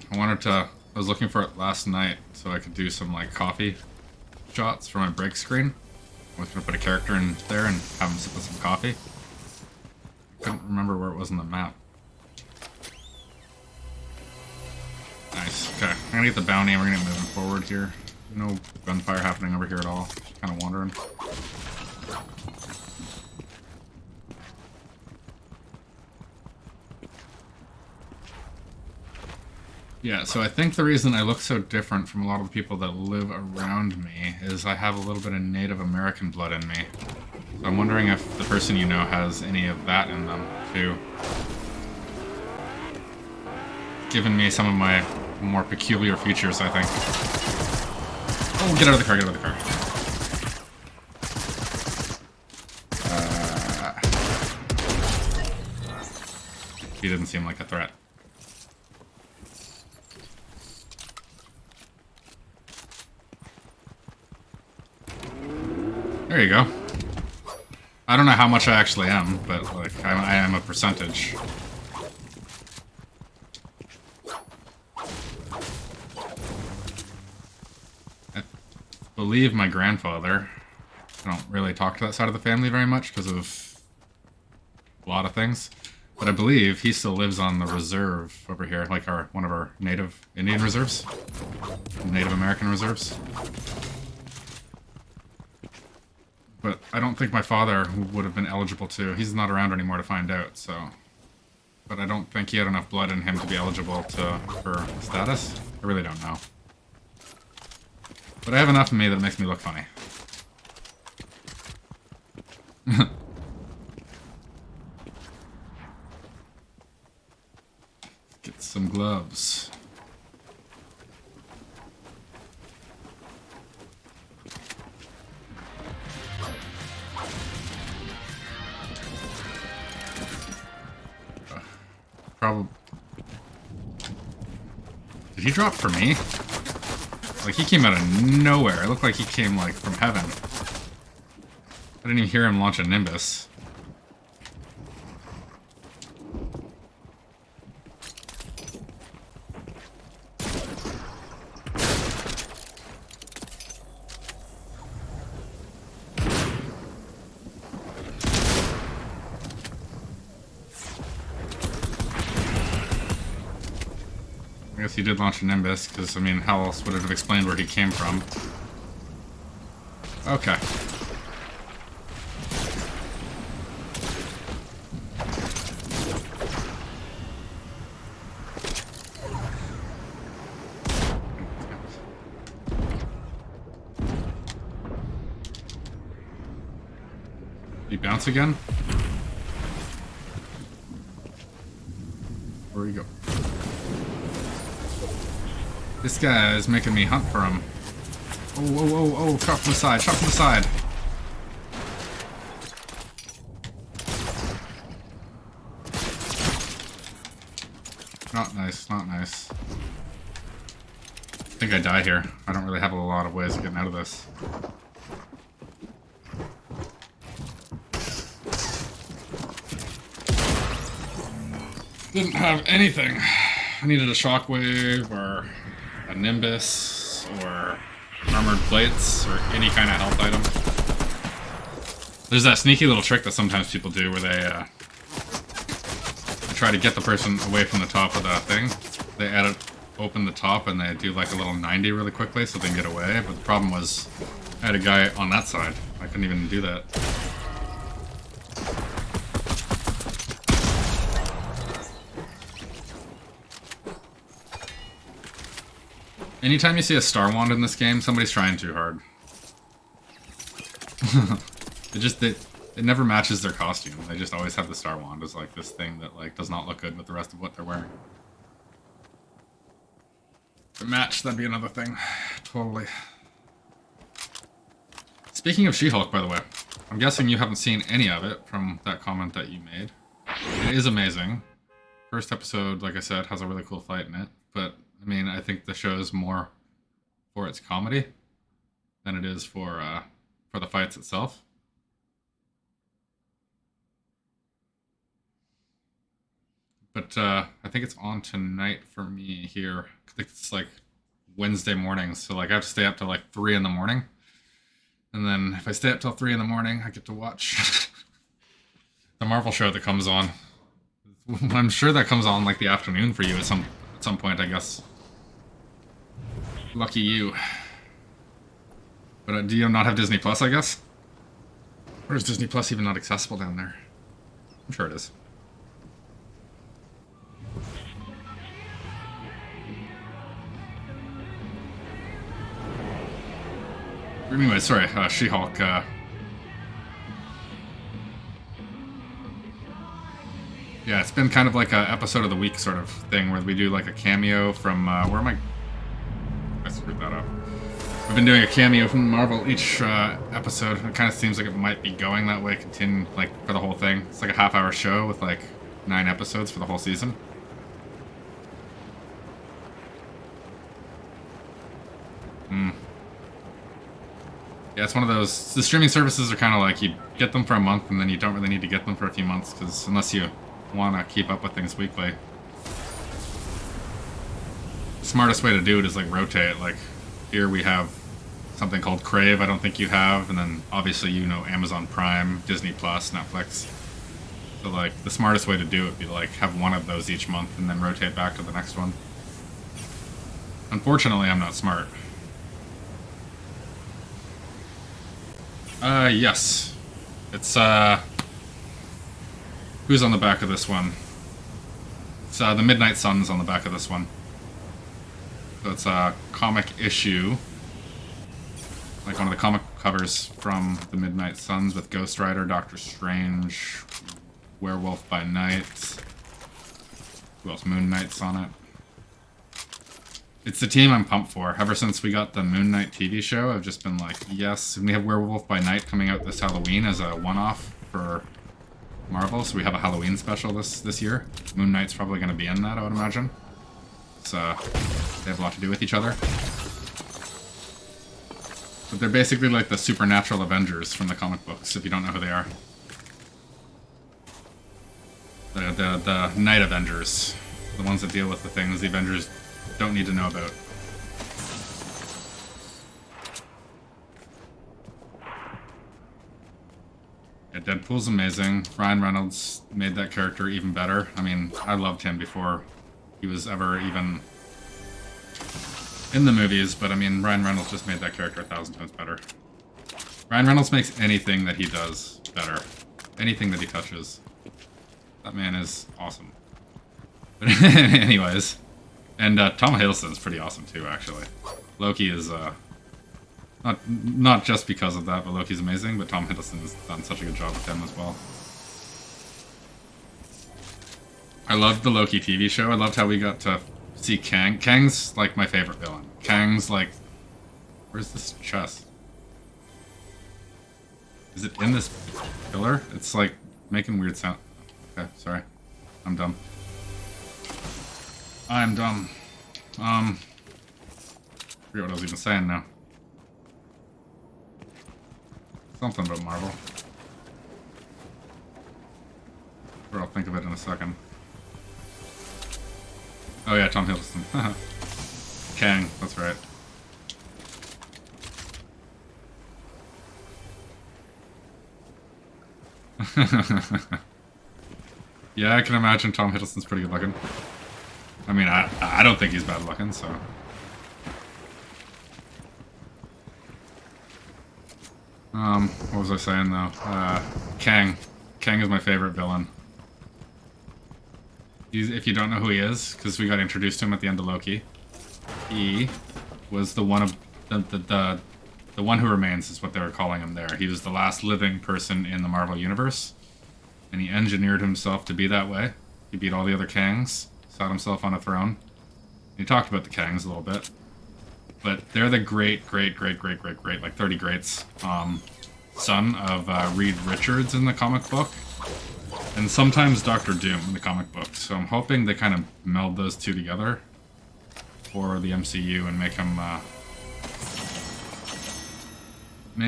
I was looking for it last night so I could do some like coffee shots for my break screen. I was gonna put a character in there and have him sip with some coffee. I couldn't remember where it was on the map. Nice, okay. I'm gonna get the bounty and we're gonna get moving forward here. No gunfire happening over here at all. Just kinda wandering. Yeah, so I think the reason I look so different from a lot of the people that live around me is I have a little bit of Native American blood in me. So I'm wondering if the person you know has any of that in them, too. Giving me some of my more peculiar features, I think. Oh, get out of the car, get out of the car. He didn't seem like a threat. There you go. I don't know how much I actually am, but like I am a percentage. I believe my grandfather. I don't really talk to that side of the family very much because of a lot of things. But I believe he still lives on the reserve over here, like one of our native Indian reserves, Native American reserves. But I don't think my father would have been eligible to. He's not around anymore to find out, so. But I don't think he had enough blood in him to be eligible for status. I really don't know. But I have enough in me that makes me look funny. Get some gloves. Probably. Did he drop for me? Like, he came out of nowhere. It looked like he came, like, from heaven. I didn't even hear him launch a Nimbus. I guess he did launch a Nimbus, because, I mean, how else would it have explained where he came from? Okay. Did he bounce again? Where'd he go? This guy is making me hunt for him. Oh, oh, oh, oh, shot from the side, shot from the side. Not nice, not nice. I think I die here. I don't really have a lot of ways of getting out of this. Didn't have anything. I needed a shockwave or a Nimbus or armored plates or any kind of health item. There's that sneaky little trick that sometimes people do where they try to get the person away from the top of the thing. They open the top and they do like a little 90 really quickly so they can get away. But the problem was I had a guy on that side. I couldn't even do that. Anytime you see a Star Wand in this game, somebody's trying too hard. It never matches their costume. They just always have the Star Wand as like this thing that like does not look good with the rest of what they're wearing. If it matched, that'd be another thing. Totally. Speaking of She-Hulk, by the way, I'm guessing you haven't seen any of it from that comment that you made. It is amazing. First episode, like I said, has a really cool fight in it, but I mean, I think the show is more for its comedy than it is for the fights itself. But I think it's on tonight for me here. I think it's like Wednesday mornings, so like I have to stay up till like 3 in the morning. And then if I stay up till 3 in the morning, I get to watch the Marvel show that comes on. I'm sure that comes on like the afternoon for you at some point, I guess. Lucky you. But do you not have Disney Plus, I guess? Or is Disney Plus even not accessible down there? I'm sure it is. Anyway, sorry, She-Hulk. Yeah, it's been kind of like a episode of the week sort of thing where we do like a cameo from, where am I? I screwed that up. We've been doing a cameo from Marvel each episode. It kind of seems like it might be going that way, continue like for the whole thing. It's like a half-hour show with like 9 episodes for the whole season. Yeah, it's one of those. The streaming services are kind of like you get them for a month and then you don't really need to get them for a few months because unless you want to keep up with things weekly. The smartest way to do it is like rotate. Like here we have something called Crave, I don't think you have, and then obviously you know Amazon Prime, Disney Plus, Netflix. So like the smartest way to do it would be to like have one of those each month and then rotate back to the next one. Unfortunately, I'm not smart. Yes. It's, who's on the back of this one? It's, the Midnight Sun's on the back of this one. So it's a comic issue. Like one of the comic covers from the Midnight Suns with Ghost Rider, Doctor Strange, Werewolf by Night. Who else? Moon Knight's on it. It's the team I'm pumped for. Ever since we got the Moon Knight TV show, I've just been like, yes. And we have Werewolf by Night coming out this Halloween as a one-off for Marvel. So we have a Halloween special this year. Moon Knight's probably going to be in that, I would imagine. So they have a lot to do with each other. But they're basically like the supernatural Avengers from the comic books, if you don't know who they are. The Night Avengers. The ones that deal with the things the Avengers don't need to know about. Yeah, Deadpool's amazing. Ryan Reynolds made that character even better. I mean, I loved him before he was ever even in the movies, but I mean, Ryan Reynolds just made that character 1,000 times better. Ryan Reynolds makes anything that he does better. Anything that he touches. That man is awesome. But anyways. And Tom Hiddleston's pretty awesome too, actually. Loki is, not just because of that, but Loki's amazing, but Tom Hiddleston's done such a good job with him as well. I loved the Loki TV show. I loved how we got to see Kang. Kang's, like, my favorite villain. Kang's, like... Where's this chest? Is it in this pillar? It's, like, making weird sound. Okay, sorry. I'm dumb. I'm dumb. I forget what I was even saying now. Something about Marvel. Or I'll think of it in a second. Oh yeah, Tom Hiddleston. Kang, that's right. Yeah, I can imagine Tom Hiddleston's pretty good looking. I mean, I don't think he's bad looking, so... what was I saying, though? Kang. Kang is my favorite villain. If you don't know who he is, because we got introduced to him at the end of Loki, he was the one of... The one who remains is what they were calling him there. He was the last living person in the Marvel Universe, and he engineered himself to be that way. He beat all the other Kangs. Sat himself on a throne. He talked about the Kangs a little bit. But they're the great, like 30 greats, son of Reed Richards in the comic book. And sometimes Doctor Doom in the comic book. So I'm hoping they kind of meld those two together for the MCU and make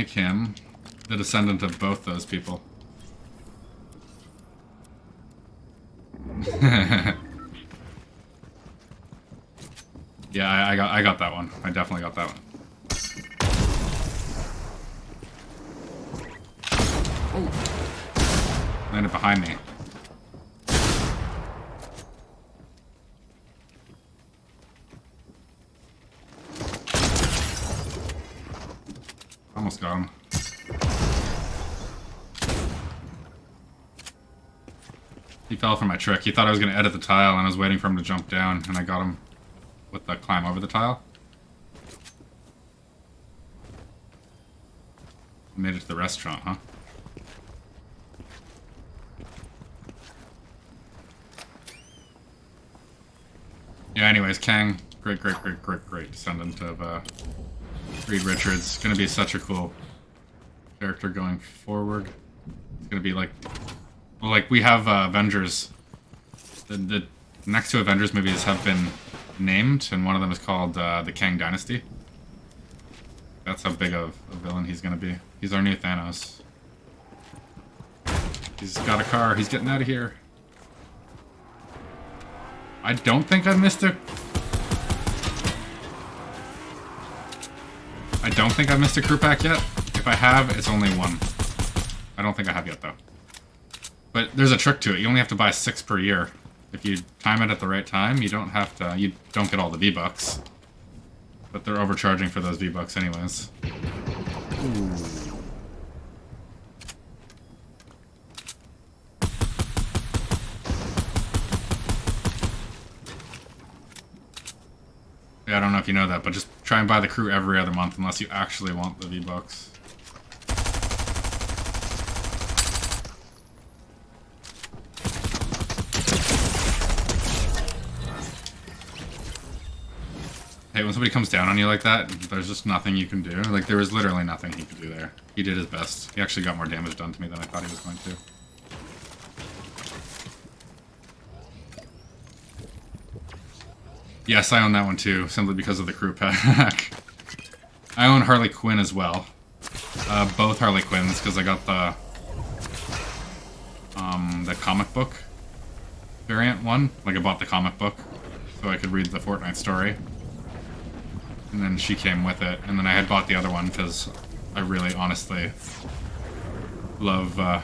him the descendant of both those people. Yeah, I got that one. I definitely got that one. Oh. Landed behind me. Almost got him. He fell for my trick. He thought I was going to edit the tile, and I was waiting for him to jump down, and I got him with the climb over the tile. Made it to the restaurant, huh? Yeah, anyways, Kang, great descendant of Reed Richards. Gonna be such a cool character going forward. It's gonna be like... Well, like, we have Avengers. The next two Avengers movies have been named, and one of them is called the Kang Dynasty. That's how big of a villain he's gonna be. He's our new Thanos. He's got a car. He's getting out of here. I don't think I missed a... I don't think I've missed a crew pack yet. If I have, it's only one. I don't think I have yet, though. But there's a trick to it. You only have to buy 6 per year. If you time it at the right time, you don't have to. You don't get all the V-Bucks. But they're overcharging for those V-Bucks anyways. Ooh. Yeah, I don't know if you know that, but just try and buy the crew every other month unless you actually want the V-Bucks. Hey, when somebody comes down on you like that, there's just nothing you can do. Like, there was literally nothing he could do there. He did his best. He actually got more damage done to me than I thought he was going to. Yes, I own that one too, simply because of the crew pack. I own Harley Quinn as well. Both Harley Quinns, because I got the comic book variant one. Like, I bought the comic book so I could read the Fortnite story. And then she came with it, and then I had bought the other one because I really, honestly love the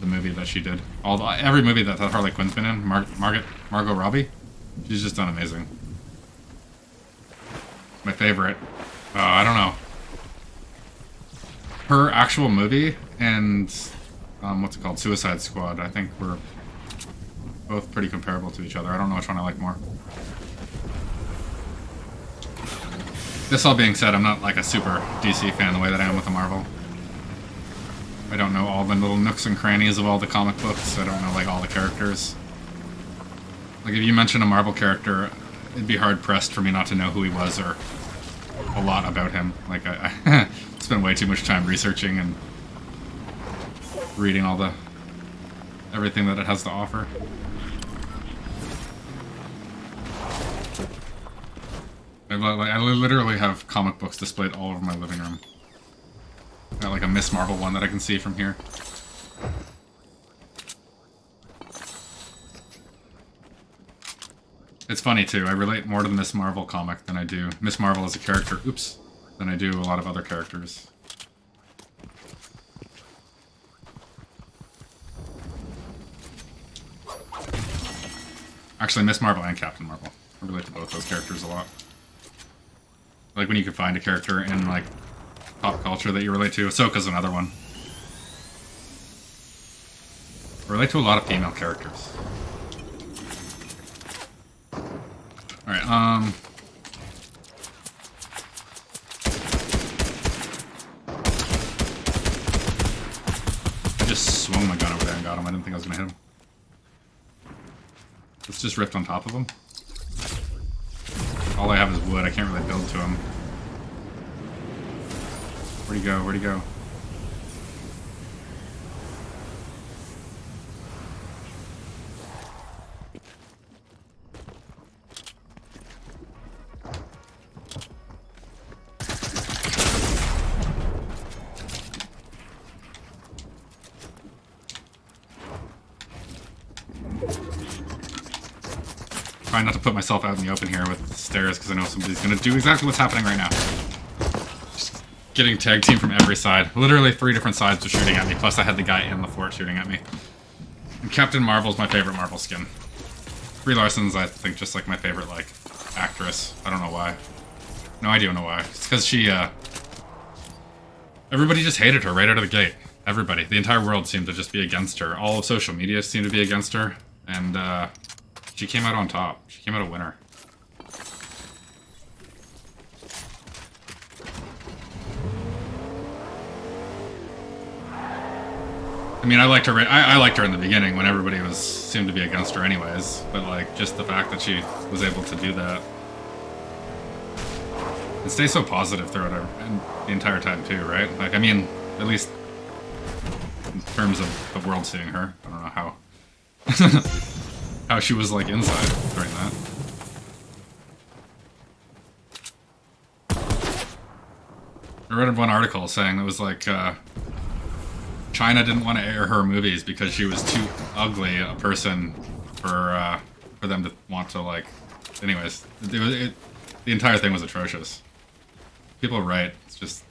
movie that she did. Every movie that Harley Quinn's been in, Margot Robbie, she's just done amazing. My favorite, I don't know. Her actual movie and what's it called, Suicide Squad, I think were both pretty comparable to each other. I don't know which one I like more. This all being said, I'm not like a super DC fan the way that I am with the Marvel. I don't know all the little nooks and crannies of all the comic books. I don't know like all the characters. Like if you mention a Marvel character, it'd be hard pressed for me not to know who he was or a lot about him. Like I spent way too much time researching and reading everything that it has to offer. I literally have comic books displayed all over my living room. Got like a Miss Marvel one that I can see from here. It's funny too, I relate more to the Miss Marvel comic than I do Miss Marvel as a character, than I do a lot of other characters. Actually, Miss Marvel and Captain Marvel. I relate to both those characters a lot. Like when you can find a character in like pop culture that you relate to. Ahsoka's another one. I relate to a lot of female characters. Alright, I just swung my gun over there and got him. I didn't think I was gonna hit him. Let's just rift on top of him. All I have is wood, I can't really build to him. Where'd he go? Where'd he go? Trying not to put myself out in the open here with the stairs because I know somebody's going to do exactly what's happening right now. Just getting tag team from every side. Literally 3 different sides were shooting at me, plus I had the guy in the fort shooting at me. And Captain Marvel's my favorite Marvel skin. Brie Larson's, I think, just like my favorite, like, actress. I don't know why. No idea know why. It's because she, everybody just hated her right out of the gate. Everybody. The entire world seemed to just be against her. All of social media seemed to be against her. And, she came out on top. She came out a winner. I mean, I liked her. I liked her in the beginning when everybody seemed to be against her, anyways. But like, just the fact that she was able to do that and stay so positive throughout the entire time too, right? Like, I mean, at least in terms of the world seeing her. I don't know how. How she was like inside during that. I read one article saying it was like China didn't want to air her movies because she was too ugly a person for them to want to like. Anyways, the entire thing was atrocious. People write, it's just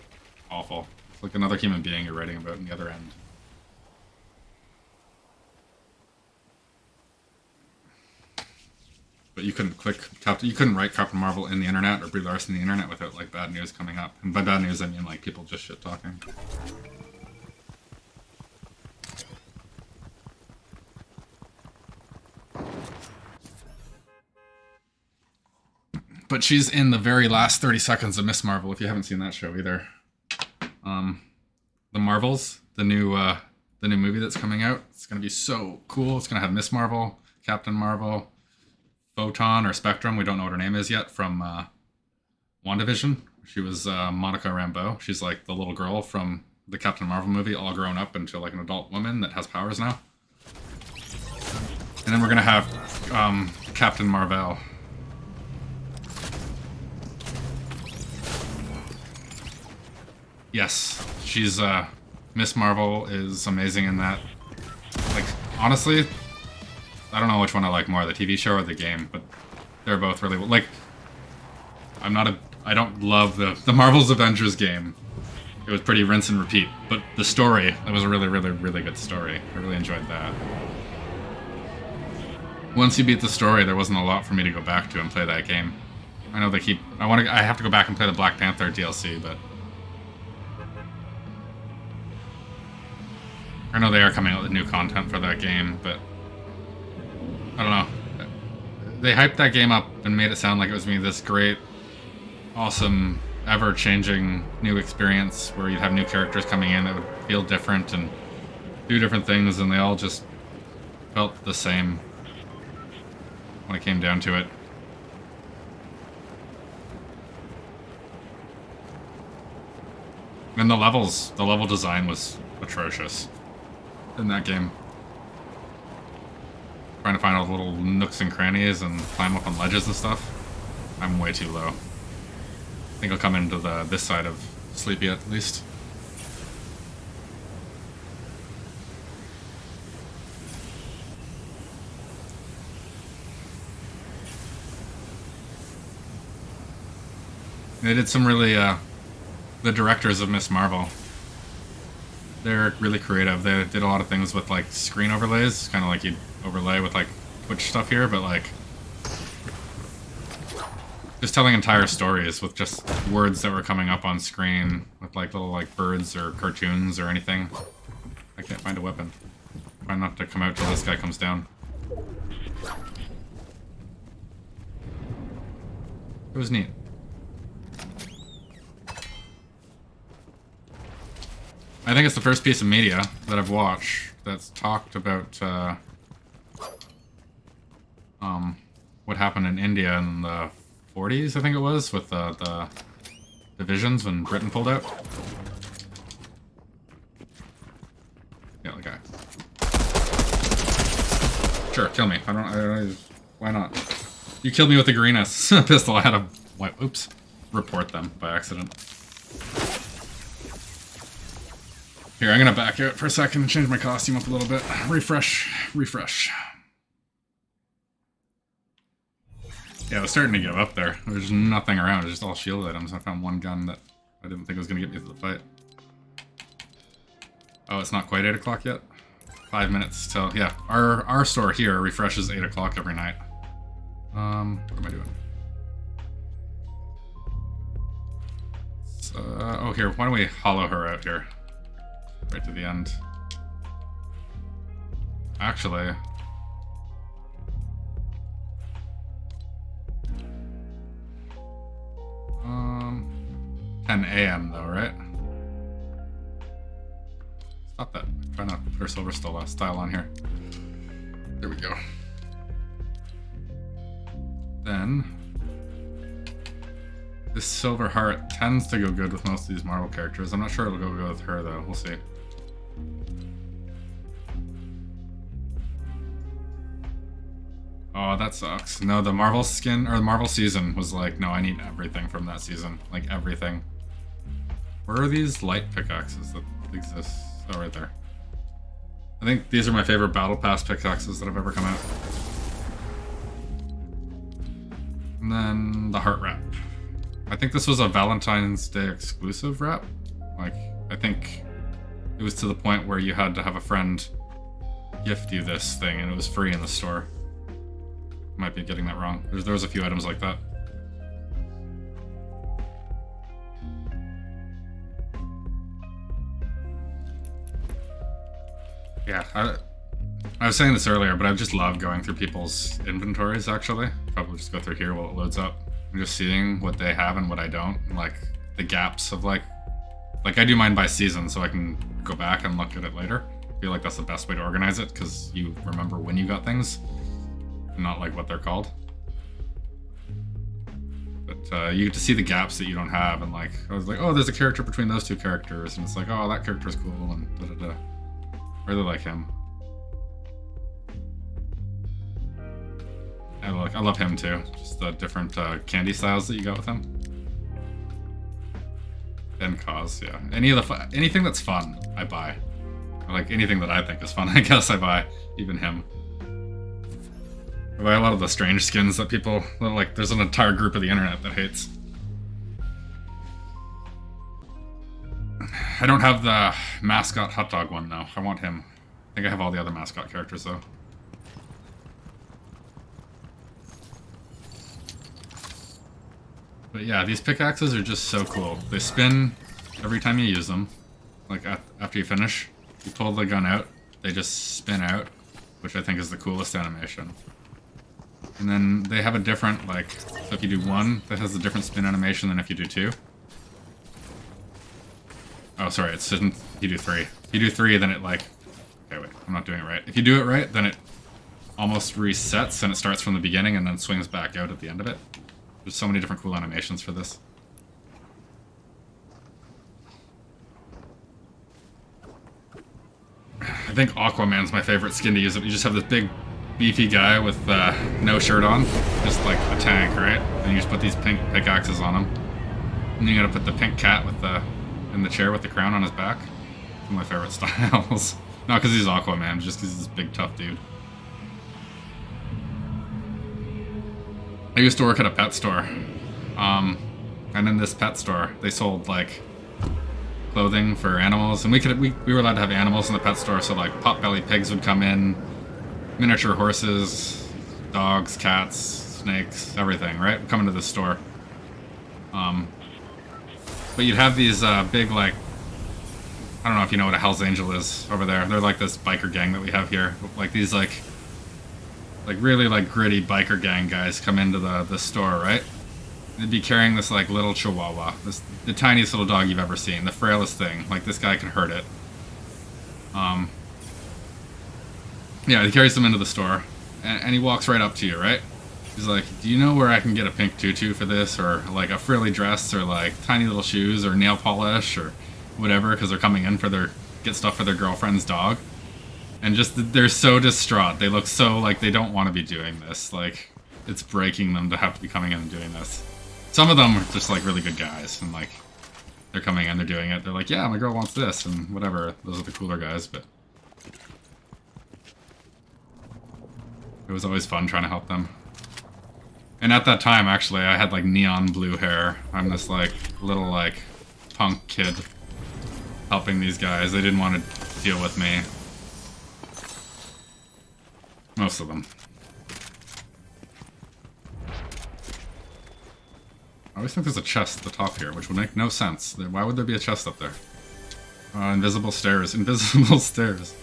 awful. It's like another human being you're writing about in the other end. But you couldn't you couldn't write Captain Marvel in the internet or Brie Larson in the internet without like bad news coming up. And by bad news, I mean like people just shit talking. But she's in the very last 30 seconds of Miss Marvel, if you haven't seen that show either. The Marvels, the new movie that's coming out. It's gonna be so cool. It's gonna have Miss Marvel, Captain Marvel, Photon or Spectrum, we don't know what her name is yet, from WandaVision. She was Monica Rambeau. She's like the little girl from the Captain Marvel movie, all grown up into like an adult woman that has powers now. And then we're gonna have Captain Marvel. Yes, she's Miss Marvel is amazing in that. Like, honestly, I don't know which one I like more, the TV show or the game, but they're both really like. I don't love the Marvel's Avengers game. It was pretty rinse and repeat, but the story, it was a really, really, really good story. I really enjoyed that. Once you beat the story, there wasn't a lot for me to go back to and play that game. I know they keep. I have to go back and play the Black Panther DLC, but I know they are coming out with new content for that game, but I don't know. They hyped that game up and made it sound like it was going to be this great, awesome, ever-changing new experience where you'd have new characters coming in that would feel different and do different things, and they all just felt the same when it came down to it. And the level design was atrocious in that game. Trying to find all the little nooks and crannies and climb up on ledges and stuff. I'm way too low. I think I'll come into this side of Sleepy at least. They did some really, the directors of Miss Marvel, they're really creative. They did a lot of things with, like, screen overlays, kind of like you'd overlay with, like, Twitch stuff here, but, like, just telling entire stories with just words that were coming up on screen with, like, little, like, birds or cartoons or anything. I can't find a weapon. Try not to come out till this guy comes down. It was neat. I think it's the first piece of media that I've watched that's talked about what happened in India in the 40s, I think it was, with the divisions when Britain pulled out. Yeah, okay. Sure, kill me. I don't why not? You killed me with the greenest pistol. I had a oops, report them by accident. Here, I'm gonna back out for a second and change my costume up a little bit. Refresh. Yeah, I was starting to give up there. There's nothing around, it's just all shield items. I found one gun that I didn't think was gonna get me through the fight. Oh, it's not quite 8 o'clock yet? 5 minutes till, yeah. Our store here refreshes 8 o'clock every night. What am I doing? Oh, here, why don't we hollow her out here? Right to the end. Actually, 10 a.m. though, right? Stop that. Try not to put our silver style on here. There we go. Then this silver heart tends to go good with most of these Marvel characters. I'm not sure it'll go good with her though. We'll see. Oh, that sucks. No, the Marvel skin, or the Marvel season was like, no, I need everything from that season. Like, everything. Where are these light pickaxes that exist? Oh, right there. I think these are my favorite Battle Pass pickaxes that have ever come out. And then the heart wrap. I think this was a Valentine's Day exclusive wrap. Like, I think it was to the point where you had to have a friend gift you this thing and it was free in the store. Might be getting that wrong. There was a few items like that. Yeah, I was saying this earlier, but I just love going through people's inventories, actually. Probably just go through here while it loads up. And just seeing what they have and what I don't. And, like, the gaps of, like I do mine by season, so I can go back and look at it later. I feel like that's the best way to organize it, because you remember when you got things, and not, like, what they're called. But you get to see the gaps that you don't have, and, like, I was like, oh, there's a character between those two characters, and it's like, oh, that character's cool, and da-da-da. Really like him. I love him too. Just the different candy styles that you got with him. And cause, yeah. Anything that's fun, I buy. Like anything that I think is fun, I guess I buy. Even him. I buy a lot of the strange skins that people like. There's an entire group of the internet that hates. I don't have the mascot hot dog one though. I want him. I think I have all the other mascot characters though. But yeah, these pickaxes are just so cool. They spin every time you use them. Like after you finish, you pull the gun out, they just spin out, which I think is the coolest animation. And then they have a different, like, so if you do one, that has a different spin animation than if you do two. Oh, sorry, it's if you do three. If you do three, then it like... Okay, wait, I'm not doing it right. If you do it right, then it almost resets and it starts from the beginning and then swings back out at the end of it. There's so many different cool animations for this. I think Aquaman's my favorite skin to use. You just have this big, beefy guy with no shirt on. Just like a tank, right? And you just put these pink pickaxes on him. And you gotta put the pink cat with in the chair with the crown on his back. One of my favorite styles. Not because he's Aquaman, just because he's this big, tough dude. I used to work at a pet store. And in this pet store, they sold, like, clothing for animals. And we were allowed to have animals in the pet store, so, like, pot-bellied pigs would come in, miniature horses, dogs, cats, snakes, everything, right? Would come into the store. But you'd have these big, like, I don't know if you know what a Hell's Angel is over there. They're like this biker gang that we have here. Like these, like really, like, gritty biker gang guys come into the store, right? They'd be carrying this, like, little chihuahua. The tiniest little dog you've ever seen. The frailest thing. Like, this guy can hurt it. Yeah, he carries them into the store. And he walks right up to you, right? He's like, do you know where I can get a pink tutu for this? Or, like, a frilly dress? Or, like, tiny little shoes? Or nail polish? Or whatever, because they're coming in for get stuff for their girlfriend's dog. And just, they're so distraught. They look so like they don't want to be doing this. Like, it's breaking them to have to be coming in and doing this. Some of them are just, like, really good guys. And, like, they're coming in, they're doing it. They're like, yeah, my girl wants this, and whatever. Those are the cooler guys, but... It was always fun trying to help them. And at that time, actually, I had, like, neon blue hair. I'm this, like, little, like, punk kid helping these guys. They didn't want to deal with me. Most of them. I always think there's a chest at the top here, which would make no sense. Why would there be a chest up there? Invisible stairs. Invisible stairs.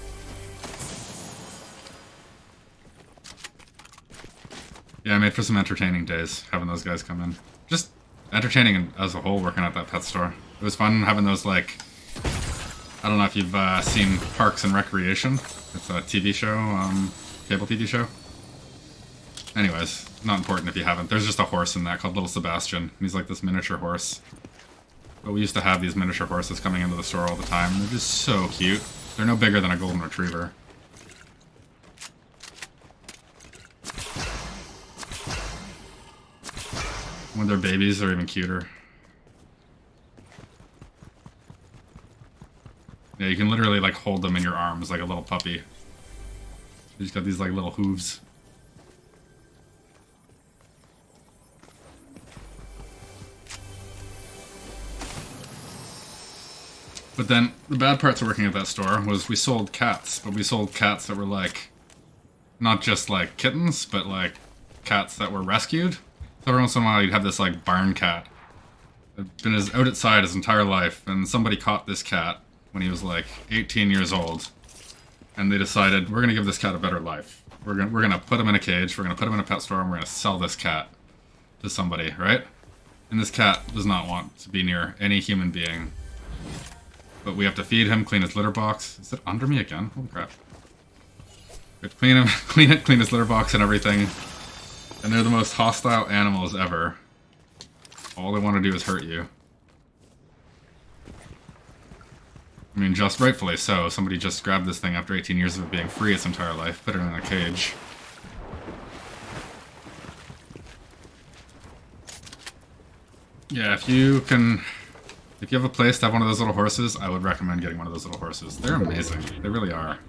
Yeah, I made for some entertaining days, having those guys come in. Just entertaining as a whole, working at that pet store. It was fun having those, like... I don't know if you've seen Parks and Recreation. It's a TV show, cable TV show. Anyways, not important if you haven't. There's just a horse in that called Little Sebastian. He's like this miniature horse. But we used to have these miniature horses coming into the store all the time. They're just so cute. They're no bigger than a golden retriever. When they're babies, they're even cuter. Yeah, you can literally, like, hold them in your arms like a little puppy. They just got these, like, little hooves. But then, the bad parts of working at that store was we sold cats, but we sold cats that were, like, not just, like, kittens, but, like, cats that were rescued. So every once in a while you'd have this like barn cat that been out outside his entire life, and somebody caught this cat when he was like 18 years old, and they decided we're gonna give this cat a better life. We're gonna put him in a cage. We're gonna put him in a pet store, and we're gonna sell this cat to somebody, right? And this cat does not want to be near any human being. But we have to feed him, clean his litter box. Is it under me again? Holy crap. We have to clean him, clean his litter box and everything. And they're the most hostile animals ever. All they want to do is hurt you. I mean, just rightfully so. Somebody just grabbed this thing after 18 years of it being free its entire life, put it in a cage. Yeah, if you have a place to have one of those little horses, I would recommend getting one of those little horses. They're amazing. They really are.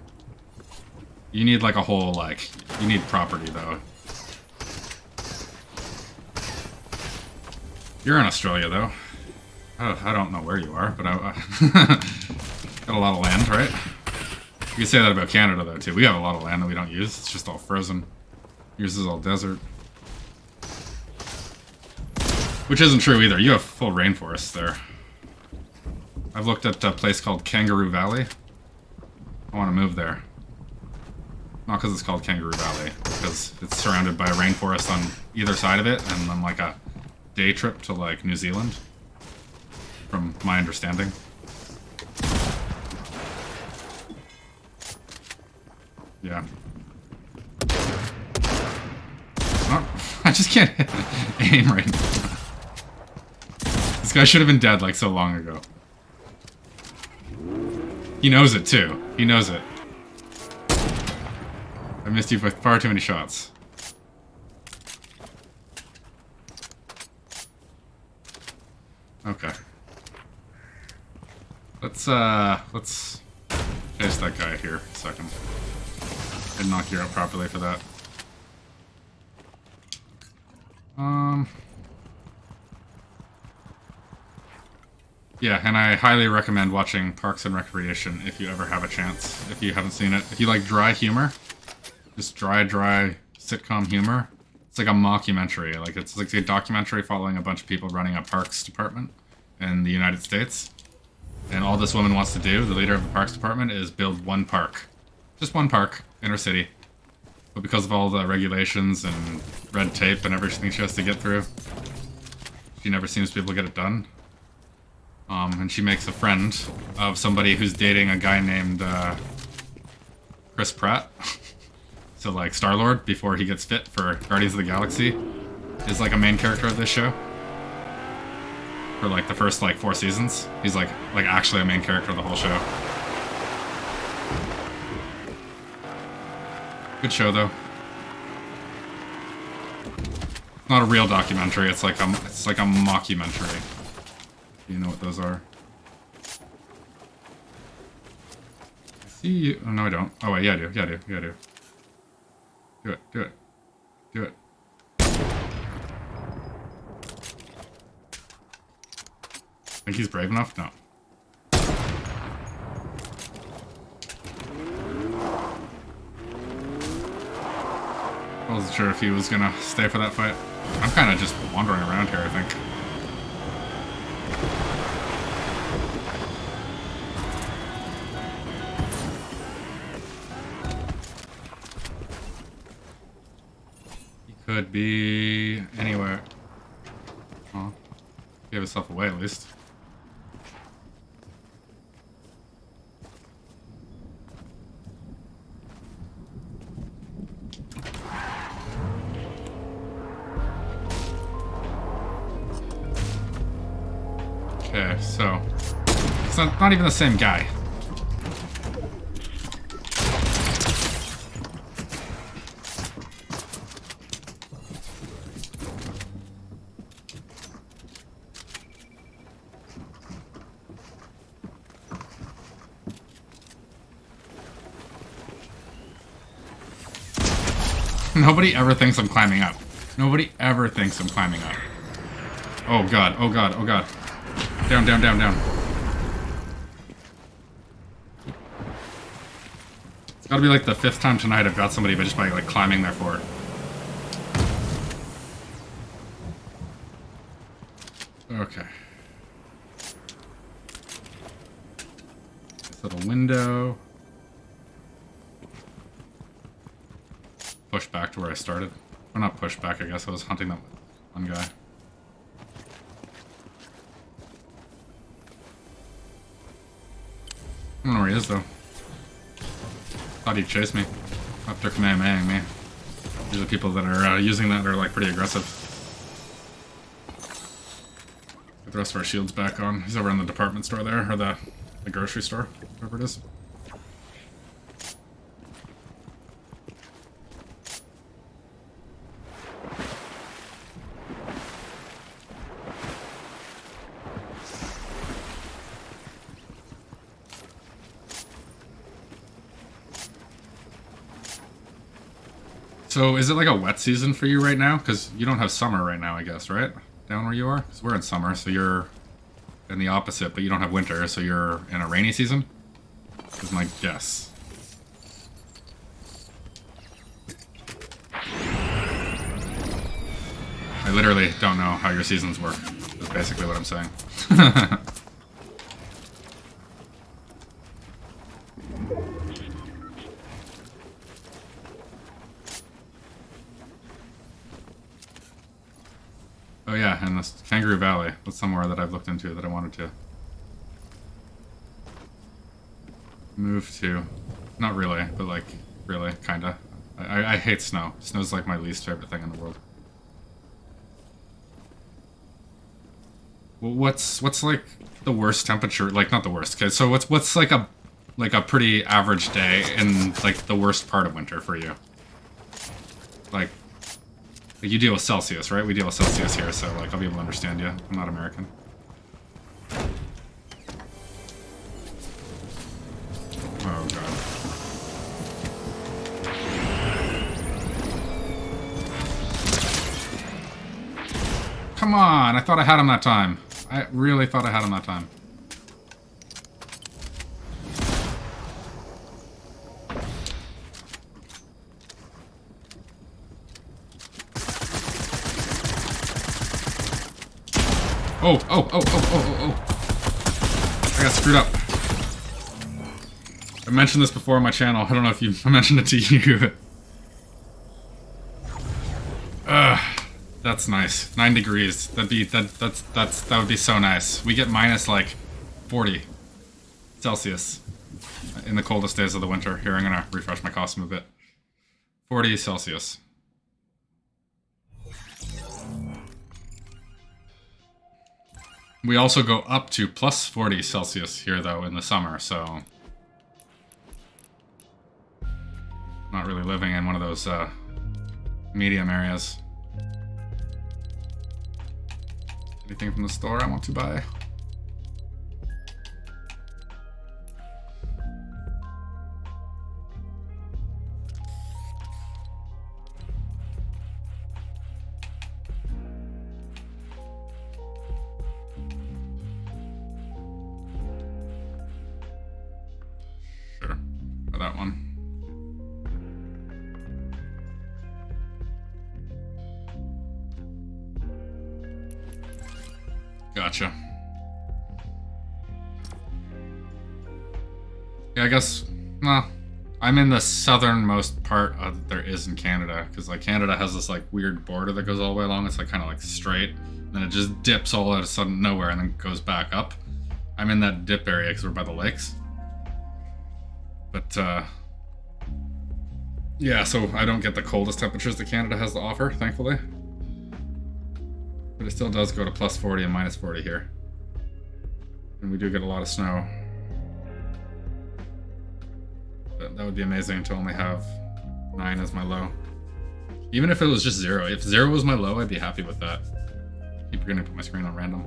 You need like a whole, like, you need property though. You're in Australia though. I don't know where you are, but I got a lot of land, right? You can say that about Canada though too. We have a lot of land that we don't use. It's just all frozen. Yours is all desert. Which isn't true either. You have full rainforests there. I've looked at a place called Kangaroo Valley. I want to move there. Not because it's called Kangaroo Valley, because it's surrounded by a rainforest on either side of it, and then like a day trip to like New Zealand, from my understanding. Yeah. I just can't aim right now. This guy should have been dead like so long ago. He knows it too. He knows it. I missed you by far too many shots. Okay. Let's chase that guy here a second. And knock you out properly for that. Yeah, and I highly recommend watching Parks and Recreation if you ever have a chance, if you haven't seen it. If you like dry humor, just dry sitcom humor. It's like a mockumentary. Like it's like a documentary following a bunch of people running a parks department in the United States. And all this woman wants to do, the leader of the parks department, is build one park. Just one park in her city. But because of all the regulations and red tape and everything she has to get through, she never seems to be able to get it done. And she makes a friend of somebody who's dating a guy named Chris Pratt. So like Star-Lord, before he gets fit for Guardians of the Galaxy, is like a main character of this show. For like the first like 4 seasons. He's like actually a main character of the whole show. Good show though. Not a real documentary, it's like a mockumentary. You know what those are. I see you. Oh, no, I don't. Oh, wait, yeah, I do. Yeah, I do. Yeah, I do. Do it. Do it. Do it. Think he's brave enough? No. I wasn't sure if he was gonna stay for that fight. I'm kind of just wandering around here, I think. Could be anywhere. Well, gave himself away at least. Okay, so it's not even the same guy. Nobody ever thinks I'm climbing up. Nobody ever thinks I'm climbing up. Oh god, oh god, oh god. Down, down, down, down. It's gotta be like the 5th time tonight I've got somebody just by like climbing their fort. Okay. This little window. Push back to where I started. Or not push back, I guess. I was hunting that one guy. I don't know where he is, though. Thought he'd chase me. After Kamehamehaing me. These are people that are using that are like pretty aggressive. Get the rest of our shields back on. He's over in the department store there, or the grocery store, whatever it is. So is it like a wet season for you right now? Because you don't have summer right now, I guess, right? Down where you are? Because we're in summer, so you're in the opposite, but you don't have winter, so you're in a rainy season? Is my guess. I literally don't know how your seasons work, is basically what I'm saying. Oh yeah, and this Kangaroo Valley. That's somewhere that I've looked into that I wanted to move to. Not really, but like, really, kinda. I hate snow. Snow's like my least favorite thing in the world. Well, what's like the worst temperature? Like, not the worst. Okay, so what's like a pretty average day in like the worst part of winter for you? Like you deal with Celsius, right? We deal with Celsius here, so like I'll be able to understand you. I'm not American. Oh god. Come on! I thought I had him that time. I really thought I had him that time. Oh, oh, oh, oh, oh, oh, oh. I got screwed up. I mentioned this before on my channel. I don't know if I mentioned it to you. That's nice. 9 degrees. That would be so nice. We get minus like 40 Celsius in the coldest days of the winter. Here, I'm gonna refresh my costume a bit. 40 Celsius. We also go up to plus 40 Celsius here, though, in the summer, so... Not really living in one of those, medium areas. Anything from the store I want to buy? That one. Gotcha. Yeah, I guess, well, I'm in the southernmost part that there is in Canada, because like Canada has this like weird border that goes all the way along. It's like kind of like straight, and then it just dips all of a sudden nowhere and then goes back up. I'm in that dip area because we're by the lakes. But, yeah, so I don't get the coldest temperatures that Canada has to offer, thankfully. But it still does go to plus 40 and minus 40 here. And we do get a lot of snow. But that would be amazing to only have 9 as my low. Even if it was just 0. If 0 was my low, I'd be happy with that. Keep forgetting to put my screen on random.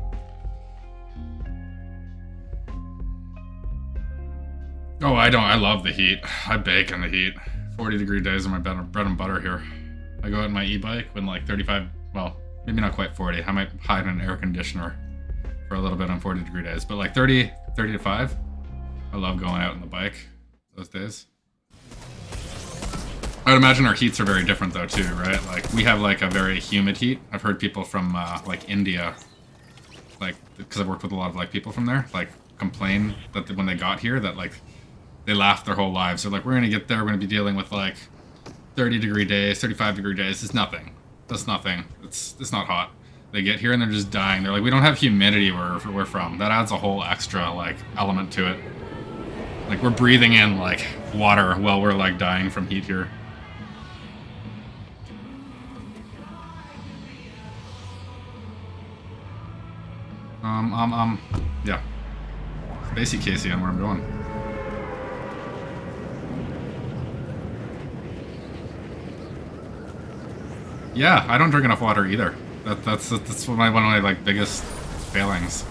Oh, I love the heat. I bake in the heat. 40-degree days are my bread and butter here. I go out on my e-bike when like 35, well, maybe not quite 40. I might hide in an air conditioner for a little bit on 40-degree days. But like 30 to 5, I love going out on the bike those days. I would imagine our heats are very different though too, right? Like we have like a very humid heat. I've heard people from like India like, because I've worked with a lot of like people from there, like complain that when they got here that like they laughed their whole lives. They're like, we're gonna get there, we're gonna be dealing with like 30-degree days, 35-degree days. It's nothing. That's nothing. It's not hot. They get here and they're just dying. They're like, we don't have humidity where we're from. That adds a whole extra like element to it. Like we're breathing in like water while we're like dying from heat here. Yeah. Spacey Casey on where I'm going. Yeah, I don't drink enough water either. That's one of my like biggest failings.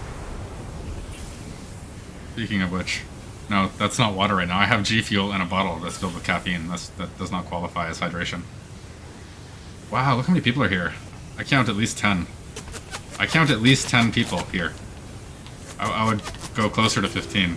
Speaking of which, no, that's not water right now. I have G Fuel in a bottle that's filled with caffeine. That does not qualify as hydration. Wow, look how many people are here. I count at least 10. I count at least 10 people here. I would go closer to 15.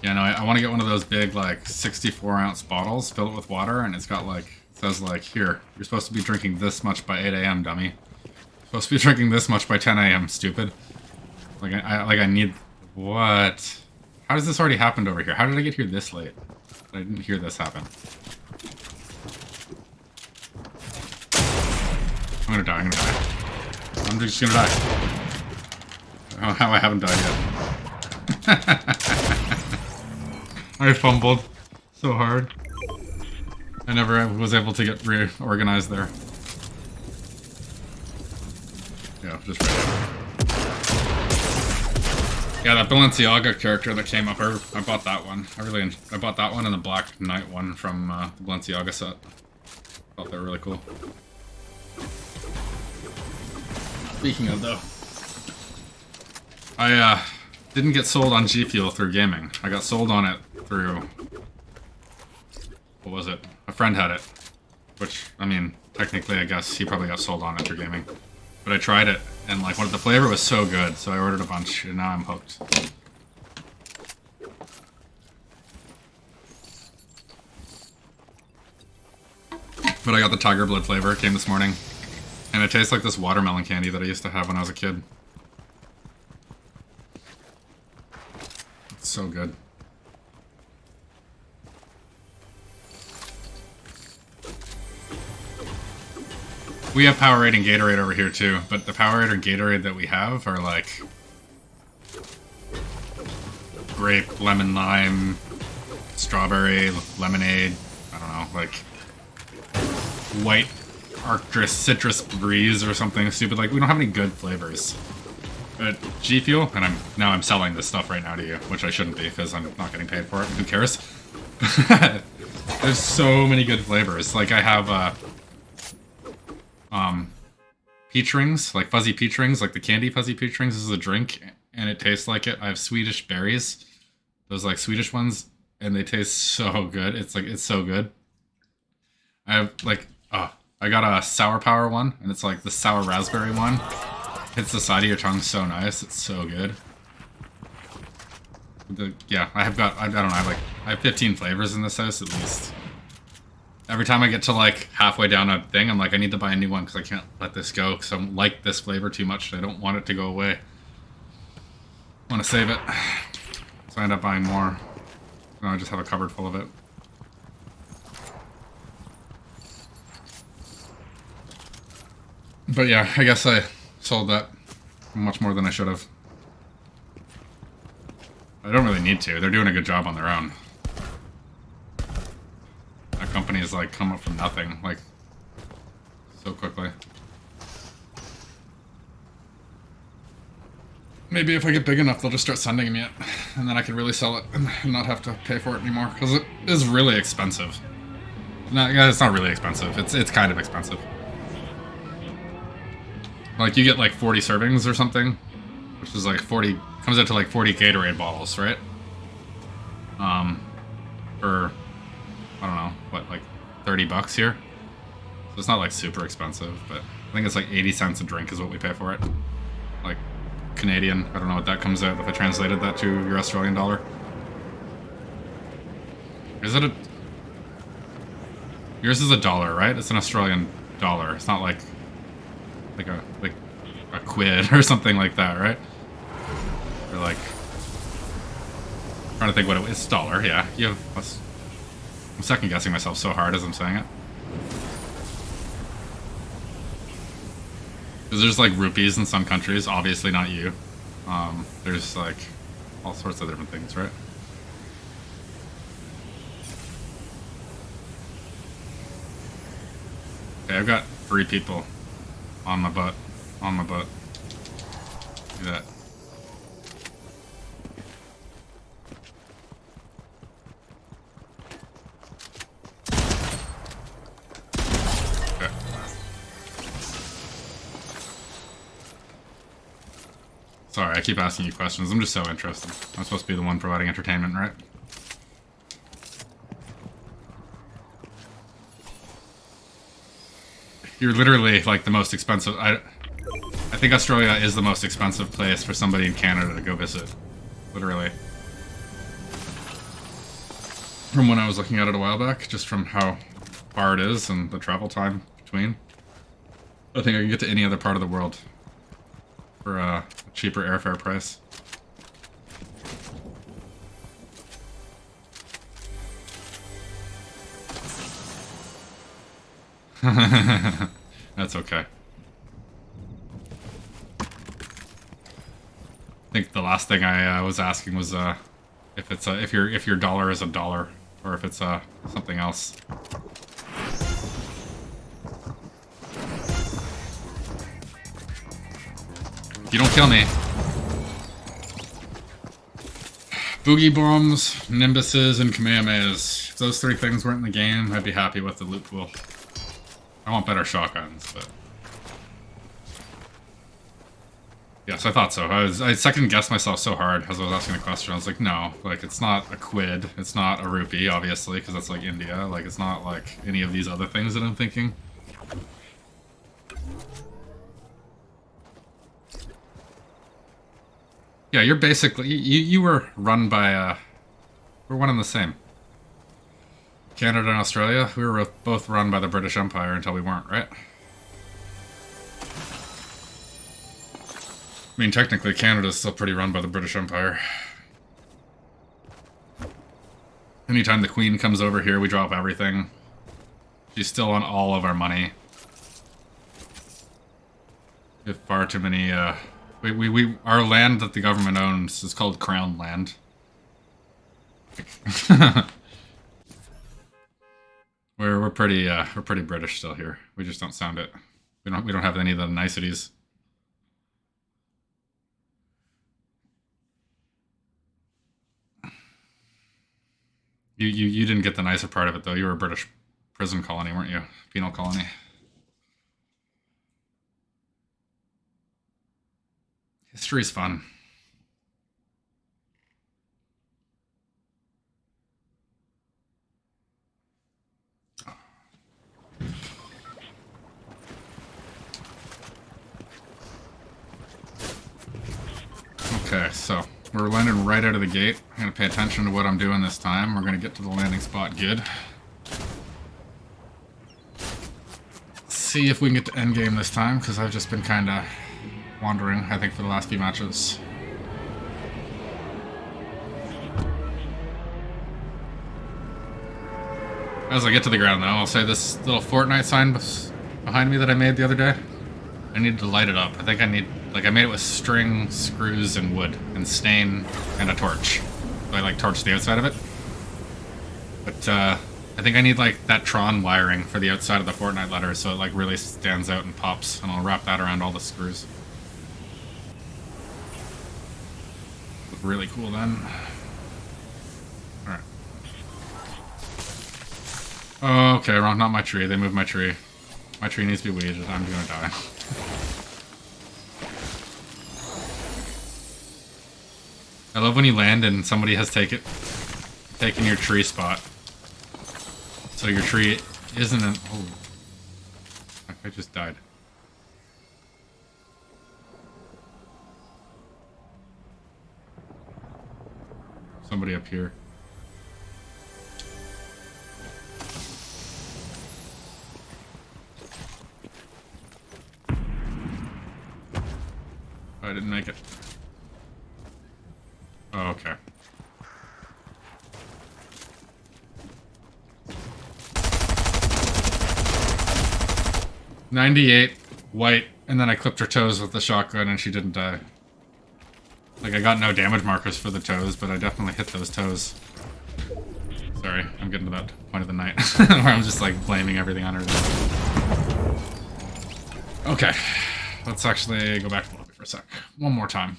Yeah, no, I want to get one of those big, like, 64-ounce bottles, fill it with water, and it's got, like, it says, like, here, you're supposed to be drinking this much by 8 a.m., dummy. You're supposed to be drinking this much by 10 a.m., stupid. Like, I need... What? How does this already happened over here? How did I get here this late? I didn't hear this happen. I'm gonna die, I'm gonna die. I'm just gonna die. Oh, how I haven't died yet. I fumbled so hard. I never was able to get reorganized there. Yeah, just right. Yeah, that Balenciaga character that came up, I bought that one. I bought that one and the Black Knight one from the Balenciaga set. Thought they were really cool. Speaking of though, I didn't get sold on G Fuel through gaming. I got sold on it through, what was it? A friend had it, which, I mean, technically I guess he probably got sold on it through gaming. But I tried it, and like the flavor was so good, so I ordered a bunch, and now I'm hooked. But I got the Tiger Blood flavor, it came this morning. And it tastes like this watermelon candy that I used to have when I was a kid. It's so good. We have Powerade and Gatorade over here too, but the Powerade and Gatorade that we have are like grape, lemon, lime, strawberry, lemonade, I don't know, like white Arcturus citrus breeze or something stupid. Like, we don't have any good flavors. But G Fuel, and I'm selling this stuff right now to you, which I shouldn't be because I'm not getting paid for it. Who cares? There's so many good flavors. Like, I have peach rings, like fuzzy peach rings, like the candy fuzzy peach rings. This is a drink, and it tastes like it. I have Swedish berries, those like Swedish ones, and they taste so good. It's so good. I have like, I got a Sour Power one, and it's like the sour raspberry one. Hits the side of your tongue so nice. It's so good. Yeah, I don't know, I have 15 flavors in this house at least. Every time I get to like halfway down a thing, I'm like, I need to buy a new one because I can't let this go because I like this flavor too much. I don't want it to go away. I want to save it. So I end up buying more. Now I just have a cupboard full of it. But yeah, I guess I sold that much more than I should have. I don't really need to. They're doing a good job on their own. That company has like come up from nothing, like, so quickly. Maybe if I get big enough, they'll just start sending me it, and then I can really sell it and not have to pay for it anymore, because it is really expensive. No, it's not really expensive. It's kind of expensive. Like, you get like 40 servings or something, which is like 40, comes out to like 40 Gatorade bottles, right? For, I don't know, what, like 30 bucks here? So it's not like super expensive, but I think it's like 80 cents a drink is what we pay for it. Like, Canadian. I don't know what that comes out if I translated that to your Australian dollar. Is it a... Yours is a dollar, right? It's an Australian dollar. It's not like a quid or something like that, right? Or like... I'm trying to think what it is. It's dollar, yeah. You have... I'm second guessing myself so hard as I'm saying it. Because there's like rupees in some countries, obviously not you. There's like all sorts of different things, right? Okay, I've got 3 people on my butt. On my butt. Do that. Okay. Sorry, I keep asking you questions. I'm just so interested. I'm supposed to be the one providing entertainment, right? You're literally like the most expensive. I think Australia is the most expensive place for somebody in Canada to go visit. Literally. From when I was looking at it a while back, just from how far it is and the travel time between. I think I can get to any other part of the world for a cheaper airfare price. That's okay. I think the last thing I was asking was if it's if your dollar is a dollar or if it's something else. You don't kill me. Boogie bombs, nimbuses, and kamehamehas. If those 3 things weren't in the game, I'd be happy with the loot pool. I want better shotguns, but... Yes, I thought so. I second guessed myself so hard as I was asking the question. I was like, no, like, it's not a quid. It's not a rupee, obviously, because that's like India. Like, it's not like any of these other things that I'm thinking. Yeah, you're basically... You were run by... we're one and the same. Canada and Australia, we were both run by the British Empire until we weren't, right? I mean, technically, Canada's still pretty run by the British Empire. Anytime the Queen comes over here, we drop everything. She's still on all of our money. We have far too many, our land that the government owns is called Crown Land. We're pretty British still here. We just don't sound it. We don't have any of the niceties. You didn't get the nicer part of it though. You were a British prison colony, weren't you? Penal colony. History's fun. Okay, so we're landing right out of the gate. I'm gonna pay attention to what I'm doing this time. We're gonna get to the landing spot good. See if we can get to endgame this time, because I've just been kind of wandering, I think, for the last few matches. As I get to the ground, though, I'll say this little Fortnite sign behind me that I made the other day, I need to light it up. I think I need, like, I made it with string, screws, and wood, and stain, and a torch. So I, like, torched the outside of it. But, I think I need, like, that Tron wiring for the outside of the Fortnite letter, so it, like, really stands out and pops, and I'll wrap that around all the screws. Look really cool, then. Alright. Oh, okay, wrong, not my tree. They moved my tree. My tree needs to be weeded. I'm gonna die. I love when you land and somebody has taken your tree spot. So your tree isn't an... Oh. I just died. somebody up here. I didn't make it. Oh, okay. .98 white, and then I clipped her toes with the shotgun and she didn't die. Like, I got no damage markers for the toes, but I definitely hit those toes. Sorry, I'm getting to that point of the night where I'm just like blaming everything on her. Okay, let's actually go back to the lobby for a sec. One more time.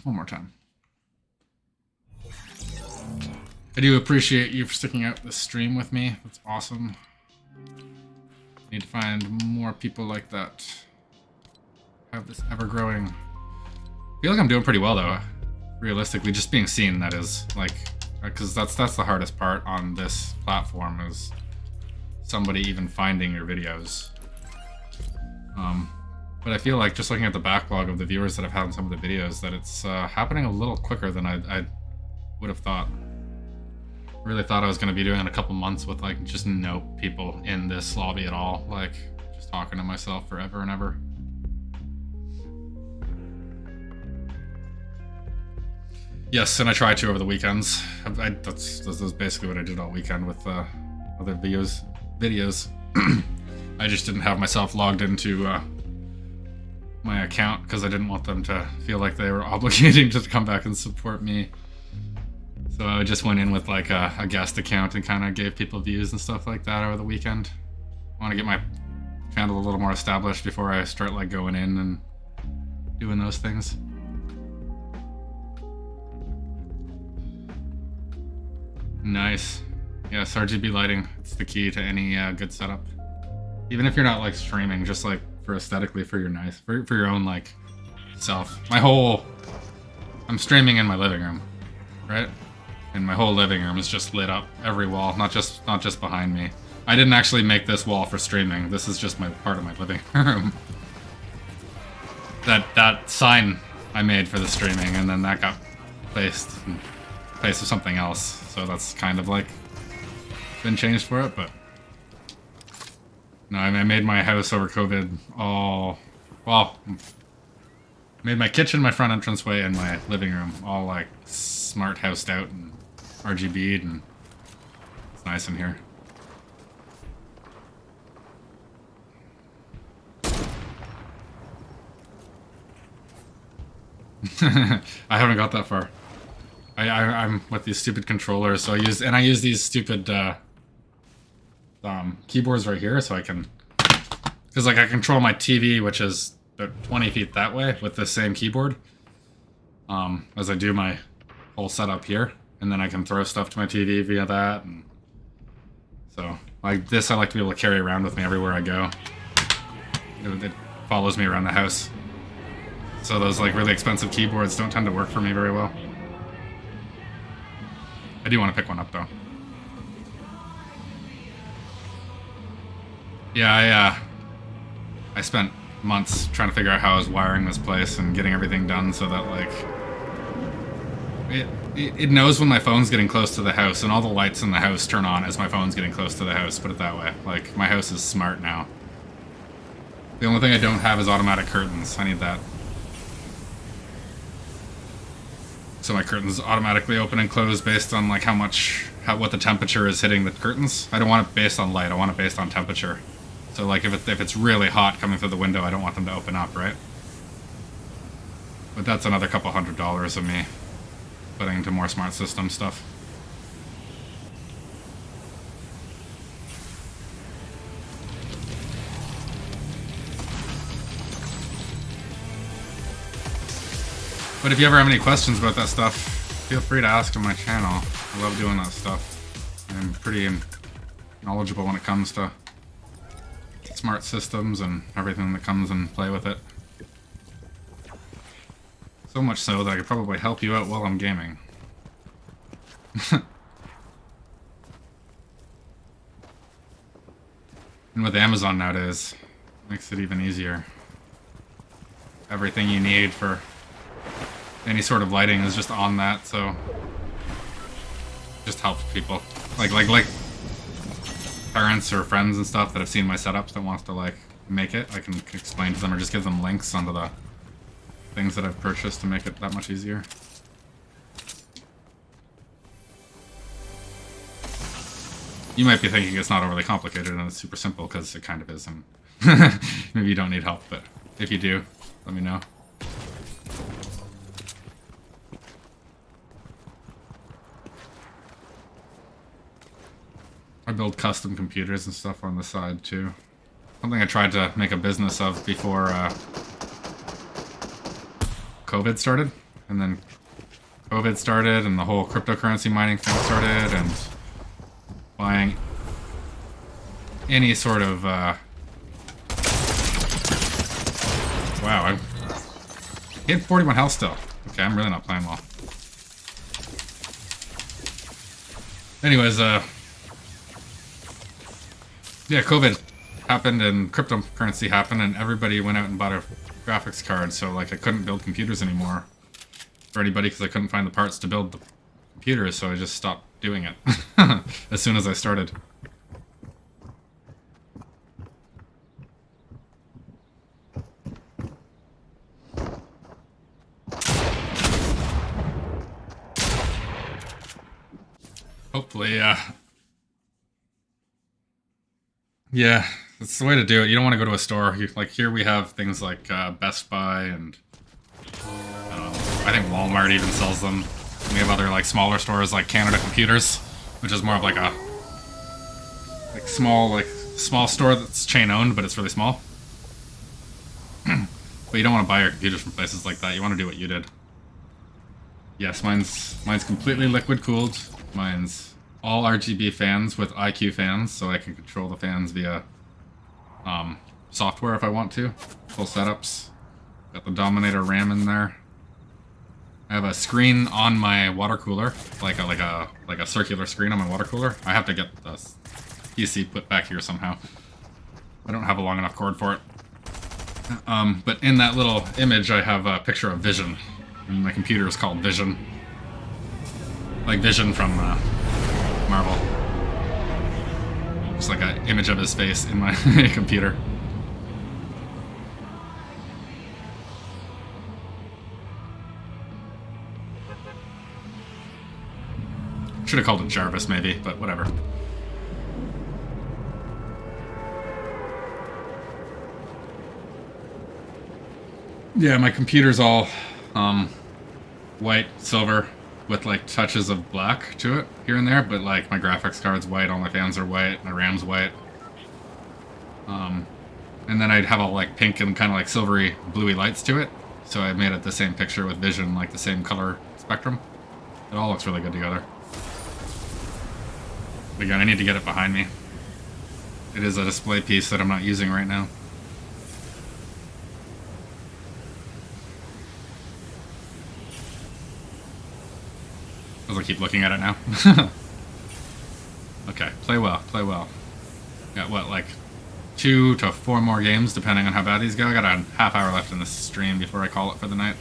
I do appreciate you for sticking out this stream with me. That's awesome. Need to find more people like that. Have this ever-growing. I feel like I'm doing pretty well, though. Realistically, just being seen, that is. Like, because that's the hardest part on this platform, is somebody even finding your videos. But I feel like, just looking at the backlog of the viewers that I've had on some of the videos, that it's happening a little quicker than I would have thought. Really thought I was going to be doing it in a couple months with like just no people in this lobby at all, like just talking to myself forever and ever. Yes, and I try to over the weekends. That's basically what I did all weekend with other videos. I just didn't have myself logged into my account because I didn't want them to feel like they were obligating to come back and support me. So I just went in with like a guest account and kind of gave people views and stuff like that over the weekend. I want to get my channel a little more established before I start like going in and doing those things. Nice. Yes, RGB lighting. It's the key to any good setup. Even if you're not like streaming, just like for aesthetically, for your own like self. I'm streaming in my living room, right? And my whole living room is just lit up, every wall, not just behind me. I didn't actually make this wall for streaming. This is just my part of my living room. That sign I made for the streaming, and then that got placed in place of something else. So that's kind of like been changed for it, but no, I made my house over COVID made my kitchen, my front entranceway, and my living room all like smart housed out and RGB'd, and it's nice in here. I haven't got that far. I'm with these stupid controllers, so I use these stupid keyboards right here, so I can, because like I control my TV, which is about 20 feet that way, with the same keyboard, as I do my whole setup here, and then I can throw stuff to my TV via that, and so like this I like to be able to carry around with me everywhere I go. It follows me around the house. So those like really expensive keyboards don't tend to work for me very well. I do want to pick one up though. Yeah, I spent months trying to figure out how I was wiring this place and getting everything done so that like it knows when my phone's getting close to the house, and all the lights in the house turn on as my phone's getting close to the house, put it that way. Like, my house is smart now. The only thing I don't have is automatic curtains. I need that. So my curtains automatically open and close based on like what the temperature is hitting the curtains. I don't want it based on light, I want it based on temperature. So like if it's really hot coming through the window, I don't want them to open up, right? But that's another couple $100 of me putting into more smart system stuff. But if you ever have any questions about that stuff, feel free to ask on my channel. I love doing that stuff. I'm pretty knowledgeable when it comes to smart systems and everything that comes in play with it. So much so that I could probably help you out while I'm gaming. And with Amazon nowadays, makes it even easier. Everything you need for any sort of lighting is just on that, so just helps people. Like parents or friends and stuff that have seen my setups that wants to like make it. I can explain to them or just give them links onto the things that I've purchased to make it that much easier. You might be thinking it's not overly complicated and it's super simple, because it kind of is, and maybe you don't need help, but if you do, let me know. I build custom computers and stuff on the side too. Something I tried to make a business of before COVID started, and then COVID started and the whole cryptocurrency mining thing started, and buying any sort of wow, I hit 41 health still. Okay, I'm really not playing well. Anyways, yeah, COVID happened and cryptocurrency happened, and everybody went out and bought a graphics card, so like I couldn't build computers anymore for anybody because I couldn't find the parts to build the computers, so I just stopped doing it as soon as I started. Hopefully, yeah, that's the way to do it. You don't want to go to a store. Like here we have things like Best Buy and I think Walmart even sells them. We have other like smaller stores like Canada Computers, which is more of like a small store that's chain owned, but it's really small. But you don't want to buy your computers from places like that. You want to do what you did. Yes, mine's completely liquid cooled. Mine's all RGB fans with IQ fans, so I can control the fans via software if I want to. Full setups. Got the Dominator RAM in there. I have a screen on my water cooler, like a circular screen on my water cooler. I have to get the PC put back here somehow. I don't have a long enough cord for it. But in that little image, I have a picture of Vision. And my computer is called Vision. Like Vision from Marvel. Just like an image of his face in my computer. Should have called it Jarvis maybe, but whatever. Yeah, my computer's all white, silver, with like touches of black to it here and there, but like my graphics card's white, all my fans are white, my RAM's white. And then I'd have all like pink and kind of like silvery, bluey lights to it. So I made it the same picture with Vision, like the same color spectrum. It all looks really good together. But again, I need to get it behind me. It is a display piece that I'm not using right now. As I keep looking at it now. Okay, play well, play well. Got what, like 2 to 4 more games, depending on how bad these go. I got a half hour left in this stream before I call it for the night.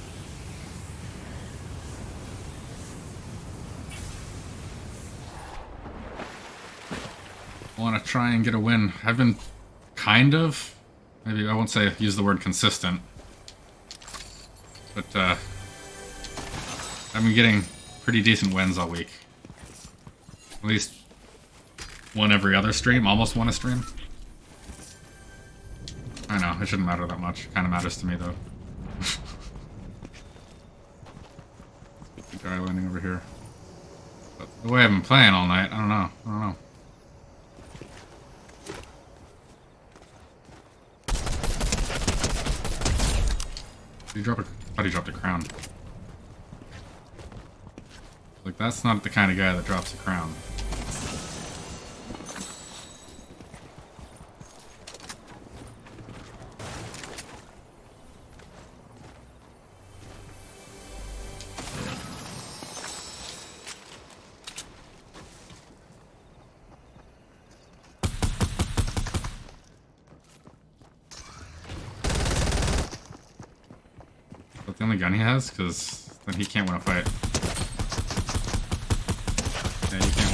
I want to try and get a win. I've been kind of, maybe I won't say use the word consistent, but I've been getting pretty decent wins all week. At least one every other stream, almost one a stream. I know, it shouldn't matter that much. It kind of matters to me though. The guy landing over here. But the way I've been playing all night, I don't know. Did he drop a... I thought he dropped a crown. Like, that's not the kind of guy that drops a crown. Is that the only gun he has? Because then he can't win a fight. Yeah, you can't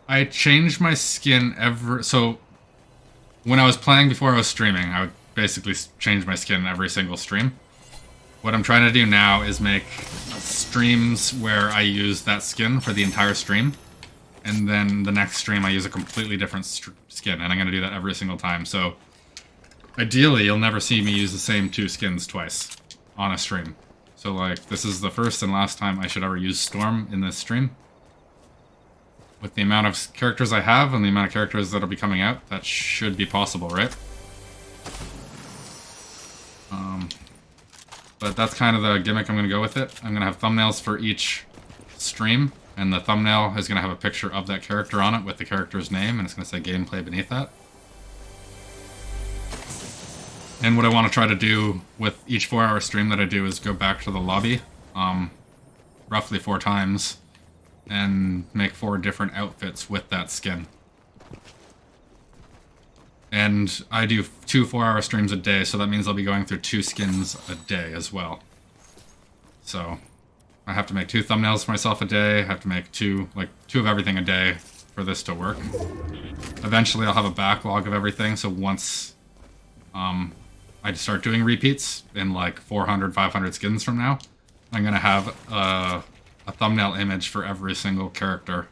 I change my skin so when I was playing before I was streaming, I would basically change my skin every single stream. What I'm trying to do now is make streams where I use that skin for the entire stream, and then the next stream I use a completely different skin, and I'm going to do that every single time. So ideally, you'll never see me use the same 2 skins twice on a stream. So like, this is the first and last time I should ever use Storm in this stream. With the amount of characters I have and the amount of characters that'll be coming out, that should be possible, right? But that's kind of the gimmick I'm going to go with it. I'm going to have thumbnails for each stream, and the thumbnail is going to have a picture of that character on it with the character's name, and it's going to say gameplay beneath that. And what I want to try to do with each 4-hour stream that I do is go back to the lobby, roughly 4 times, and make 4 different outfits with that skin. And I do 2 4-hour streams a day, so that means I'll be going through 2 skins a day as well. So I have to make 2 thumbnails for myself a day, I have to make 2 of everything a day for this to work. Eventually I'll have a backlog of everything, so once I start doing repeats in like 400, 500 skins from now, I'm going to have a thumbnail image for every single character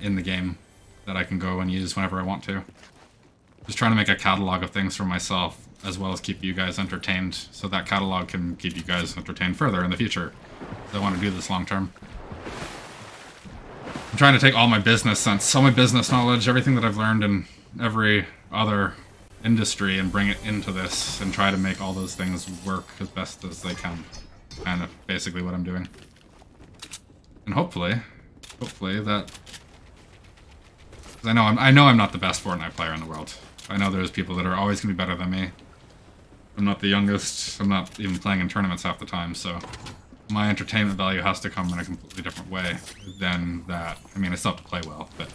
in the game that I can go and use whenever I want to. Just trying to make a catalog of things for myself, as well as keep you guys entertained, so that catalog can keep you guys entertained further in the future. So I want to do this long term. I'm trying to take all my business sense, all my business knowledge, everything that I've learned in every other industry, and bring it into this, and try to make all those things work as best as they can. Kind of basically what I'm doing. And hopefully that... I know I'm not the best Fortnite player in the world. I know there's people that are always going to be better than me. I'm not the youngest. I'm not even playing in tournaments half the time, so my entertainment value has to come in a completely different way than that. I mean, I still have to play well, but...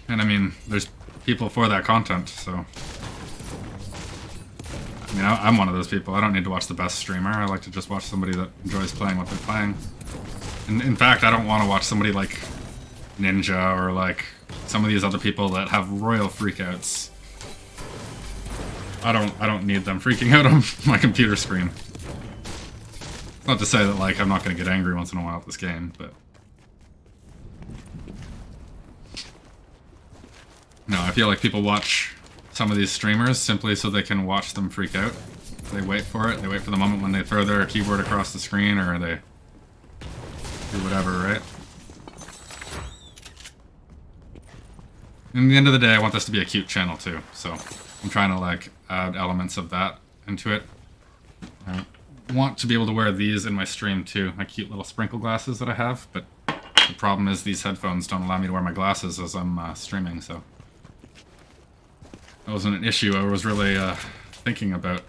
And I mean, there's people for that content, so... I mean, I'm one of those people. I don't need to watch the best streamer. I like to just watch somebody that enjoys playing what they're playing. And in fact, I don't want to watch somebody like Ninja or like some of these other people that have royal freakouts. I don't need them freaking out on my computer screen. It's not to say that like I'm not going to get angry once in a while at this game, but... No, I feel like people watch some of these streamers simply so they can watch them freak out. They wait for it. They wait for the moment when they throw their keyboard across the screen, or they do whatever, right? In the end of the day, I want this to be a cute channel too, so I'm trying to like add elements of that into it. I want to be able to wear these in my stream too, my cute little sprinkle glasses that I have, but the problem is these headphones don't allow me to wear my glasses as I'm streaming, so that wasn't an issue I was really thinking about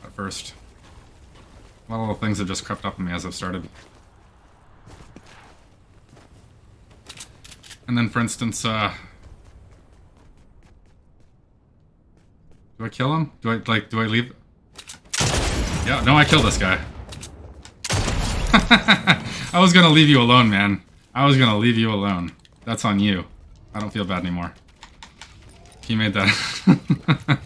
at first. A lot of little things have just crept up on me as I've started. And then, for instance, do I kill him? Do I leave? Yeah, no, I killed this guy. I was gonna leave you alone, man. I was gonna leave you alone. That's on you. I don't feel bad anymore. He made that.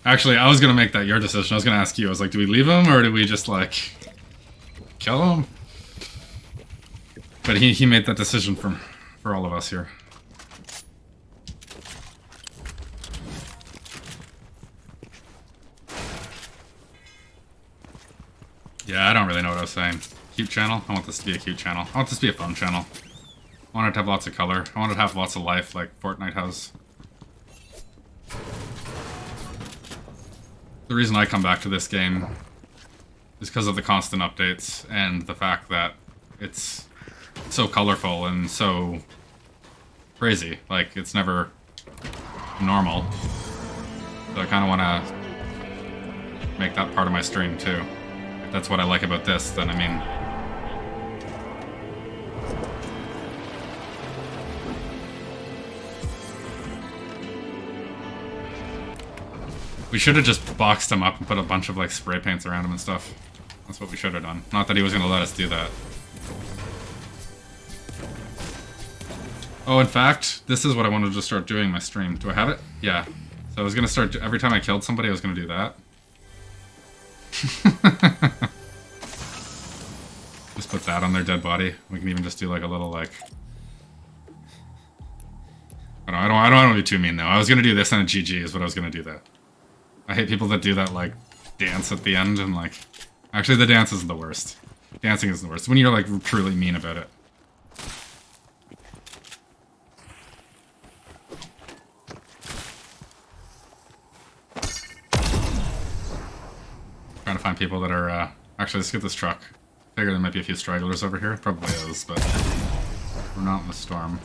Actually, I was gonna make that your decision. I was gonna ask you. I was like, do we leave him, or do we just, like, kill him? But he made that decision for all of us here. Yeah, I don't really know what I was saying. Cute channel? I want this to be a cute channel. I want this to be a fun channel. I want it to have lots of color. I want it to have lots of life like Fortnite has. The reason I come back to this game is because of the constant updates and the fact that it's so colorful and so crazy. Like, it's never normal. So I kind of want to make that part of my stream too. If that's what I like about this, then I mean... We should have just boxed him up and put a bunch of, like, spray paints around him and stuff. That's what we should have done. Not that he was going to let us do that. Oh, in fact, this is what I wanted to start doing in my stream. Do I have it? Yeah. So I was going to start... Every time I killed somebody, I was going to do that. Just put that on their dead body. We can even just do like a little like... I don't want to be too mean though. I was going to do this and a GG is what I was going to do that. I hate people that do that like dance at the end and like... Actually, the dance isn't the worst. Dancing isn't the worst. When you're like truly mean about it. Trying to find people that are, actually, let's get this truck. Figure there might be a few stragglers over here. Probably is, but we're not in the storm.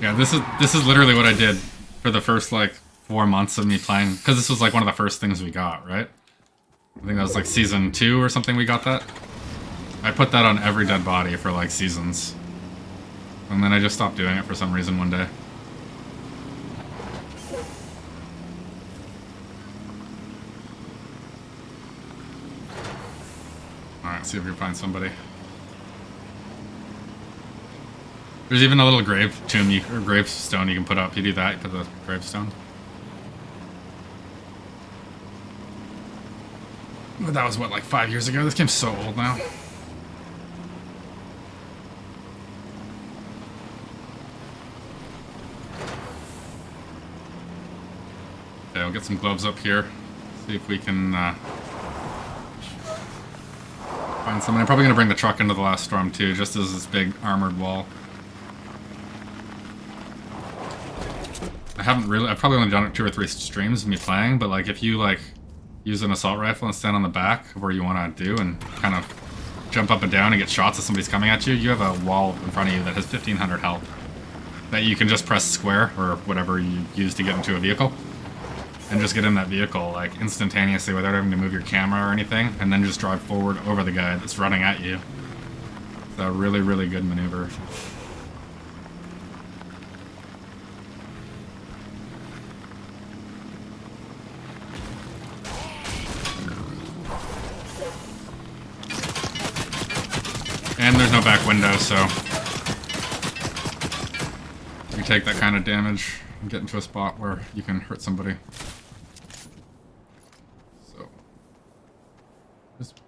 Yeah, this is literally what I did for the first like 4 months of me playing, because this was like one of the first things we got, right? I think that was like season 2 or something we got that. I put that on every dead body for like seasons. And then I just stopped doing it for some reason one day. Alright, see if we can find somebody. There's even a little grave tomb or gravestone you can put up. You do that, you put the gravestone. But that was what, like 5 years ago? This game's so old now. Okay, I'll get some gloves up here. See if we can find someone. I'm probably gonna bring the truck into the last storm too, just as this big armored wall. I've probably only done it 2 or 3 streams of me playing, but like if you like use an assault rifle and stand on the back of where you want to do and kind of jump up and down and get shots as somebody's coming at you, you have a wall in front of you that has 1500 health that you can just press square or whatever you use to get into a vehicle and just get in that vehicle like instantaneously without having to move your camera or anything, and then just drive forward over the guy that's running at you. It's a really, really good maneuver. And there's no back window, so you take that kind of damage and get into a spot where you can hurt somebody. So, just...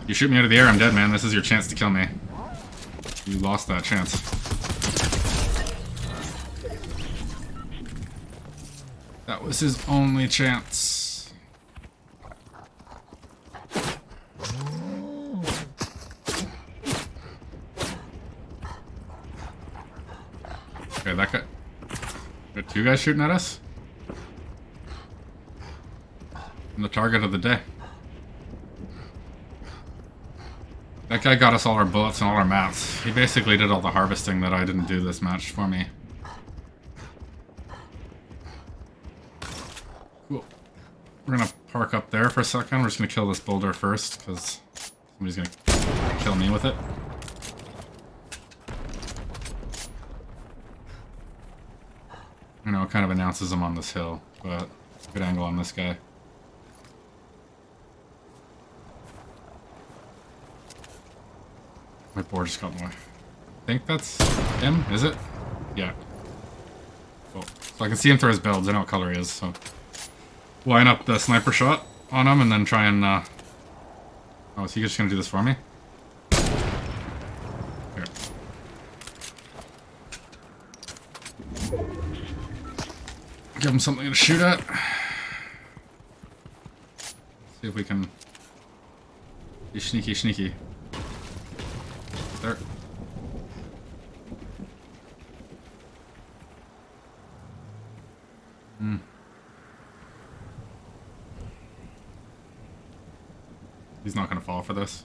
You shoot me out of the air, I'm dead, man. This is your chance to kill me. You lost that chance. That was his only chance. Okay, that guy... Got 2 guys shooting at us? I'm the target of the day. That guy got us all our bullets and all our mats. He basically did all the harvesting that I didn't do this match for me. Cool. We're gonna park up there for a second. We're just gonna kill this boulder first, because somebody's gonna kill me with it. I know it kind of announces him on this hill, but good angle on this guy. My board just got in the way. I think that's him, is it? Yeah. Cool. So I can see him through his builds. I know what color he is, so line up the sniper shot on him and then try and oh, is he just gonna do this for me? Here. Give him something to shoot at. See if we can be sneaky. There. He's not gonna fall for this.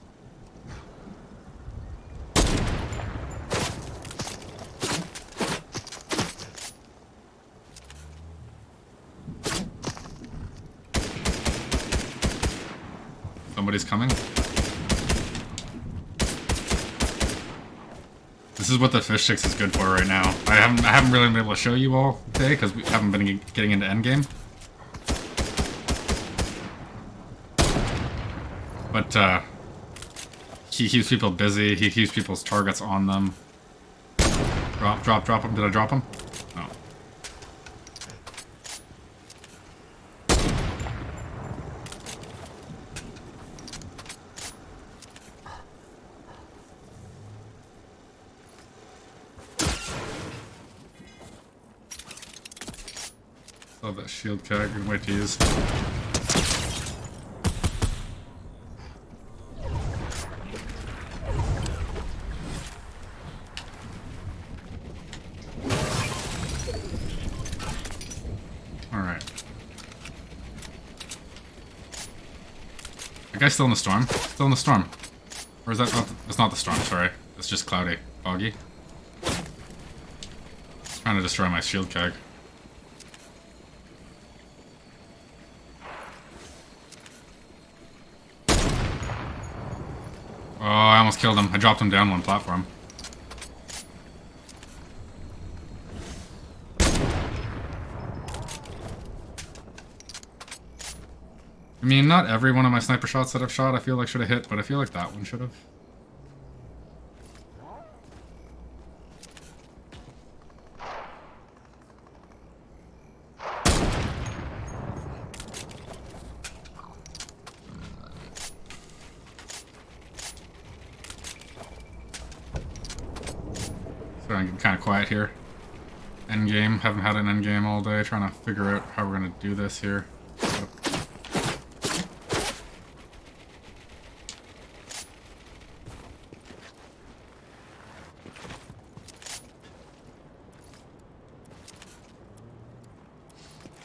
somebody's coming. This is what the fish sticks is good for right now. I haven't really been able to show you all today because we haven't been getting into endgame. But he keeps people busy. He keeps people's targets on them. Drop him. Did I drop him? No. Love that shield keg. Good way to use. Alright. That guy's still in the storm? Still in the storm. Or is that not... It's not the storm, sorry. It's just cloudy. Foggy. It's trying to destroy my shield keg. Oh, I almost killed him. I dropped him down one platform. I mean, not every one of my sniper shots that I've shot I feel like should have hit, but I feel like that one should have. So I'm getting kind of quiet here. Endgame. Haven't had an endgame all day, trying to figure out how we're going to do this here.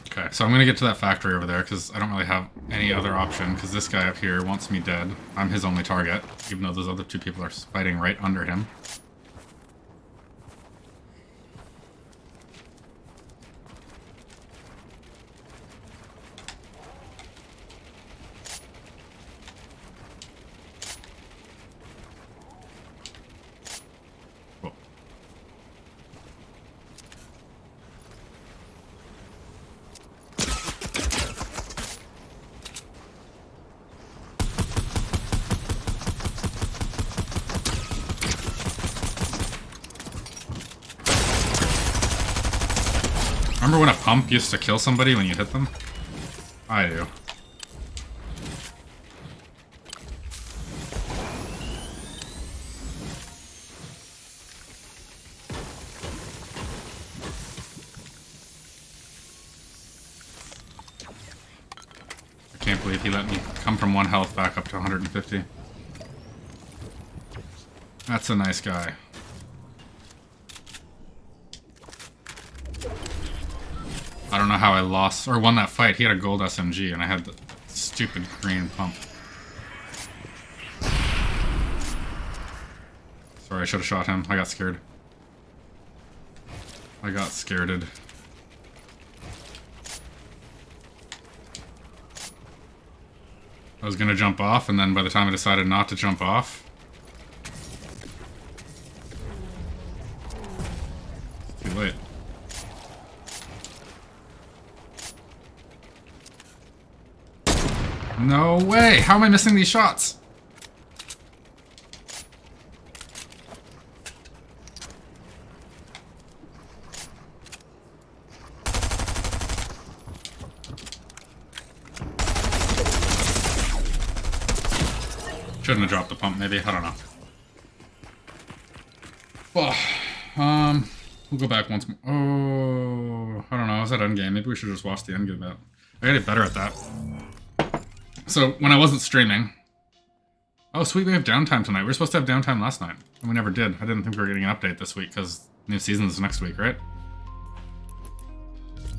Okay, so I'm going to get to that factory over there because I don't really have any other option because this guy up here wants me dead. I'm his only target, even though those other two people are fighting right under him. Cool. Remember when a pump used to kill somebody when you hit them? I do. I can't believe he let me come from 1 health back up to 150. That's a nice guy. I don't know how I lost or won that fight. He had a gold SMG and I had the stupid green pump. Sorry, I should have shot him. I got scared. I got scareded. I was gonna jump off, and then by the time I decided not to jump off, it's too late. No way! How am I missing these shots? Shouldn't have dropped the pump, maybe. I don't know. Well, we'll go back once more. Oh, I don't know. I was at endgame. Maybe we should just watch the endgame out. I gotta get better at that. So, when I wasn't streaming... Oh, sweet, we have downtime tonight. We were supposed to have downtime last night, and we never did. I didn't think we were getting an update this week, because new season is next week, right?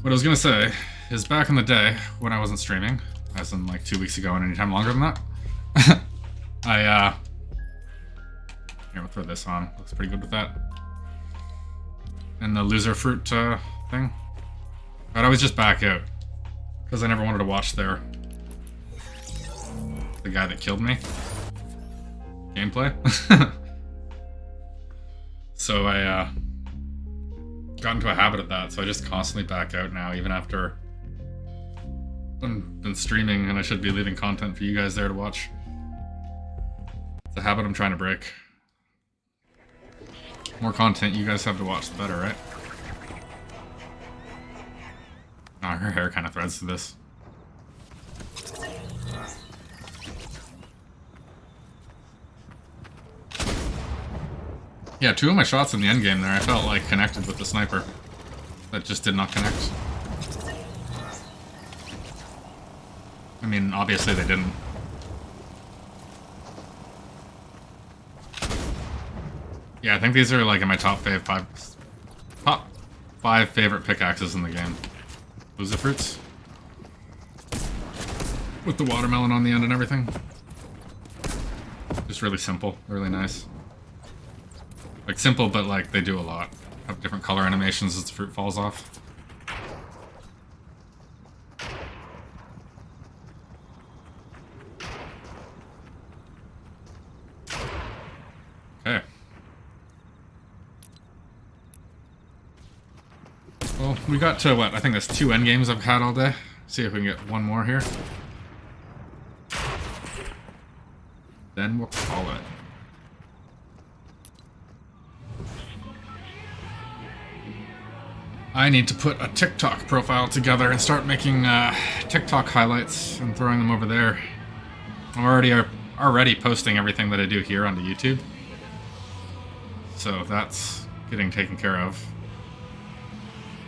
What I was gonna say is back in the day, when I wasn't streaming, as in like 2 weeks ago and any time longer than that, here, we'll throw this on. Looks pretty good with that. And the loser fruit thing. I'd always just back out, because I never wanted to watch there. the guy that killed me. Gameplay. So I got into a habit of that, so I just constantly back out now, even after I've been streaming and I should be leaving content for you guys there to watch. It's a habit I'm trying to break. More content you guys have to watch, the better, right? Ah, her hair kind of threads to this. Yeah, 2 of my shots in the endgame there, I felt like connected with the sniper. That just did not connect. I mean, obviously they didn't. Yeah, I think these are like in my top 5 favorite pickaxes in the game. Booza fruits. With the watermelon on the end and everything. Just really simple, really nice. Like simple, but like they do a lot. Have different color animations as the fruit falls off. Okay. Well, we got to what? I think that's 2 endgames I've had all day. See if we can get one more here. Then we'll call it. I need to put a TikTok profile together and start making TikTok highlights and throwing them over there. I'm already posting everything that I do here onto YouTube. So that's getting taken care of.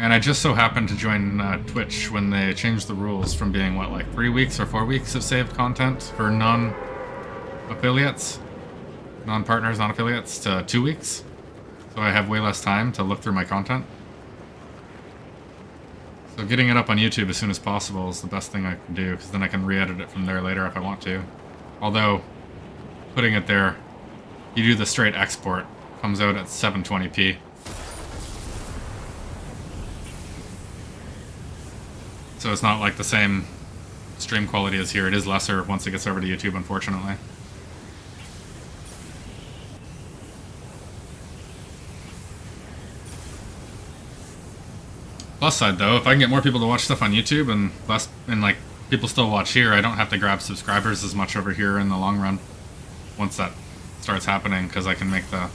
And I just so happened to join Twitch when they changed the rules from being, what, like 3 weeks or 4 weeks of saved content for non-affiliates, non-partners, non-affiliates, to 2 weeks. So I have way less time to look through my content. So getting it up on YouTube as soon as possible is the best thing I can do, because then I can re-edit it from there later if I want to. Although, putting it there, you do the straight export, comes out at 720p. So it's not like the same stream quality as here. It is lesser once it gets over to YouTube, unfortunately. Plus side though, if I can get more people to watch stuff on YouTube and like people still watch here, I don't have to grab subscribers as much over here in the long run. Once that starts happening, because I can make the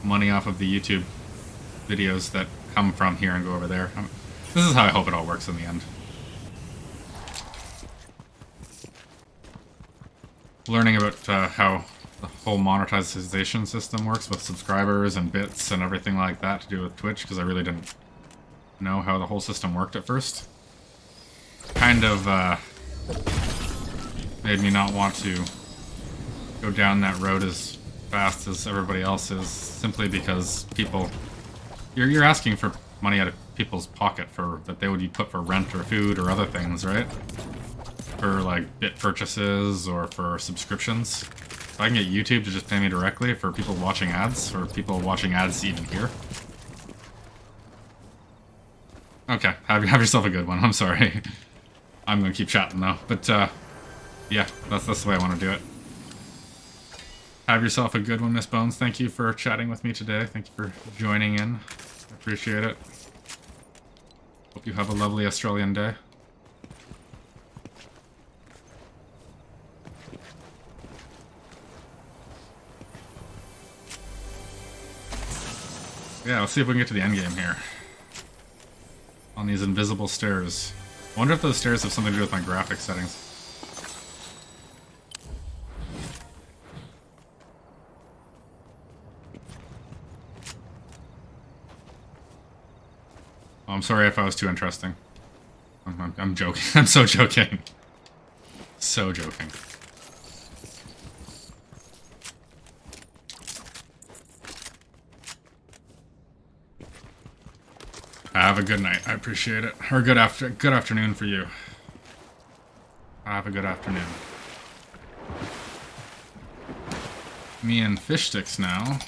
money off of the YouTube videos that come from here and go over there. This is how I hope it all works in the end. Learning about how the whole monetization system works with subscribers and bits and everything like that to do with Twitch, because I really didn't know how the whole system worked at first. Kind of made me not want to go down that road as fast as everybody else is, simply because people, you're asking for money out of people's pocket for that they would put for rent or food or other things, right? For like bit purchases or for subscriptions. If I can get YouTube to just pay me directly for people watching ads, or people watching ads even here. Okay, have yourself a good one. I'm sorry. I'm gonna keep chatting though. But yeah, that's the way I want to do it. Have yourself a good one, Miss Bones. Thank you for chatting with me today. Thank you for joining in. I appreciate it. Hope you have a lovely Australian day. Yeah, let's see if we can get to the end game here. On these invisible stairs. I wonder if those stairs have something to do with my graphics settings. Oh, I'm sorry if I was too interesting. I'm joking. I'm so joking. So joking. Have a good night. I appreciate it. Or good afternoon for you. Have a good afternoon. Me and Fish Sticks now.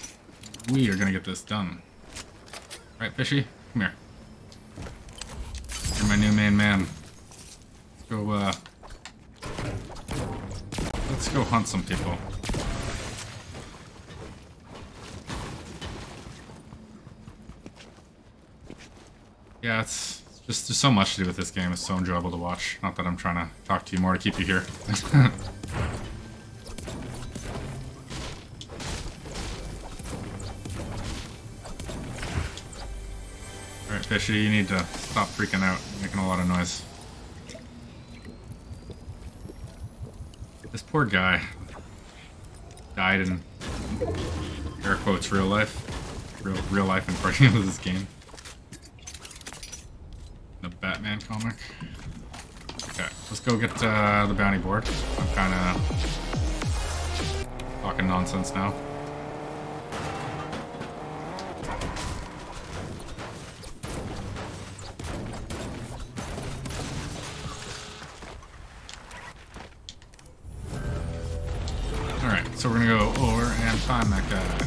We are gonna get this done. Right, Fishy? Come here. You're my new main man. Let's go, Let's go hunt some people. Yeah, it's just there's so much to do with this game. It's so enjoyable to watch. Not that I'm trying to talk to you more to keep you here. Alright, Fishy, you need to stop freaking out. You're making a lot of noise. This poor guy died in air quotes real life. Real life in part of this game. The Batman comic. Okay, let's go get the bounty board. I'm kinda talking nonsense now. So we're gonna go over and find that guy.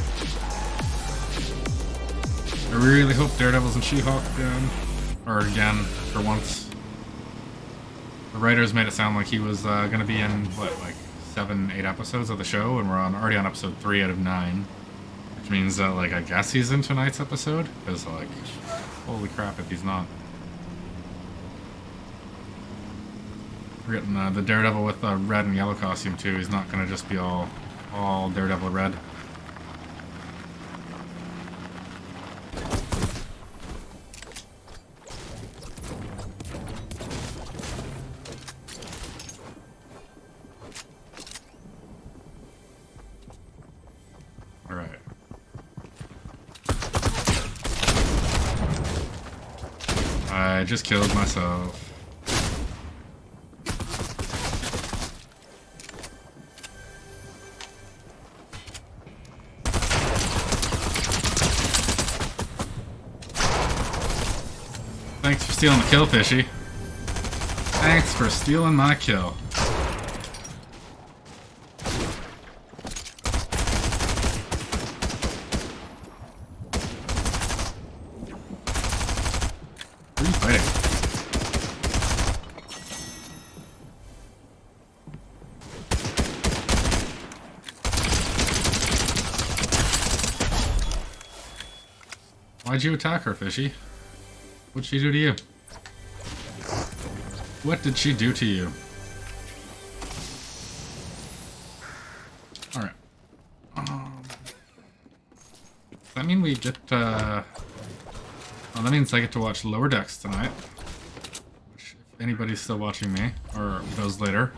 I really hope Daredevil's and She-Hulk again, for once. The writers made it sound like he was gonna be in, what, like 7, 8 episodes of the show, and we're already on episode 3 out of 9. Which means that, like, I guess he's in tonight's episode? Because, like, holy crap if he's not. We're getting the Daredevil with the red and yellow costume, too. He's not gonna just be all Daredevil red. All right. I just killed myself. Thanks for stealing the kill, Fishy. Thanks for stealing my kill. Who are you fighting? Why'd you attack her, Fishy? What'd she do to you? What did she do to you? Alright. Does that mean we get, well, that means I get to watch Lower Decks tonight. Which, if anybody's still watching me, or those later,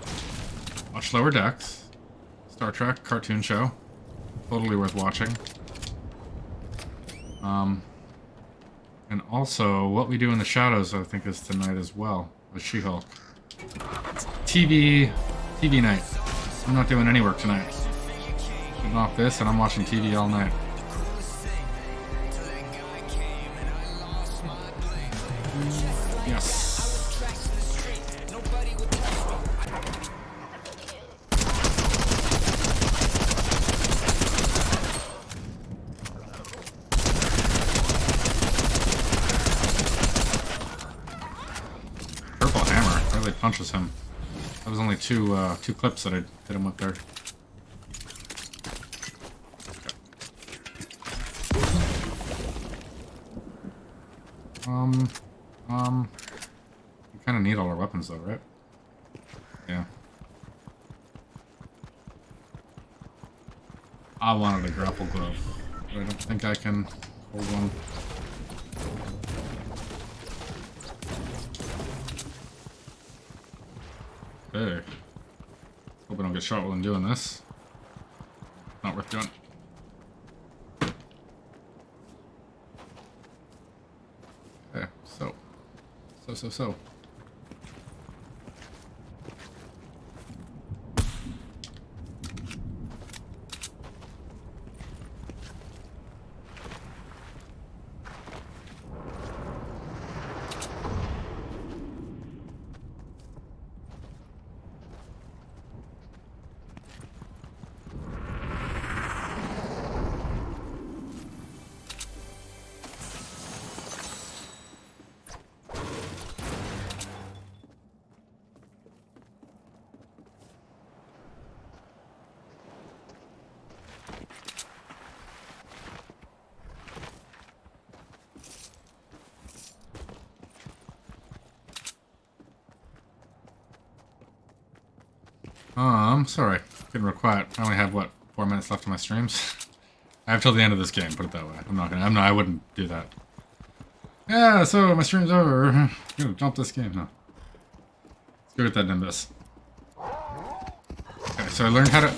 watch Lower Decks. Star Trek cartoon show. Totally worth watching. And also, What We Do in the Shadows, I think, is tonight as well, with She-Hulk. TV night. I'm not doing any work tonight. Getting off this, and I'm watching TV all night. Yes. Punches him. That was only two clips that I hit him with there. We kind of need all our weapons though, right? Yeah. I wanted a grapple glove, but I don't think I can hold one. Hey. Hope I don't get shot while I'm doing this. Not worth doing. Okay, so. Tom. Sorry. Getting real quiet. I only have, what, 4 minutes left of my streams? I have till the end of this game, put it that way. I wouldn't do that. Yeah, so my stream's over. I'm gonna jump this game, huh? Let's go get that Nimbus. Okay, so I learned how to...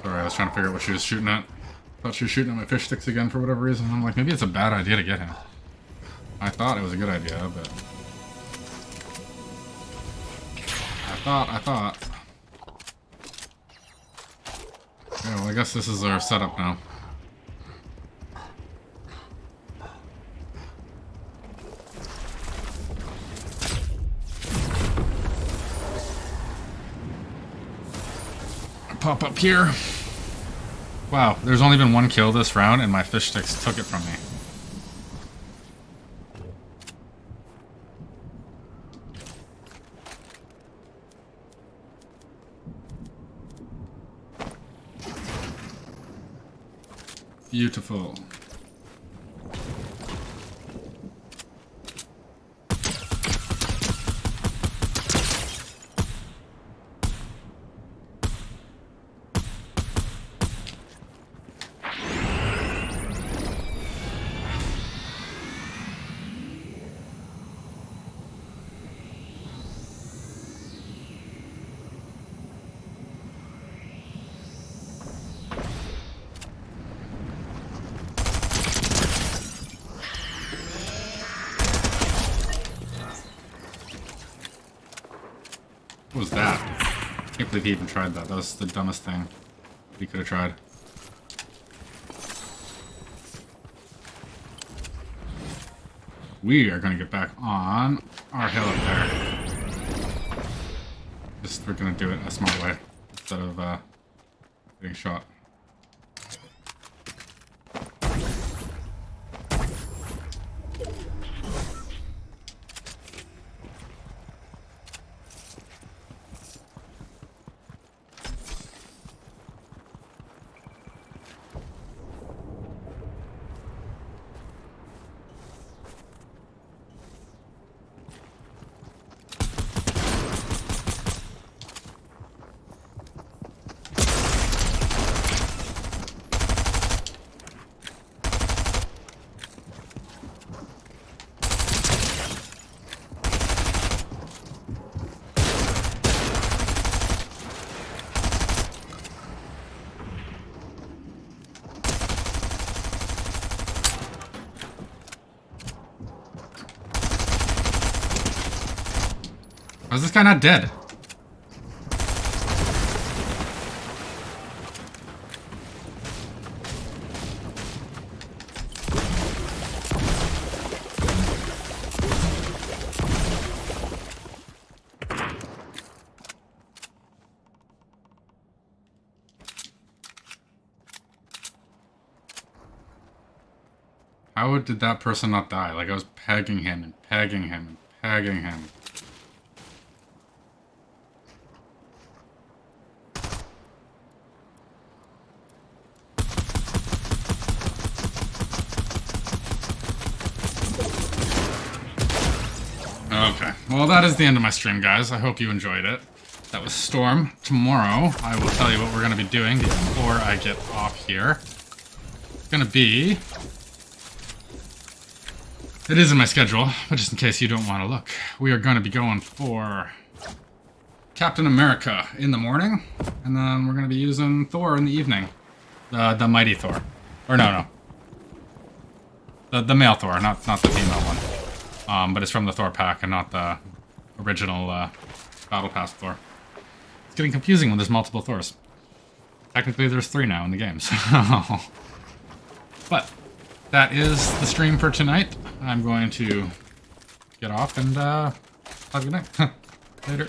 Sorry, I was trying to figure out what she was shooting at. Thought she was shooting at my fish sticks again for whatever reason. I'm like, maybe it's a bad idea to get him. I thought it was a good idea, but... I thought. Yeah, well, I guess this is our setup now. I pop up here. Wow, there's only been 1 kill this round, and my fish sticks took it from me. Beautiful. What was that? I can't believe he even tried that. That was the dumbest thing he could have tried. We are going to get back on our hill up there. We're going to do it a smart way instead of getting shot. How's this guy not dead? How did that person not die? Like, I was pegging him and pegging him and pegging him. Okay, well that is the end of my stream, guys. I hope you enjoyed it. That was Storm. Tomorrow, I will tell you what we're going to be doing before I get off here. It's going to be... It is in my schedule, but just in case you don't want to look. We are going to be going for Captain America in the morning, and then we're going to be using Thor in the evening. The Mighty Thor. Or no. The male Thor, not the female one. But it's from the Thor pack and not the original Battle Pass Thor. It's getting confusing when there's multiple Thors. Technically there's 3 now in the game, so... But that is the stream for tonight. I'm going to get off and have a good night. Later.